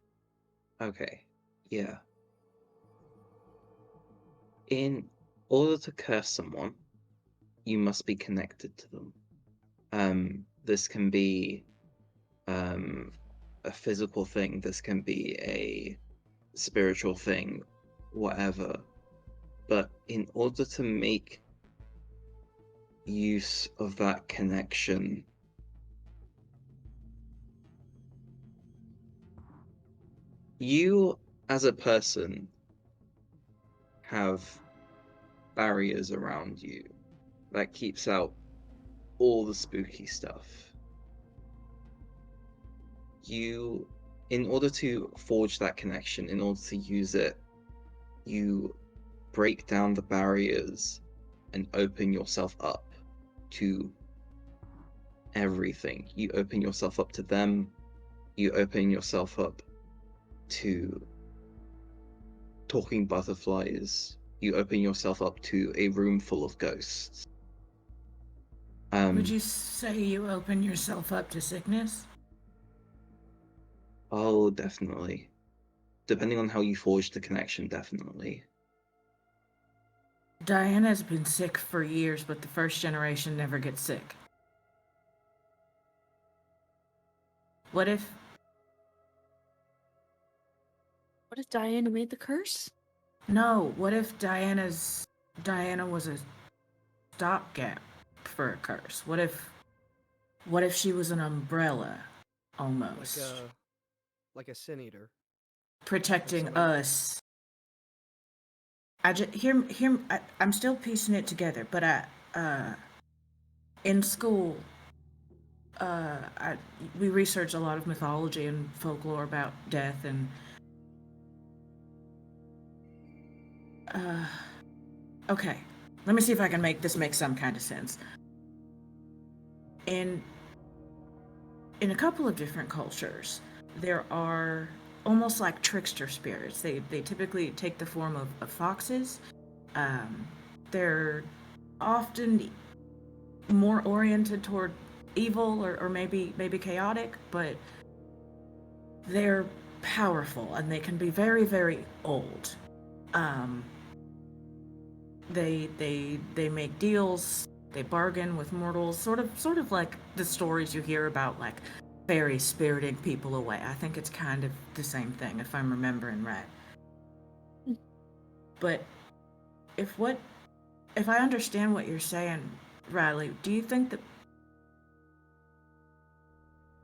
Speaker 5: Okay, yeah. In order to curse someone, you must be connected to them. This can be a physical thing, this can be a spiritual thing, whatever. But in order to make use of that connection, you as a person have barriers around you that keeps out all the spooky stuff. You, in order to forge that connection, in order to use it, you break down the barriers and open yourself up to everything. You open yourself up to them, you open yourself up to talking butterflies, you open yourself up to a room full of ghosts.
Speaker 4: Would you say you open yourself up to sickness?
Speaker 5: Oh, definitely. Depending on how you forge the connection, definitely.
Speaker 4: Diana's been sick for years, but the first generation never gets sick. What if
Speaker 6: Diana made the curse?
Speaker 4: No, what if Diana was a stopgap for a curse? What if she was an umbrella almost?
Speaker 3: Like a sin eater.
Speaker 4: Protecting
Speaker 3: Like somebody...
Speaker 4: us. I'm still piecing it together, but in school, we research a lot of mythology and folklore about death, and okay, let me see if I can make this make some kind of sense. In a couple of different cultures, there are almost like trickster spirits. They typically take the form of foxes. They're often more oriented toward evil or maybe chaotic, but they're powerful and they can be very, very old. They make deals, they bargain with mortals, sort of like the stories you hear about like fairies spiriting people away. I think it's kind of the same thing if I'm remembering right. But if I understand what you're saying, Riley, do you think that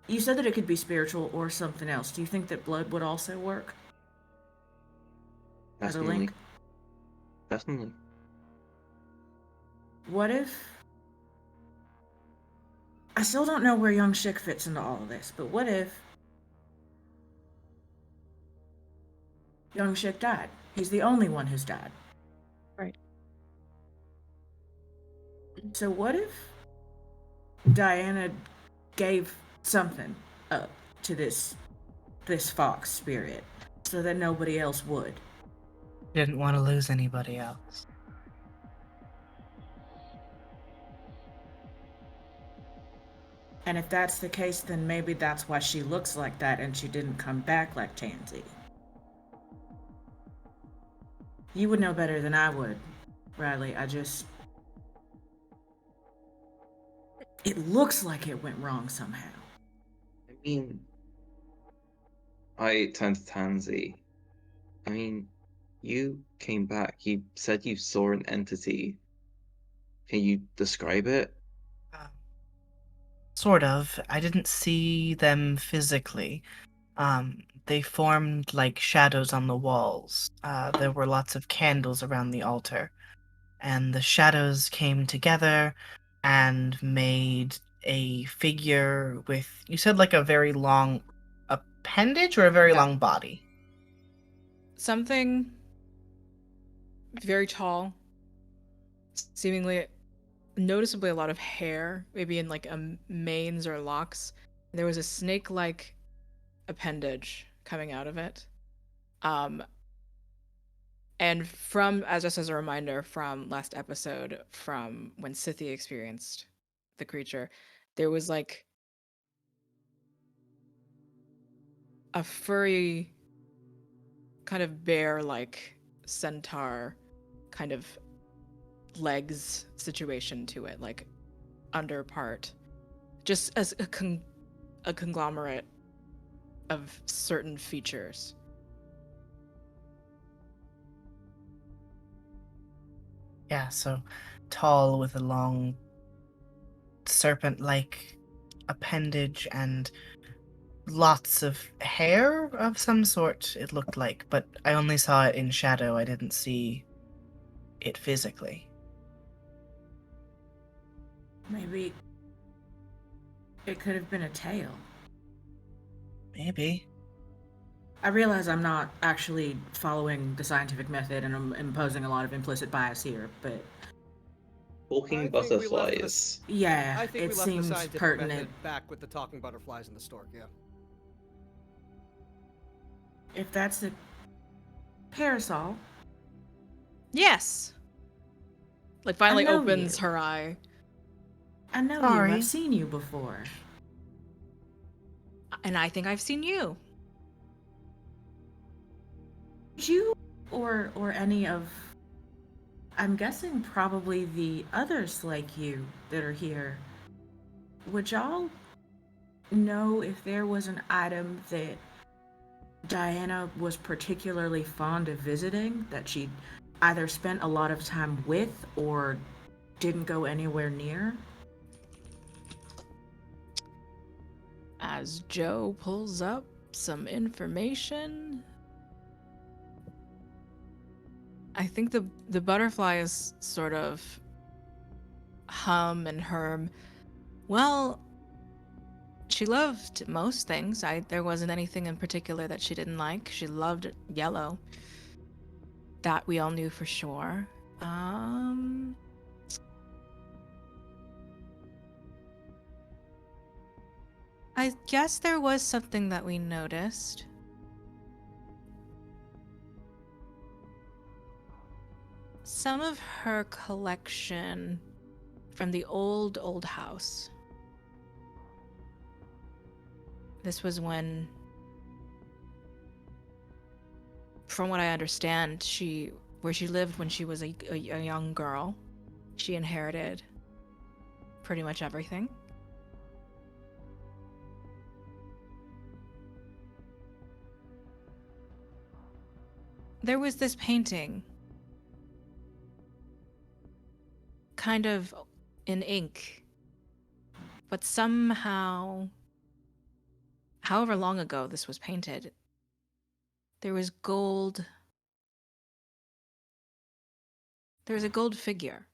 Speaker 4: You said that it could be spiritual or something else. Do you think that blood would also work as a
Speaker 5: Definitely.
Speaker 4: link?
Speaker 5: Definitely.
Speaker 4: What if... I still don't know where young Shik fits into all of this, but what if young Shik died? He's the only one who's died.
Speaker 6: Right.
Speaker 4: So what if Diana gave something up to this fox spirit so that nobody else would?
Speaker 2: Didn't want to lose anybody else.
Speaker 4: And if that's the case, then maybe that's why she looks like that and she didn't come back like Tansy. You would know better than I would, Riley. It looks like it went wrong somehow.
Speaker 5: I mean, I turned to Tansy. I mean, you came back. You said you saw an entity. Can you describe it?
Speaker 2: Um, Sort of. I didn't see them physically. They formed like shadows on the walls. There were lots of candles around the altar, and the shadows came together and made a figure with, you said, like a very long appendage or a very
Speaker 1: Yeah.
Speaker 2: long body?
Speaker 1: Something very tall, seemingly noticeably a lot of hair, maybe in like manes or locks. There was a snake-like appendage coming out of it. Um, and from, as just as a reminder from last episode, from when Scythia experienced the creature, there was like a furry, kind of bear-like centaur kind of legs situation to it, like under part, just as a conglomerate of certain features.
Speaker 2: Yeah, so tall with a long serpent-like appendage and lots of hair of some sort, it looked like, but I only saw it in shadow. I didn't see it physically.
Speaker 4: Maybe it could have been a tail.
Speaker 2: Maybe.
Speaker 4: I realize I'm not actually following the scientific method and I'm imposing a lot of implicit bias here, but
Speaker 5: Talking
Speaker 3: I think we left the-
Speaker 5: butterflies.
Speaker 4: yeah,
Speaker 3: I think
Speaker 4: it
Speaker 3: we left the
Speaker 4: seems
Speaker 3: scientific
Speaker 4: pertinent.
Speaker 3: method back with the talking butterflies in the stork, yeah.
Speaker 4: If that's the parasol,
Speaker 1: Yes. Like finally
Speaker 4: I know
Speaker 1: opens
Speaker 4: you.
Speaker 1: her eye.
Speaker 4: I know you.
Speaker 2: Sorry.
Speaker 4: I've seen you before.
Speaker 1: And I think I've seen you.
Speaker 4: Did you or any of, I'm guessing probably the others like you that are here, would y'all know if there was an item that Diana was particularly fond of visiting that she either spent a lot of time with or didn't go anywhere near?
Speaker 1: As Joe pulls up some information, I think the butterflies sort of hum and herm. Well, she loved most things. There wasn't anything in particular that she didn't like. She loved yellow. That we all knew for sure. I guess there was something that we noticed. Some of her collection from the old house. This was when, from what I understand, where she lived when she was a young girl, she inherited pretty much everything. There was this painting, kind of in ink, but somehow however long ago this was painted, there was gold. There was a gold figure.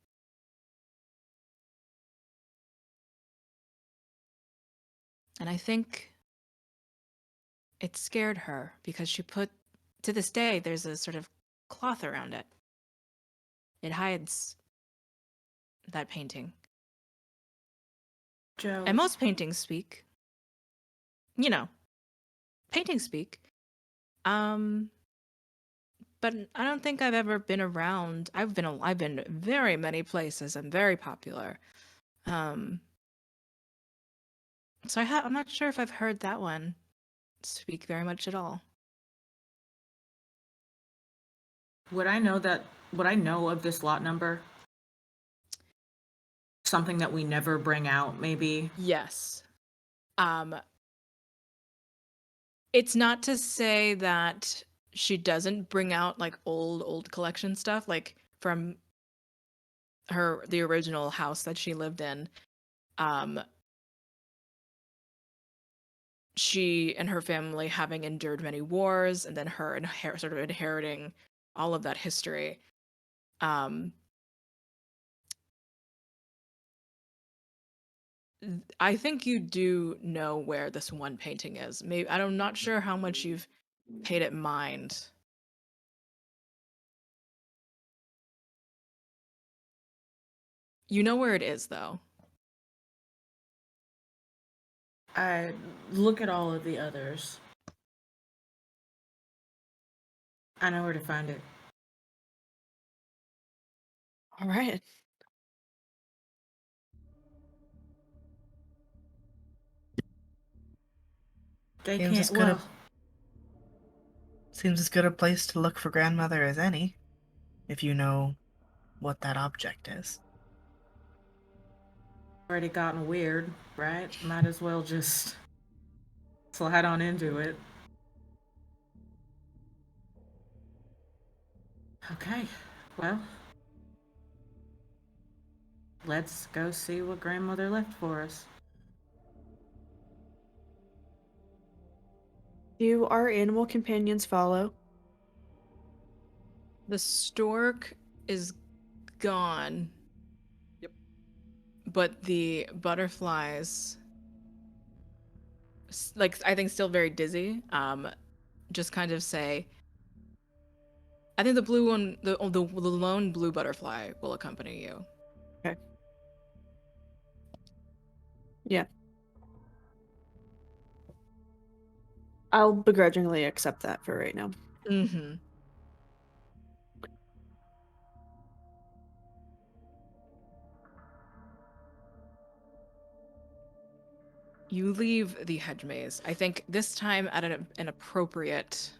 Speaker 1: And I think it scared her because to this day, there's a sort of cloth around it. It hides that painting.
Speaker 4: Joe,
Speaker 1: And most paintings speak. You know, paintings speak. Um, but I don't think I've ever been around. I've been very many places. I'm very popular. Um, so I'm not sure if I've heard that one speak very much at all.
Speaker 4: would I know of this lot number? Something that we never bring out, maybe?
Speaker 1: Yes. Um, it's not to say that she doesn't bring out like old collection stuff, like from the original house that she lived in. Um, she and her family having endured many wars, and then her sort of inheriting all of that history. Um, I think you do know where this one painting is. Maybe I'm not sure how much you've paid it mind. You know where it is, though.
Speaker 4: I look at all of the others. I know where to find it.
Speaker 6: All right.
Speaker 4: They
Speaker 2: Seems
Speaker 4: can't.
Speaker 2: as good a
Speaker 4: Well,
Speaker 2: seems as good a place to look for grandmother as any, if you know what that object is.
Speaker 4: already gotten weird, right? Might as well just slide on into it. Okay, well, let's go see what grandmother left for us.
Speaker 6: Do our animal companions follow?
Speaker 1: The stork is gone.
Speaker 3: Yep.
Speaker 1: But the butterflies, like I think, still very dizzy. Just kind of say, I think the blue one, the lone blue butterfly will accompany you.
Speaker 6: Okay. Yeah. I'll begrudgingly accept that for right now.
Speaker 1: Mm-hmm. You leave the hedge maze. I think this time at an appropriate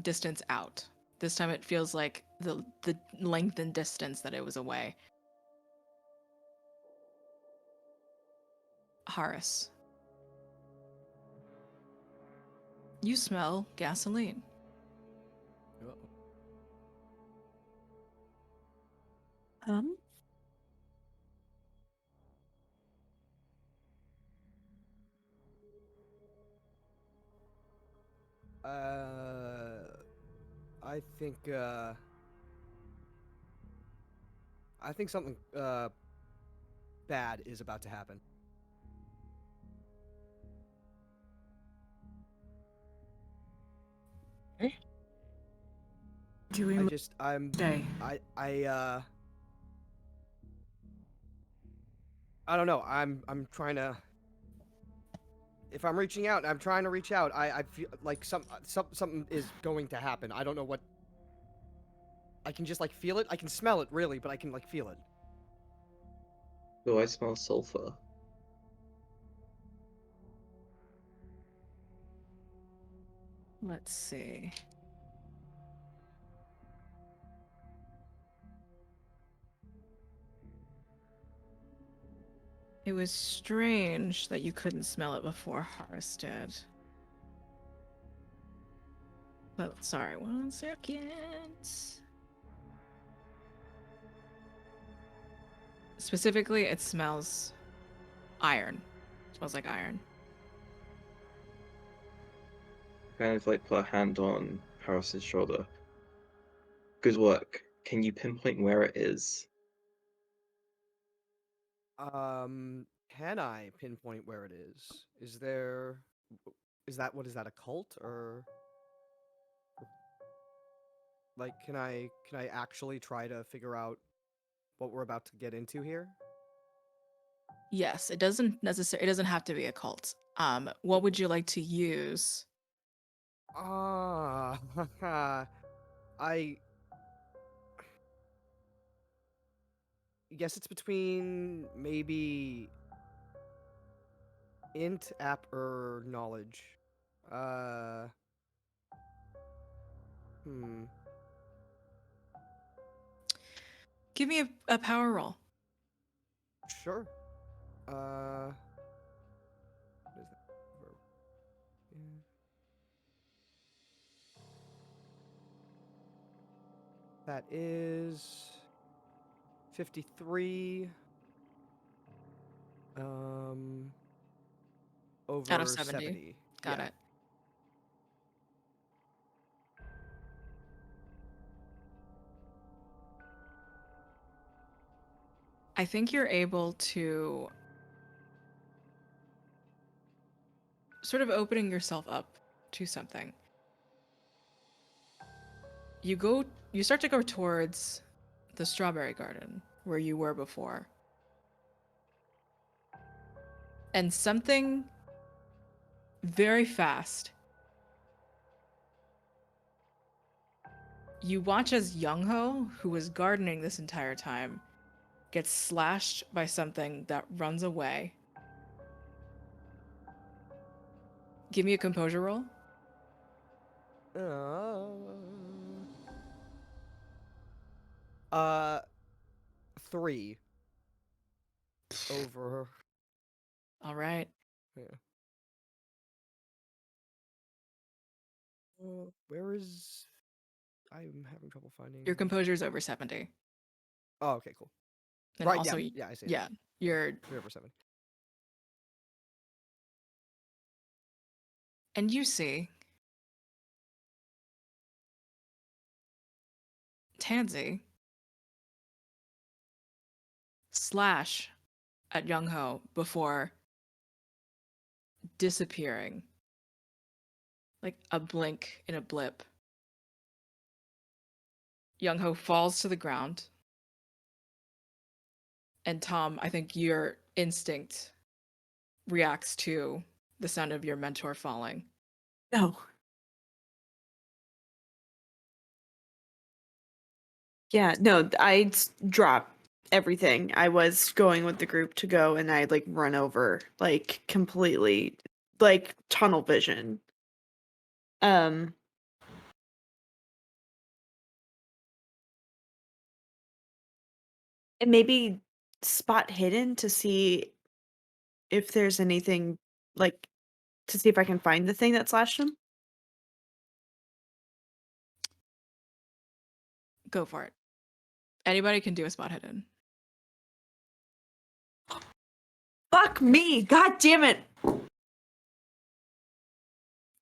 Speaker 1: distance out. This time it feels like the length and distance that it was away. Horace, you smell gasoline.
Speaker 3: Uh-oh.
Speaker 6: Um,
Speaker 3: I think I think something bad is about to happen.
Speaker 4: Do we stay?
Speaker 3: I I don't know. I'm trying to. If I'm reaching out, I'm trying to reach out. I feel like something is going to happen. I don't know what. I can just like feel it. I can smell it really, but I can like feel it.
Speaker 5: Do I smell sulfur?
Speaker 1: Let's see. It was strange that you couldn't smell it before Horace did. But sorry, 1 second. Specifically, it smells iron. It smells like iron.
Speaker 5: kind of like put a hand on Harris's shoulder. Good work. Can you pinpoint where it is?
Speaker 3: Can I pinpoint where it is? Is there is that a cult or like can I actually try to figure out what we're about to get into here?
Speaker 1: Yes, it doesn't have to be a cult. What would you like to use?
Speaker 3: Ah, I guess it's between maybe int, app, or knowledge. Uh, hmm.
Speaker 1: Give me a power roll.
Speaker 3: Sure. What is that? Verb. Yeah. That is 53.
Speaker 1: Out of
Speaker 3: Over
Speaker 1: 70.
Speaker 3: 70.
Speaker 1: Got
Speaker 3: Yeah.
Speaker 1: it. I think you're able to sort of opening yourself up to something. You start to go towards the strawberry garden where you were before. And something very fast. You watch as Young-ho, who was gardening this entire time, gets slashed by something that runs away. Give me a composure roll.
Speaker 3: Uh, 3 over.
Speaker 1: All right.
Speaker 3: Yeah. Where is? I'm having trouble finding.
Speaker 1: Your composure is over 70.
Speaker 3: Oh, okay, cool.
Speaker 1: And
Speaker 3: Right,
Speaker 1: also,
Speaker 3: yeah, I see it.
Speaker 1: yeah, you're,
Speaker 3: 3/7.
Speaker 1: and you see Tansy slash at Young-ho before disappearing. Like a blink in a blip. Young-ho falls to the ground. And Tom, I think your instinct reacts to the sound of your mentor falling.
Speaker 6: No. Yeah, no, drop everything. I was going with the group to go and I like run over like completely like tunnel vision. Um and maybe spot hidden to see if there's anything like to see if I can find the thing that slashed him.
Speaker 1: Go for it. Anybody can do a spot hidden.
Speaker 6: Fuck me. God damn it.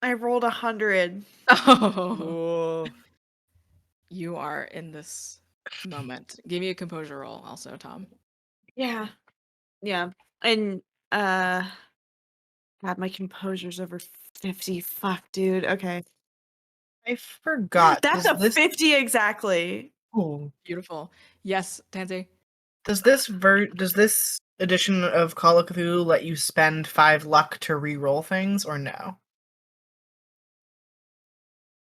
Speaker 6: I rolled 100.
Speaker 1: Oh,
Speaker 3: Whoa.
Speaker 1: you are in this moment. Give me a composure roll, also, Tom.
Speaker 6: Yeah. Yeah. And God, my composure's over 50. Fuck, dude. Okay.
Speaker 2: I forgot.
Speaker 6: That's a 50 exactly.
Speaker 2: Ooh.
Speaker 1: Beautiful. Yes, Tansy.
Speaker 2: Does this edition of Call of Cthulhu let you spend 5 luck to re-roll things, or no?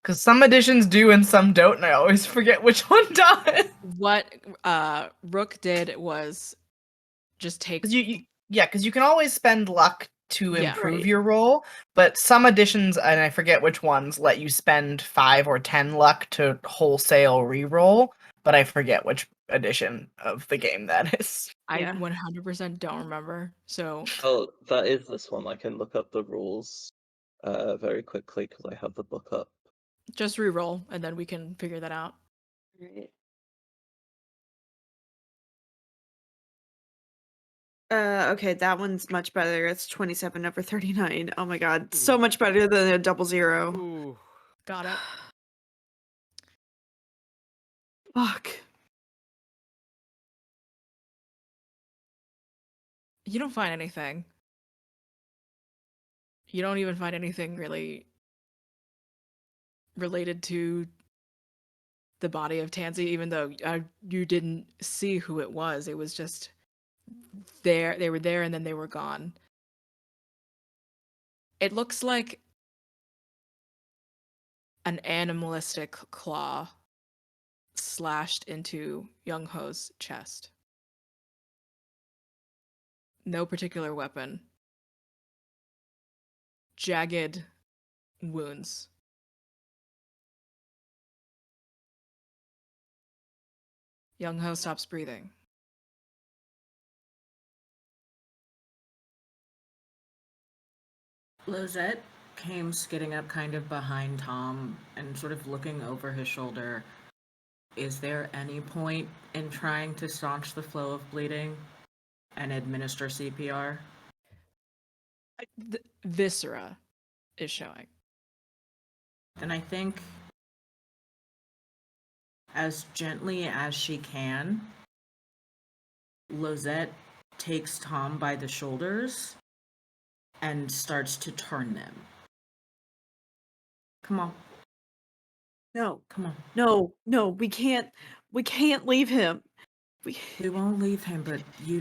Speaker 2: Because some editions do and some don't, and I always forget which one does.
Speaker 1: What Rook did was just take.
Speaker 2: Because you can always spend luck to
Speaker 1: Yeah.
Speaker 2: improve
Speaker 6: Right.
Speaker 2: your roll, but some editions, and I forget which ones, let you spend 5 or 10 luck to wholesale re-roll, but I forget which edition of the game that is.
Speaker 1: I
Speaker 6: Yeah.
Speaker 1: 100% don't remember. So
Speaker 5: Oh, that is this one. I can look up the rules very quickly because I have the book up.
Speaker 1: just re-roll and then we can figure that out.
Speaker 6: Right. Okay, that one's much better. It's 27/39. Oh my god, so much better than a 00.
Speaker 3: Ooh.
Speaker 1: Got it.
Speaker 6: Fuck.
Speaker 1: You don't find anything. You don't even find anything really related to the body of Tansy, even though you didn't see who it was. It was just there. They were there and then they were gone. It looks like an animalistic claw slashed into Young Ho's chest. No particular weapon. Jagged wounds. Young Ho stops breathing.
Speaker 4: Lozette came skidding up kind of behind Tom and sort of looking over his shoulder. Is there any point in trying to staunch the flow of bleeding and administer CPR?
Speaker 1: Viscera is showing.
Speaker 4: Then I think, as gently as she can, Lozette takes Tom by the shoulders and starts to turn them. Come on.
Speaker 6: No,
Speaker 4: Come on.
Speaker 6: no, we can't leave him.
Speaker 4: We won't leave him, but you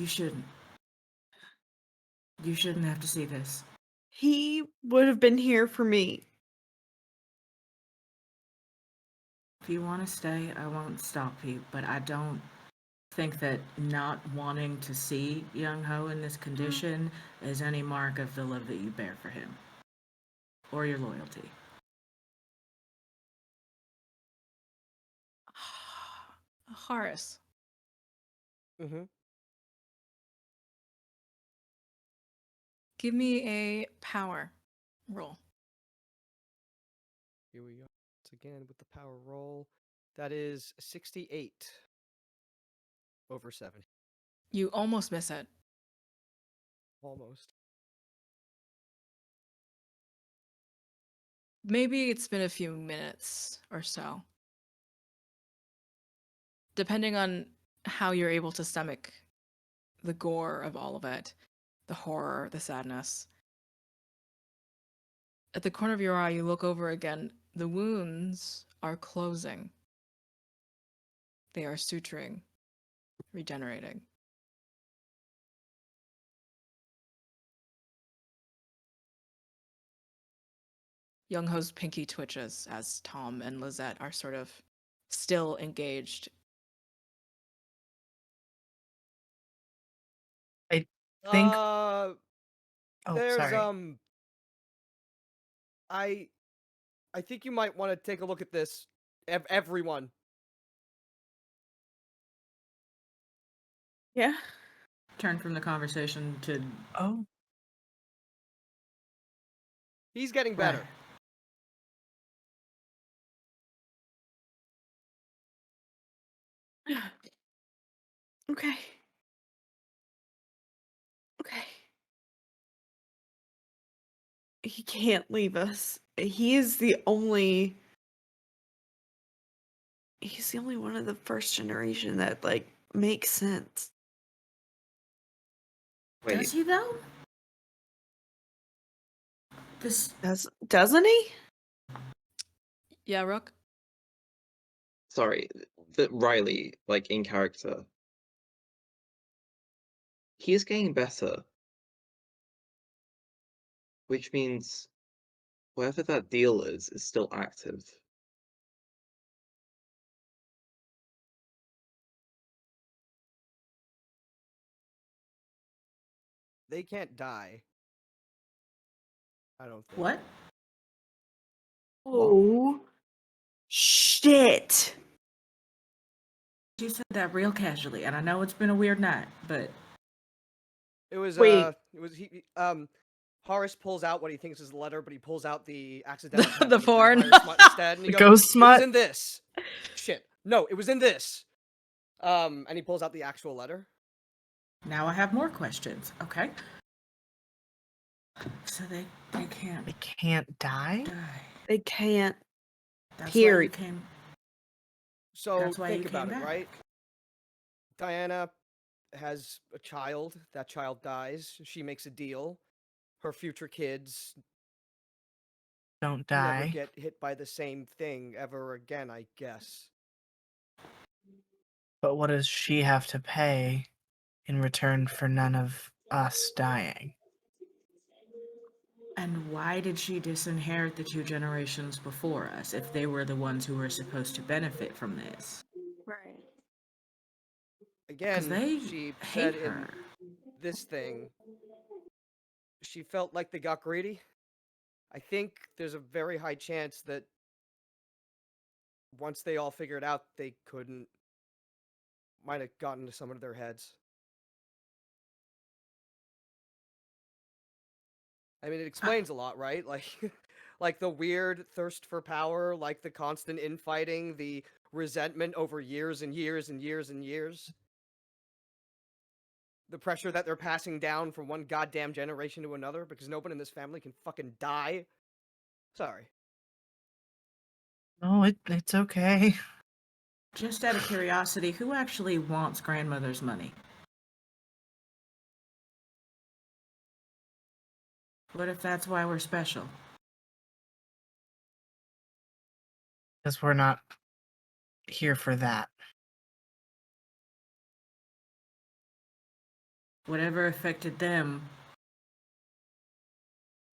Speaker 4: shouldn't. You shouldn't have to see this.
Speaker 6: He would have been here for me.
Speaker 4: If you want to stay, I won't stop you, but I don't think that not wanting to see Young Ho in this condition is any mark of the love that you bear for him. Or your loyalty.
Speaker 1: Horace.
Speaker 3: Mm-hmm.
Speaker 1: Give me a power roll.
Speaker 3: Here we go. Once again with the power roll. That is 68 over 7.
Speaker 1: You almost miss it.
Speaker 3: Almost.
Speaker 1: Maybe it's been a few minutes or so. Depending on how you're able to stomach the gore of all of it, the horror, the sadness. At the corner of your eye, you look over again. The wounds are closing. They are suturing, regenerating. Young Ho's pinky twitches as Tom and Lizette are sort of still engaged.
Speaker 2: I think.
Speaker 3: There's
Speaker 2: sorry.
Speaker 3: I think you might want to take a look at this. Everyone.
Speaker 6: Yeah.
Speaker 4: Turn from the conversation to...
Speaker 2: Oh.
Speaker 3: He's getting better.
Speaker 6: Okay. Okay. He can't leave us. He's the only one of the first generation that like makes sense.
Speaker 5: Wait,
Speaker 4: Does he though? This...
Speaker 6: Doesn't he?
Speaker 1: Yeah, Rook?
Speaker 5: sorry, that Riley, like in character, he is getting better, which means whatever that deal is still active.
Speaker 3: They can't die. I don't think.
Speaker 4: What?
Speaker 6: Oh shit.
Speaker 4: You said that real casually, and I know it's been a weird night, but...
Speaker 3: It was
Speaker 6: Wait.
Speaker 3: Horace pulls out what he thinks is the letter, but he pulls out the accidental
Speaker 1: The
Speaker 3: the
Speaker 1: foreign.
Speaker 3: vampire smut instead, and he
Speaker 2: The
Speaker 3: goes,
Speaker 2: ghost
Speaker 3: "It
Speaker 2: smut?
Speaker 3: was in this." Shit. No, it was in this. And he pulls out the actual letter.
Speaker 4: Now I have more questions. Okay. So they can't
Speaker 2: They can't die?
Speaker 4: die.
Speaker 6: They can't.
Speaker 4: That's why you
Speaker 6: Period.
Speaker 4: came.
Speaker 3: So
Speaker 4: That's why
Speaker 3: think
Speaker 4: you
Speaker 3: about
Speaker 4: came
Speaker 3: it,
Speaker 4: back.
Speaker 3: right? Diana has a child. That child dies. She makes a deal. Her future kids
Speaker 2: Don't
Speaker 3: never
Speaker 2: die.
Speaker 3: get hit by the same thing ever again, I guess.
Speaker 2: But what does she have to pay in return for none of us dying?
Speaker 4: And why did she disinherit the 2 generations before us if they were the ones who were supposed to benefit from this?
Speaker 6: Right.
Speaker 4: Because
Speaker 3: Again,
Speaker 4: they
Speaker 3: she
Speaker 4: hate
Speaker 3: said
Speaker 4: her.
Speaker 3: in this thing, she felt like they got greedy. I think there's a very high chance that once they all figured out they couldn't, might have gotten to some of their heads. I mean, it explains a lot, right? Like, like the weird thirst for power, like the constant infighting, the resentment over years and years and years and years. The pressure that they're passing down from one goddamn generation to another because no one in this family can fucking die. Sorry.
Speaker 2: No, it's okay.
Speaker 4: Just out of curiosity, who actually wants grandmother's money? What if that's why we're special?
Speaker 2: Because we're not here for that.
Speaker 4: Whatever affected them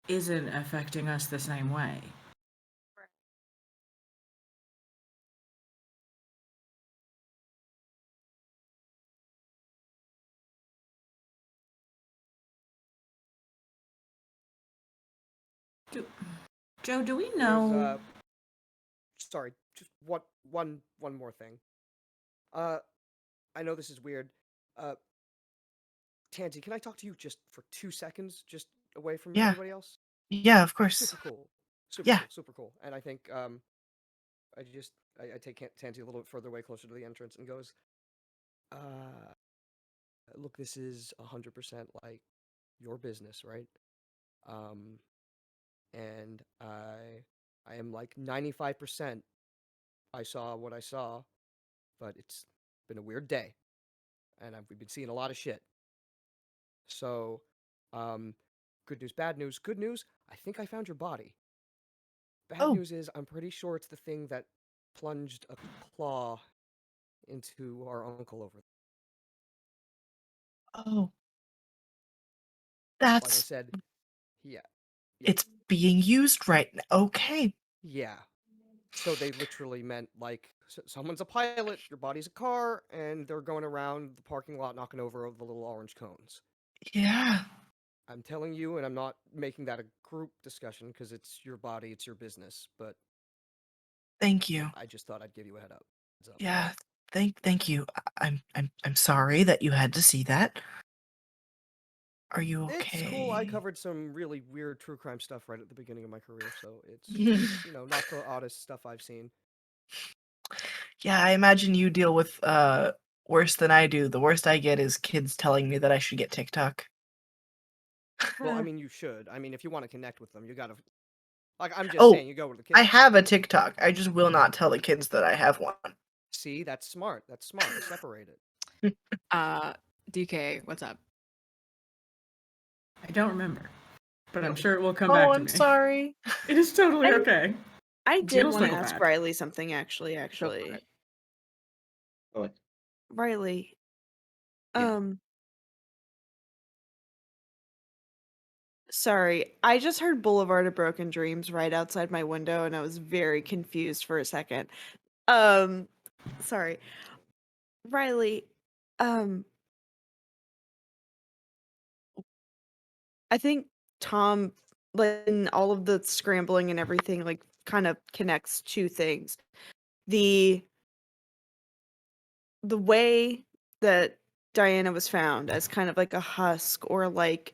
Speaker 4: isn't affecting us the same way. Joe, do we
Speaker 3: There's
Speaker 4: know?
Speaker 3: sorry, just one more thing. Uh I know this is weird. Uh Tansy, can I talk to you just for 2 seconds, just away from
Speaker 2: Yeah,
Speaker 3: everybody else?
Speaker 2: yeah, of course.
Speaker 3: Super cool. Super
Speaker 2: Yeah.
Speaker 3: cool, super cool. And I think I take Tansy a little bit further away, closer to the entrance, and goes, uh, look, this is 100% like your business, right? Um, and I am like 95%. I saw what I saw, but it's been a weird day, and we've been seeing a lot of shit. So, um, good news, bad news. Good news, I think I found your body. Bad
Speaker 2: Oh,
Speaker 3: news is I'm pretty sure it's the thing that plunged a claw into our uncle over.
Speaker 2: oh,
Speaker 3: Like I
Speaker 2: that's
Speaker 3: said, yeah, yep,
Speaker 2: it's being used right now. Okay.
Speaker 3: yeah. So they literally meant like someone's a pilot, your body's a car, and they're going around the parking lot knocking over the little orange cones.
Speaker 2: Yeah.
Speaker 3: I'm telling you, and I'm not making that a group discussion because it's your body, it's your business. But
Speaker 2: Thank you.
Speaker 3: I just thought I'd give you a heads up.
Speaker 2: Yeah. Thank you. I'm sorry that you had to see that. Are you
Speaker 3: It's cool. I
Speaker 2: okay?
Speaker 3: covered some really weird true crime stuff right at the beginning of my career, so it's not the oddest stuff I've seen.
Speaker 2: Yeah, I imagine you deal with worse than I do. The worst I get is kids telling me that I should get TikTok.
Speaker 3: Well, I mean, you should. I mean, if you want to connect with them, you gotta. Like, I'm just
Speaker 2: Oh,
Speaker 3: saying, you go with the
Speaker 2: I
Speaker 3: kids.
Speaker 2: have a TikTok. I just will not tell the kids that I have one.
Speaker 3: See, that's smart. That's smart. Separate it.
Speaker 1: DK, what's up?
Speaker 4: I don't remember, but I'm
Speaker 3: No.
Speaker 4: sure it will come
Speaker 2: Oh,
Speaker 4: back to
Speaker 2: I'm
Speaker 4: me.
Speaker 2: sorry.
Speaker 4: It is totally
Speaker 6: I-
Speaker 4: okay.
Speaker 6: I did
Speaker 4: You'll
Speaker 6: want to
Speaker 4: circle
Speaker 6: ask
Speaker 4: back.
Speaker 6: Riley something actually.
Speaker 1: Go for it.
Speaker 5: Oh,
Speaker 6: Riley,
Speaker 5: yeah.
Speaker 6: sorry. I just heard Boulevard of Broken Dreams right outside my window and I was very confused for a second. Um sorry. Riley, um I think Tom, like in all of the scrambling and everything, like kind of connects two things. The the way that Diana was found as kind of like a husk or like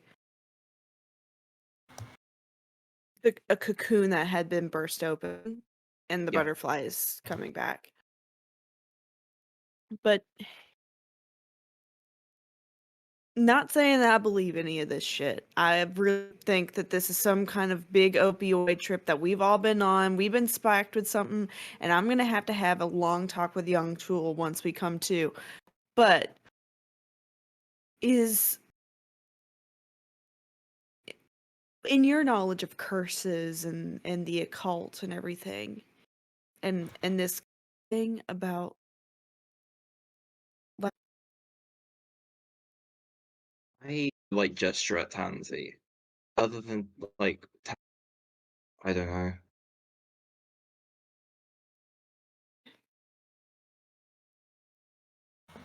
Speaker 6: a cocoon that had been burst open and the
Speaker 5: Yeah.
Speaker 6: butterflies coming back. But Not saying that I believe any of this shit. I really think that this is some kind of big opioid trip that we've all been on. We've been spiked with something, and I'm gonna have a long talk with young Tool once we come to. But is in your knowledge of curses and the occult and everything, and this thing about like
Speaker 5: I like gesture at Tansy. Other than like, I don't know.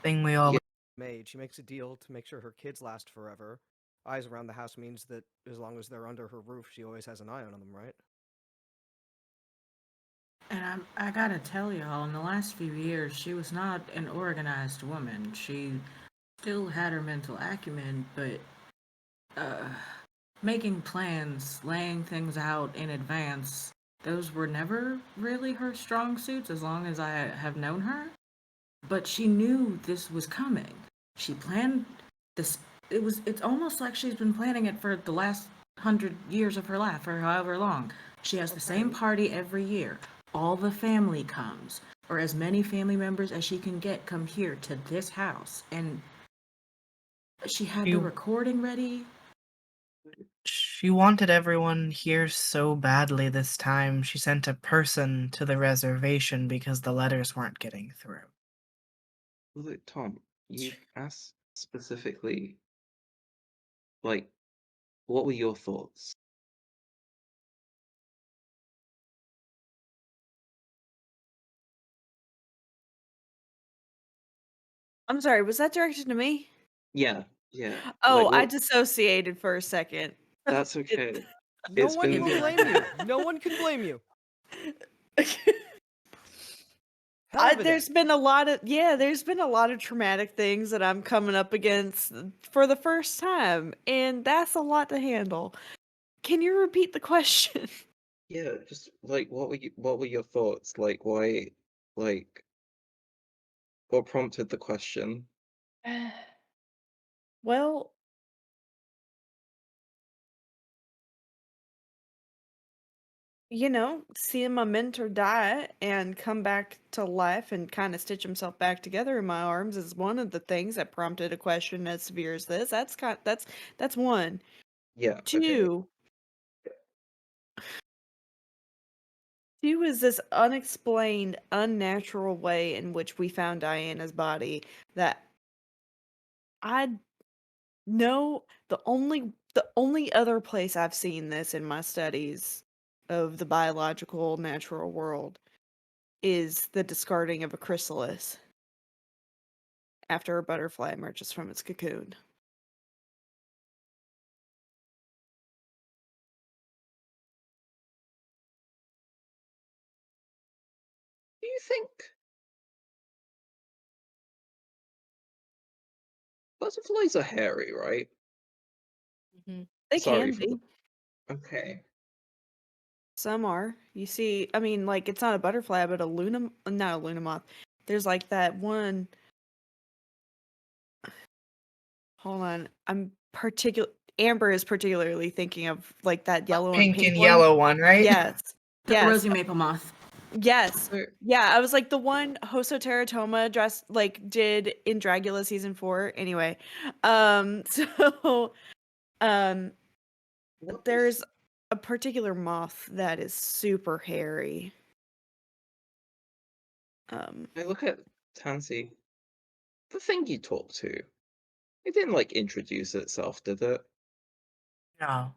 Speaker 2: Thing we all
Speaker 5: Yeah.
Speaker 3: Maid, she makes a deal to make sure her kids last forever. Eyes around the house means that as long as they're under her roof, she always has an eye on them, right?
Speaker 4: And I gotta tell y'all, in the last few years, she was not an organized woman. She still had her mental acumen, but uh, making plans, laying things out in advance, those were never really her strong suits as long as I have known her. But she knew this was coming. She planned this. It's almost like she's been planning it for the last 100 years of her life, or however long. She has the same party every year. All the family comes, or as many family members as she can get come here to this house. And she had the
Speaker 2: you
Speaker 4: recording ready.
Speaker 2: She wanted everyone here so badly this time, she sent a person to the reservation because the letters weren't getting through.
Speaker 5: Look, Tom, you asked specifically, like, what were your thoughts?
Speaker 6: I'm sorry, was that directed to me?
Speaker 5: Yeah, yeah. Like,
Speaker 6: Oh, I
Speaker 5: what?
Speaker 6: dissociated for a second.
Speaker 5: That's
Speaker 6: It,
Speaker 5: okay.
Speaker 3: No
Speaker 5: It's
Speaker 3: one
Speaker 4: It'd
Speaker 5: been
Speaker 3: will
Speaker 4: be like
Speaker 3: blame you.
Speaker 4: that.
Speaker 3: No one can blame you. Hell of a day.
Speaker 6: There's been a lot of traumatic things that I'm coming up against for the first time, and that's a lot to handle. Can you repeat the question?
Speaker 5: yeah. Just like, what were your thoughts? Like, why? Like, what prompted the question?
Speaker 6: Well, seeing my mentor die and come back to life and kind of stitch himself back together in my arms is one of the things that prompted a question as severe as this. That's one.
Speaker 5: Yeah. Okay.
Speaker 6: Two, two is this unexplained, unnatural way in which we found Diana's body that I know the only other place I've seen this in my studies of the biological natural world is the discarding of a chrysalis after a butterfly emerges from its cocoon.
Speaker 5: Do you think butterflies are hairy, right?
Speaker 1: Mhm.
Speaker 6: They
Speaker 5: Sorry
Speaker 6: can
Speaker 5: for the.
Speaker 6: be.
Speaker 5: Okay.
Speaker 6: Some are. You see, I mean, like it's not a butterfly, but not a luna moth. There's like that one. Hold on, Amber is particularly thinking of like that yellow and
Speaker 2: Pink
Speaker 6: pink
Speaker 2: and
Speaker 6: one.
Speaker 2: yellow one, right?
Speaker 6: Yes,
Speaker 4: The
Speaker 6: yes,
Speaker 4: rosy maple moth.
Speaker 6: yes.
Speaker 5: So,
Speaker 6: Yeah, I was like the one Hoso Teratoma dressed like did in Dragula season 4. Anyway, so um,
Speaker 5: what if
Speaker 6: there's a particular moth that is super hairy. Um,
Speaker 5: I look at Tansy? The thing you talked to, it didn't like introduce itself, did it?
Speaker 2: No.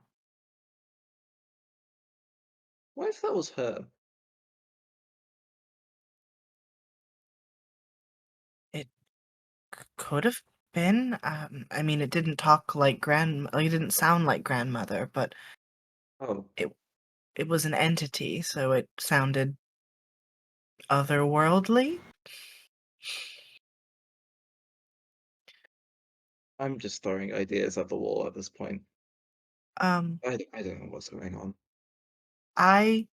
Speaker 5: What if that was her?
Speaker 2: It could have been. I mean, it didn't talk like it didn't sound like grandmother, but
Speaker 5: Oh,
Speaker 2: it was an entity, so it sounded otherworldly.
Speaker 5: I'm just throwing ideas at the wall at this point.
Speaker 2: Um,
Speaker 5: I don't know what's going on.
Speaker 2: I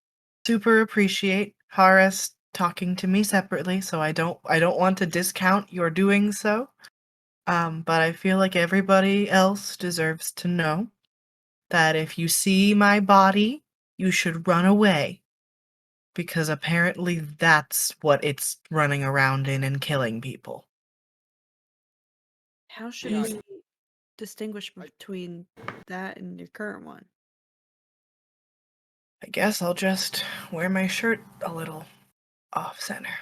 Speaker 2: super appreciate Horace talking to me separately, so I don't want to discount your doing so. But I feel like everybody else deserves to know that if you see my body, you should run away. Because apparently that's what it's running around in and killing people.
Speaker 6: How should
Speaker 4: Yeah.
Speaker 6: we distinguish between that and your current one?
Speaker 2: I guess I'll just wear my shirt a little off center.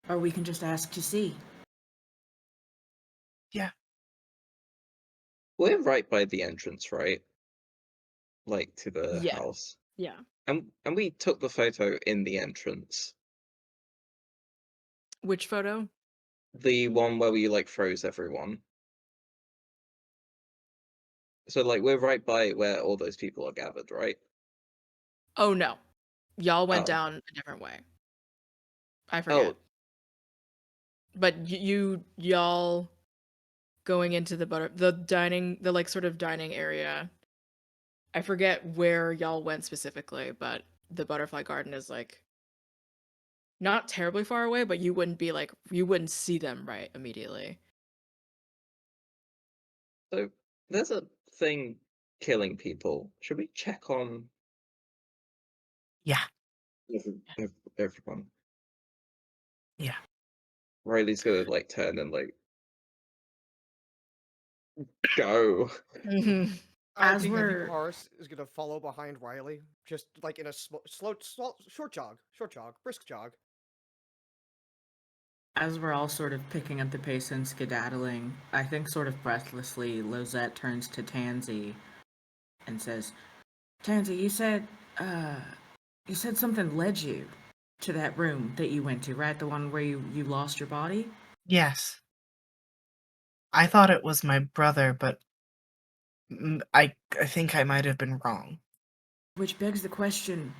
Speaker 4: Or we can just ask to see.
Speaker 2: Yeah.
Speaker 5: We're right by the entrance, right? Like to the
Speaker 1: Yeah.
Speaker 5: house.
Speaker 1: Yeah.
Speaker 5: And we took the photo in the entrance.
Speaker 1: Which photo?
Speaker 5: The one where we like froze everyone. So like we're right by where all those people are gathered, right?
Speaker 1: Oh no. Y'all went
Speaker 5: Oh.
Speaker 1: down a different way. I forget.
Speaker 5: Oh,
Speaker 1: But y'all going into the like sort of dining area. I forget where y'all went specifically, but the butterfly garden is like not terribly far away, but you wouldn't see them right immediately.
Speaker 5: so there's a thing killing people. Should we check on
Speaker 2: Yeah.
Speaker 5: everyone?
Speaker 2: Yeah.
Speaker 5: Riley's gonna like turn and like go.
Speaker 3: I
Speaker 4: As
Speaker 3: think
Speaker 4: we're-
Speaker 3: Horace is gonna follow behind Riley, just like in a slow, short jog, brisk jog.
Speaker 4: As we're all sort of picking up the pace and skedaddling, I think sort of breathlessly, Losette turns to Tansy and says, Tansy, you said something led you to that room that you went to, right? The one where you lost your body?
Speaker 2: Yes. I thought it was my brother, but I think I might have been wrong.
Speaker 4: Which begs the question,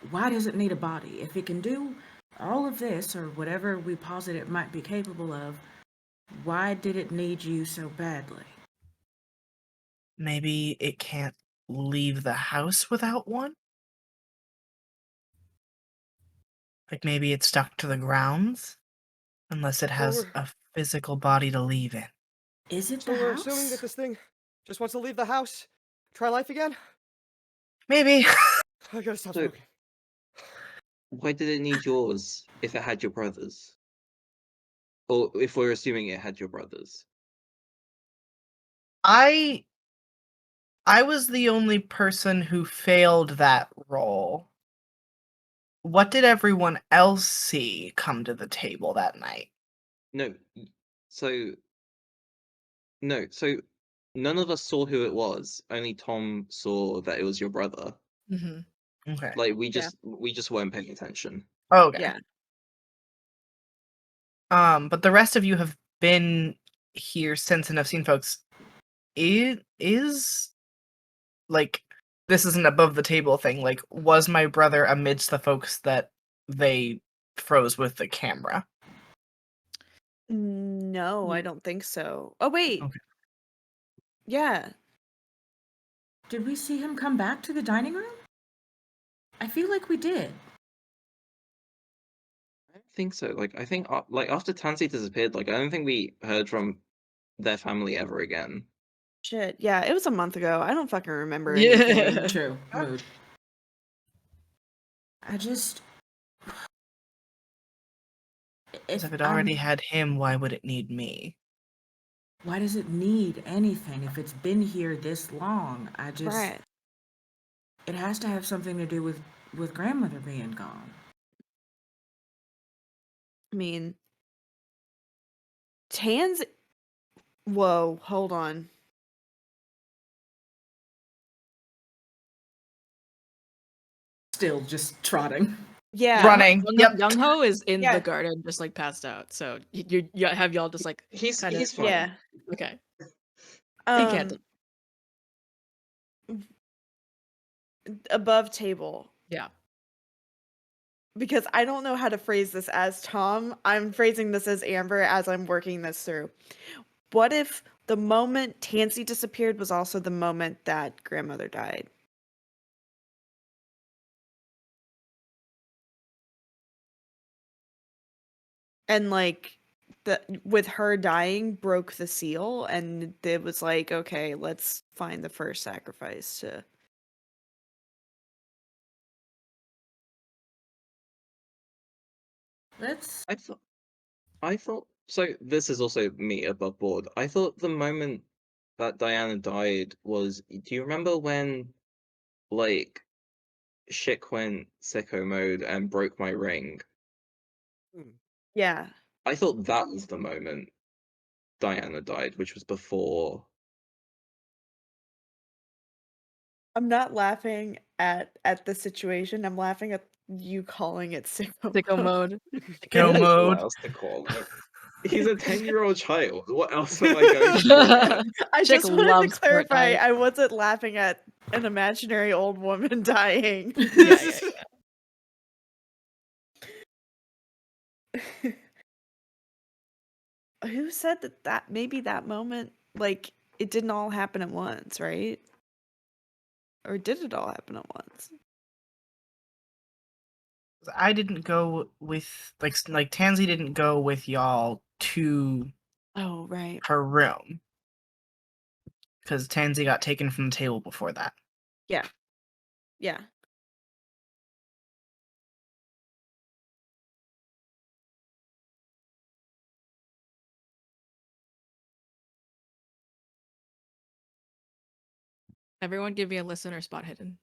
Speaker 4: why does it need a body? If it can do all of this, or whatever we posit it might be capable of, why did it need you so badly?
Speaker 2: Maybe it can't leave the house without one? Like maybe it's stuck to the grounds? Unless it
Speaker 3: So
Speaker 2: has
Speaker 3: we're
Speaker 2: a physical body to leave in.
Speaker 4: Is it
Speaker 3: so
Speaker 4: the
Speaker 3: we're
Speaker 4: house?
Speaker 3: assuming that this thing just wants to leave the house, try life again.
Speaker 2: Maybe.
Speaker 3: I gotta stop
Speaker 5: So-
Speaker 3: smoking.
Speaker 5: Why did it need yours if it had your brother's? Or if we're assuming it had your brother's?
Speaker 2: I was the only person who failed that role. What did everyone else see come to the table that night?
Speaker 5: No. So no, so none of us saw who it was. Only Tom saw that it was your brother.
Speaker 1: Mm-hmm.
Speaker 2: Okay.
Speaker 5: Like we just weren't paying attention.
Speaker 2: Okay.
Speaker 6: Yeah.
Speaker 2: But the rest of you have been here since and have seen folks. It is like this isn't above the table thing. Like, was my brother amidst the folks that they froze with the camera?
Speaker 6: No, I don't think so. Oh wait.
Speaker 2: Okay.
Speaker 6: Yeah.
Speaker 4: Did we see him come back to the dining room? I feel like we did.
Speaker 5: I don't think so. Like I think like after Tansy disappeared, like I don't think we heard from their family ever again.
Speaker 6: Shit. Yeah, it was a month ago. I don't fucking remember
Speaker 1: Yeah.
Speaker 6: anything.
Speaker 4: True. Mood. I just...
Speaker 2: If it already had him, why would it need me?
Speaker 4: Why does it need anything if it's been here this long? I just...
Speaker 6: Right.
Speaker 4: It has to have something to do with grandmother being gone.
Speaker 6: I mean, Tans. Whoa, hold on.
Speaker 4: Still just trotting.
Speaker 6: Yeah.
Speaker 2: Running. Yep.
Speaker 1: Young Ho is in
Speaker 6: Yeah.
Speaker 1: the garden, just like passed out. So you have y'all just like
Speaker 5: He's
Speaker 1: kind of
Speaker 5: fine.
Speaker 6: Yeah.
Speaker 1: okay. He can't.
Speaker 6: Above table.
Speaker 1: Yeah.
Speaker 6: Because I don't know how to phrase this as Tom. I'm phrasing this as Amber as I'm working this through. What if the moment Tansy disappeared was also the moment that grandmother died? And like with her dying broke the seal, and it was like, okay, let's find the first sacrifice to.
Speaker 4: Let's.
Speaker 5: I thought so. This is also me above board. I thought the moment that Diana died was. Do you remember when, like, shit went sicko mode and broke my ring?
Speaker 6: Yeah.
Speaker 5: I thought that was the moment Diana died, which was before.
Speaker 6: I'm not laughing at the situation. I'm laughing at you calling it sicko
Speaker 1: Sicko
Speaker 6: mode.
Speaker 1: mode.
Speaker 2: Go
Speaker 5: What
Speaker 2: mode.
Speaker 5: else to call it? He's a 10-year-old child. What else am I going to call it?
Speaker 6: I
Speaker 1: Chick
Speaker 6: just wanted to
Speaker 1: loves
Speaker 6: clarify.
Speaker 1: Fortnite.
Speaker 6: I wasn't laughing at an imaginary old woman dying.
Speaker 1: Yeah.
Speaker 6: Who said that maybe that moment, like, it didn't all happen at once, right? Or did it all happen at once?
Speaker 2: I didn't go with like Tansy didn't go with y'all to
Speaker 6: Oh, right.
Speaker 2: her room because Tansy got taken from the table before that.
Speaker 6: Yeah. Yeah.
Speaker 1: Everyone give me a listen or spot hidden.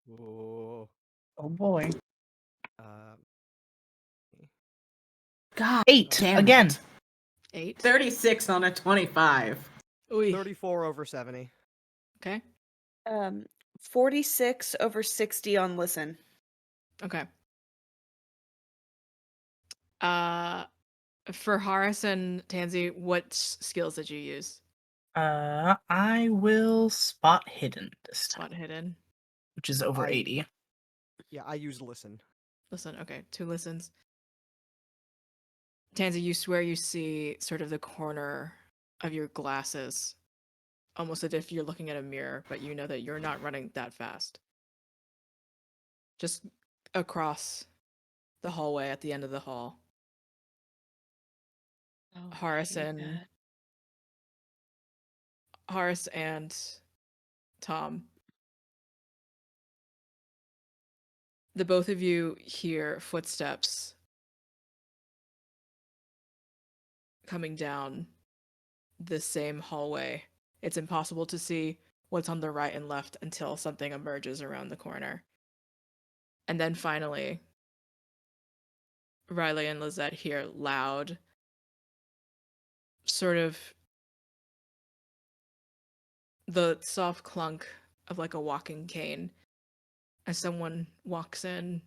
Speaker 3: Whoa.
Speaker 2: Oh boy.
Speaker 4: God.
Speaker 2: 8
Speaker 4: damn
Speaker 2: again.
Speaker 4: it.
Speaker 1: 8.
Speaker 4: 36 on a 25.
Speaker 1: Ooh.
Speaker 3: 34 over 70.
Speaker 1: Okay.
Speaker 6: 46 over 60 on listen.
Speaker 1: Okay. For Horace and Tansy, what skills did you use?
Speaker 2: I will spot hidden this time,
Speaker 1: Spot hidden.
Speaker 2: which is over
Speaker 3: I-
Speaker 2: 80.
Speaker 3: Yeah, I use listen.
Speaker 1: Listen. Okay. 2 listens. Tansy, you swear you see sort of the corner of your glasses, almost as if you're looking at a mirror, but you know that you're not running that fast. Just across the hallway at the end of the hall.
Speaker 6: Oh,
Speaker 1: Horace and Tom. The both of you hear footsteps coming down the same hallway. It's impossible to see what's on the right and left until something emerges around the corner. And then finally, Riley and Lizette hear loud, sort of the soft clunk of like a walking cane as someone walks in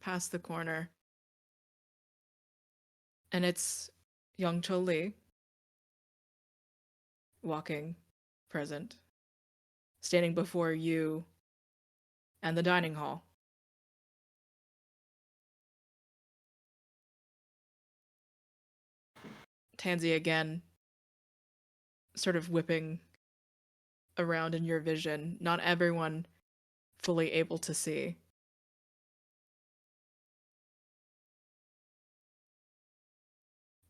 Speaker 1: past the corner. And it's young Cho Lee walking, present, standing before you and the dining hall. Tansy again, sort of whipping around in your vision, not everyone fully able to see.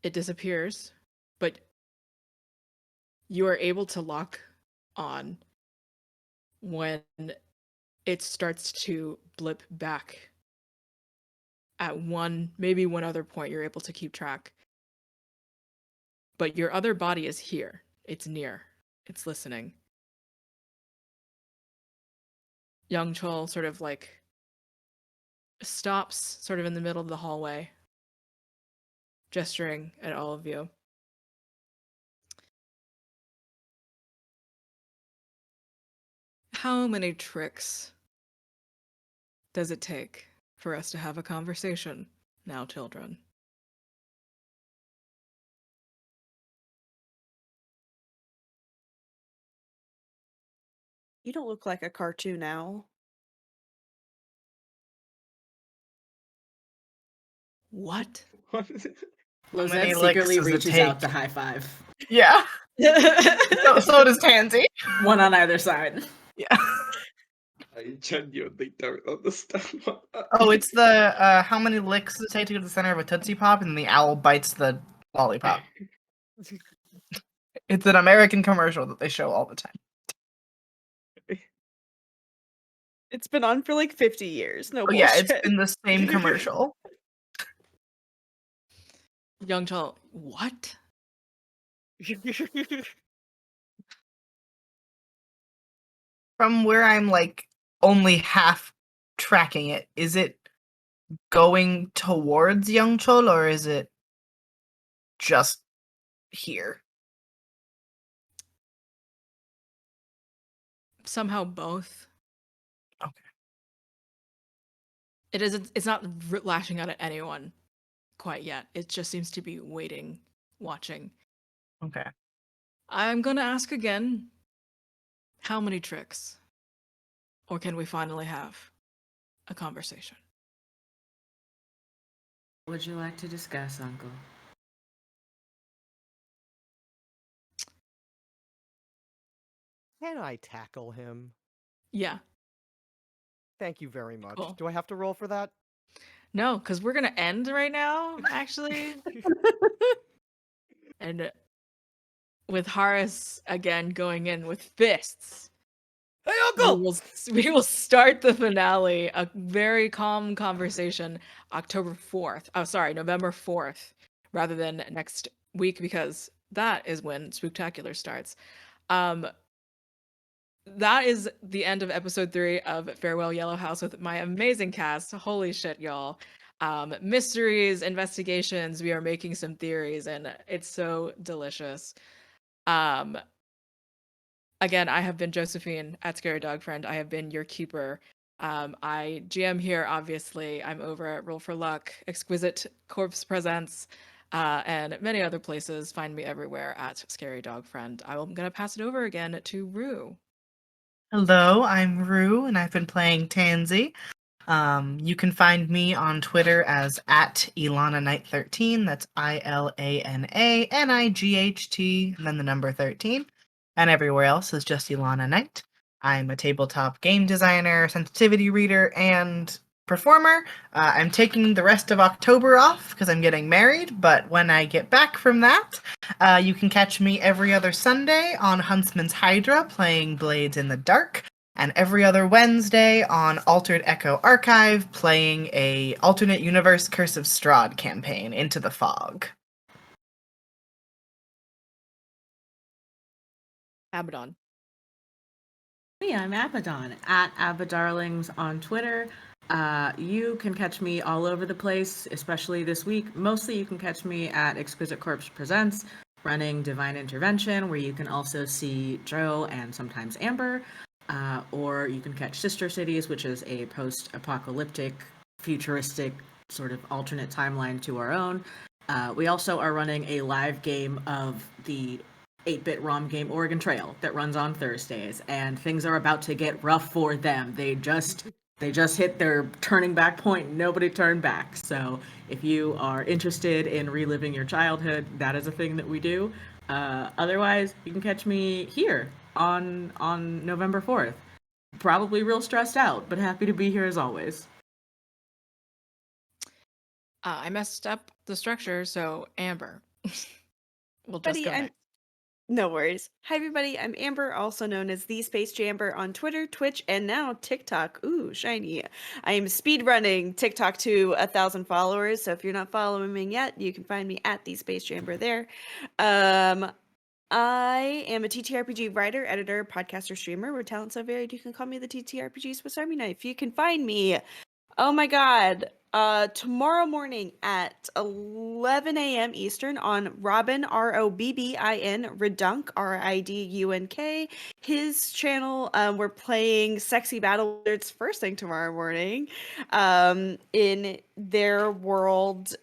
Speaker 1: It disappears, but you are able to lock on when it starts to blip back at maybe one other point you're able to keep track. But your other body is here. It's near. It's listening. Young Chol sort of like stops sort of in the middle of the hallway, gesturing at all of you. How many tricks does it take for us to have a conversation now, children?
Speaker 6: You don't look like a cartoon owl.
Speaker 1: What?
Speaker 5: What is it?
Speaker 2: How
Speaker 4: Lizette
Speaker 2: many licks
Speaker 4: secretly
Speaker 2: does it
Speaker 4: reaches out
Speaker 2: take?
Speaker 4: to high five.
Speaker 2: Yeah. So does Tansy.
Speaker 4: One on either side.
Speaker 2: Yeah.
Speaker 5: I genuinely don't understand what that
Speaker 2: Oh,
Speaker 5: means.
Speaker 2: it's the how many licks does it take to get to the center of a Tootsie Pop, and the owl bites the lollipop. It's an American commercial that they show all the time.
Speaker 6: It's been on for like 50 years. No
Speaker 2: Oh yeah,
Speaker 6: bullshit.
Speaker 2: it's been the same commercial.
Speaker 1: Young child, what?
Speaker 2: From where I'm like only half tracking it, is it going towards Young Chol or is it just here?
Speaker 1: Somehow both.
Speaker 2: Okay.
Speaker 1: It's not lashing out at anyone quite yet. It just seems to be waiting, watching.
Speaker 2: Okay.
Speaker 1: I'm gonna ask again. How many tricks? Or can we finally have a conversation?
Speaker 4: What would you like to discuss, Uncle?
Speaker 3: Can I tackle him?
Speaker 1: Yeah,
Speaker 3: Thank you very much.
Speaker 1: cool.
Speaker 3: Do I have to roll for that?
Speaker 1: No, because we're gonna end right now, actually. And with Horace again going in with fists.
Speaker 3: Hey,
Speaker 1: We
Speaker 3: Uncle!
Speaker 1: will, we will start the finale, a very calm conversation, October 4th. Oh, sorry, November 4th, rather than next week, because that is when Spooktacular starts. That is the end of episode 3 of Farewell Yellow House with my amazing cast. Holy shit, y'all. Mysteries, investigations, we are making some theories, and it's so delicious. Um, Again, I have been Josephine at Scary Dog Friend. I have been your keeper. I GM here, obviously. I'm over at Roll for Luck, Exquisite Corpse Presents, and many other places. Find me everywhere at Scary Dog Friend. I'm going to pass it over again to Rue.
Speaker 2: Hello, I'm Rue, and I've been playing Tansy. You can find me on Twitter as at IlanaKnight13. That's ILANANIGHT, and then the number 13. And everywhere else is just Ilana Knight. I'm a tabletop game designer, sensitivity reader, and performer. I'm taking the rest of October off because I'm getting married, but when I get back from that, you can catch me every other Sunday on Huntsman's Hydra playing Blades in the Dark, and every other Wednesday on Altered Echo Archive playing a alternate universe Curse of Strahd campaign, Into the Fog.
Speaker 1: Abaddon.
Speaker 4: Me, I'm Abaddon at Abadarlings on Twitter. You can catch me all over the place, especially this week. Mostly you can catch me at Exquisite Corpse Presents, running Divine Intervention, where you can also see Joe and sometimes Amber. Or you can catch Sister Cities, which is a post-apocalyptic, futuristic, sort of alternate timeline to our own. We also are running a live game of the 8-bit ROM game Oregon Trail that runs on Thursdays, and things are about to get rough for them. They just hit their turning back point. Nobody turned back. So if you are interested in reliving your childhood, that is a thing that we do. Otherwise, you can catch me here on November 4th. Probably real stressed out, but happy to be here as always.
Speaker 1: I messed up the structure, so Amber. We'll just
Speaker 6: Buddy,
Speaker 1: go next.
Speaker 6: No worries. Hi, everybody. I'm Amber, also known as The Space Jamber on Twitter, Twitch, and now TikTok. Ooh, shiny. I am speedrunning TikTok to 1,000 followers, so if you're not following me yet, you can find me at The Space Jamber there. I am a TTRPG writer, editor, podcaster, streamer. Where talents so varied, you can call me the TTRPG Swiss Army knife. You can find me, oh my god, tomorrow morning at 11 a.m. Eastern on Robin, Robbin, Ridunk, Ridunk. His channel. We're playing Sexy Battle Wizards first thing tomorrow morning. In their world,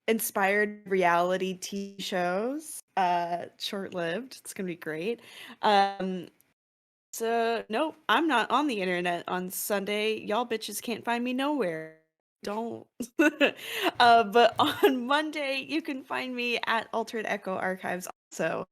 Speaker 6: inspired reality TV shows. Short-lived. It's gonna be great. So nope, I'm not on the internet on Sunday. Y'all bitches can't find me nowhere. Don't. But on Monday, you can find me at Altered Echo Archives also,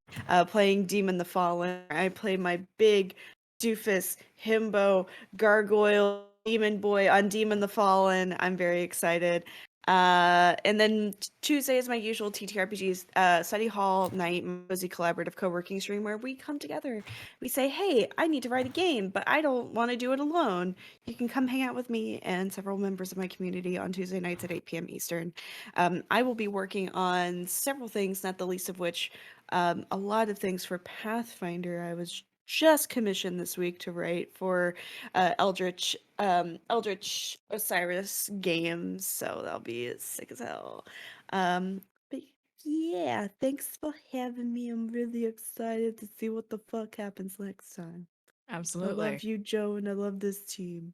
Speaker 6: playing Demon the Fallen. I play my big Doofus, Himbo, Gargoyle, Demon Boy on Demon the Fallen. I'm very excited. And then Tuesday is my usual TTRPGs study hall night, cozy collaborative co-working stream where we come together. We say, hey, I need to write a game, but I don't want to do it alone. You can come hang out with me and several members of my community on Tuesday nights at 8 p.m. Eastern. I will be working on several things, not the least of which a lot of things for Pathfinder. I was just commissioned this week to write for Eldritch Osiris games, so that'll be sick as hell. But yeah, thanks for having me. I'm really excited to see what the fuck happens next time. I
Speaker 1: Absolutely.
Speaker 6: love you, Joe, and I love this team.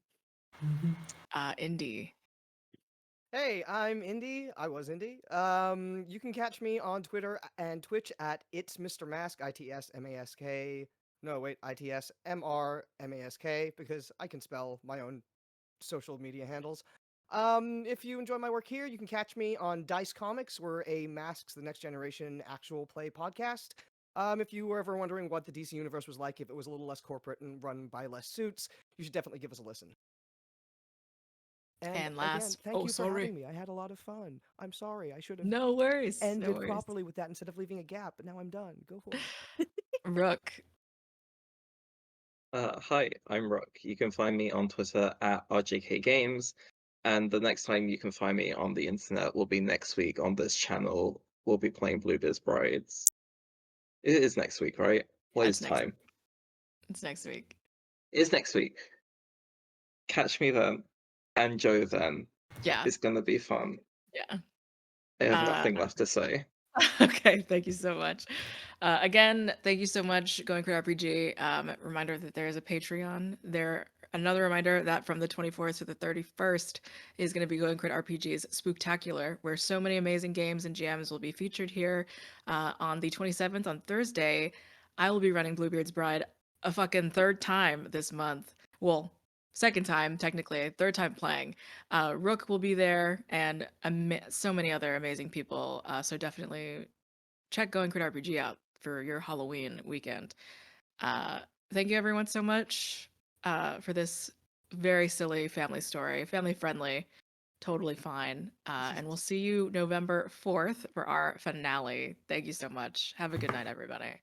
Speaker 1: Indy.
Speaker 3: Hey, I'm Indy. I was Indy. You can catch me on Twitter and Twitch at It's Mr. Mask, ITSMASK. No, wait, ITSMRMASK, because I can spell my own social media handles. If you enjoy my work here, you can catch me on Dice Comics. We're a Masks the Next Generation actual play podcast. If you were ever wondering what the DC universe was like if it was a little less corporate and run by less suits, you should definitely give us a listen. And
Speaker 1: And
Speaker 3: again,
Speaker 1: last,
Speaker 3: thank you for
Speaker 1: sorry.
Speaker 3: having me. I had a lot of fun. I'm sorry. I should have
Speaker 1: No worries. No
Speaker 3: ended
Speaker 1: worries.
Speaker 3: properly with that instead of leaving a gap, but now I'm done. Go for it.
Speaker 1: Rook.
Speaker 5: Hi, I'm Rook. You can find me on Twitter at RJK Games, and the next time you can find me on the internet will be next week on this channel. We'll be playing Bluebeard's Brides. It is next week, right? What is
Speaker 1: It's next.
Speaker 5: time?
Speaker 1: It's next week.
Speaker 5: It is next week. Catch me then, and Joe then.
Speaker 1: Yeah.
Speaker 5: It's gonna be fun.
Speaker 1: Yeah.
Speaker 5: I have nothing left to say.
Speaker 1: Okay, thank you so much. Again, thank you so much, Going Crit RPG. Reminder that there is a Patreon. Another reminder that from the 24th to the 31st is going to be Going Crit RPG's Spooktacular, where so many amazing games and GMs will be featured here. On the 27th, on Thursday, I will be running Bluebeard's Bride a fucking third time this month. Well, second time, technically, third time playing. Rook will be there, and so many other amazing people. So definitely check Going Crit RPG out for your Halloween weekend. Thank you everyone so much for this very silly family story, family friendly, totally fine. And we'll see you November 4th for our finale. Thank you so much. Have a good night, everybody.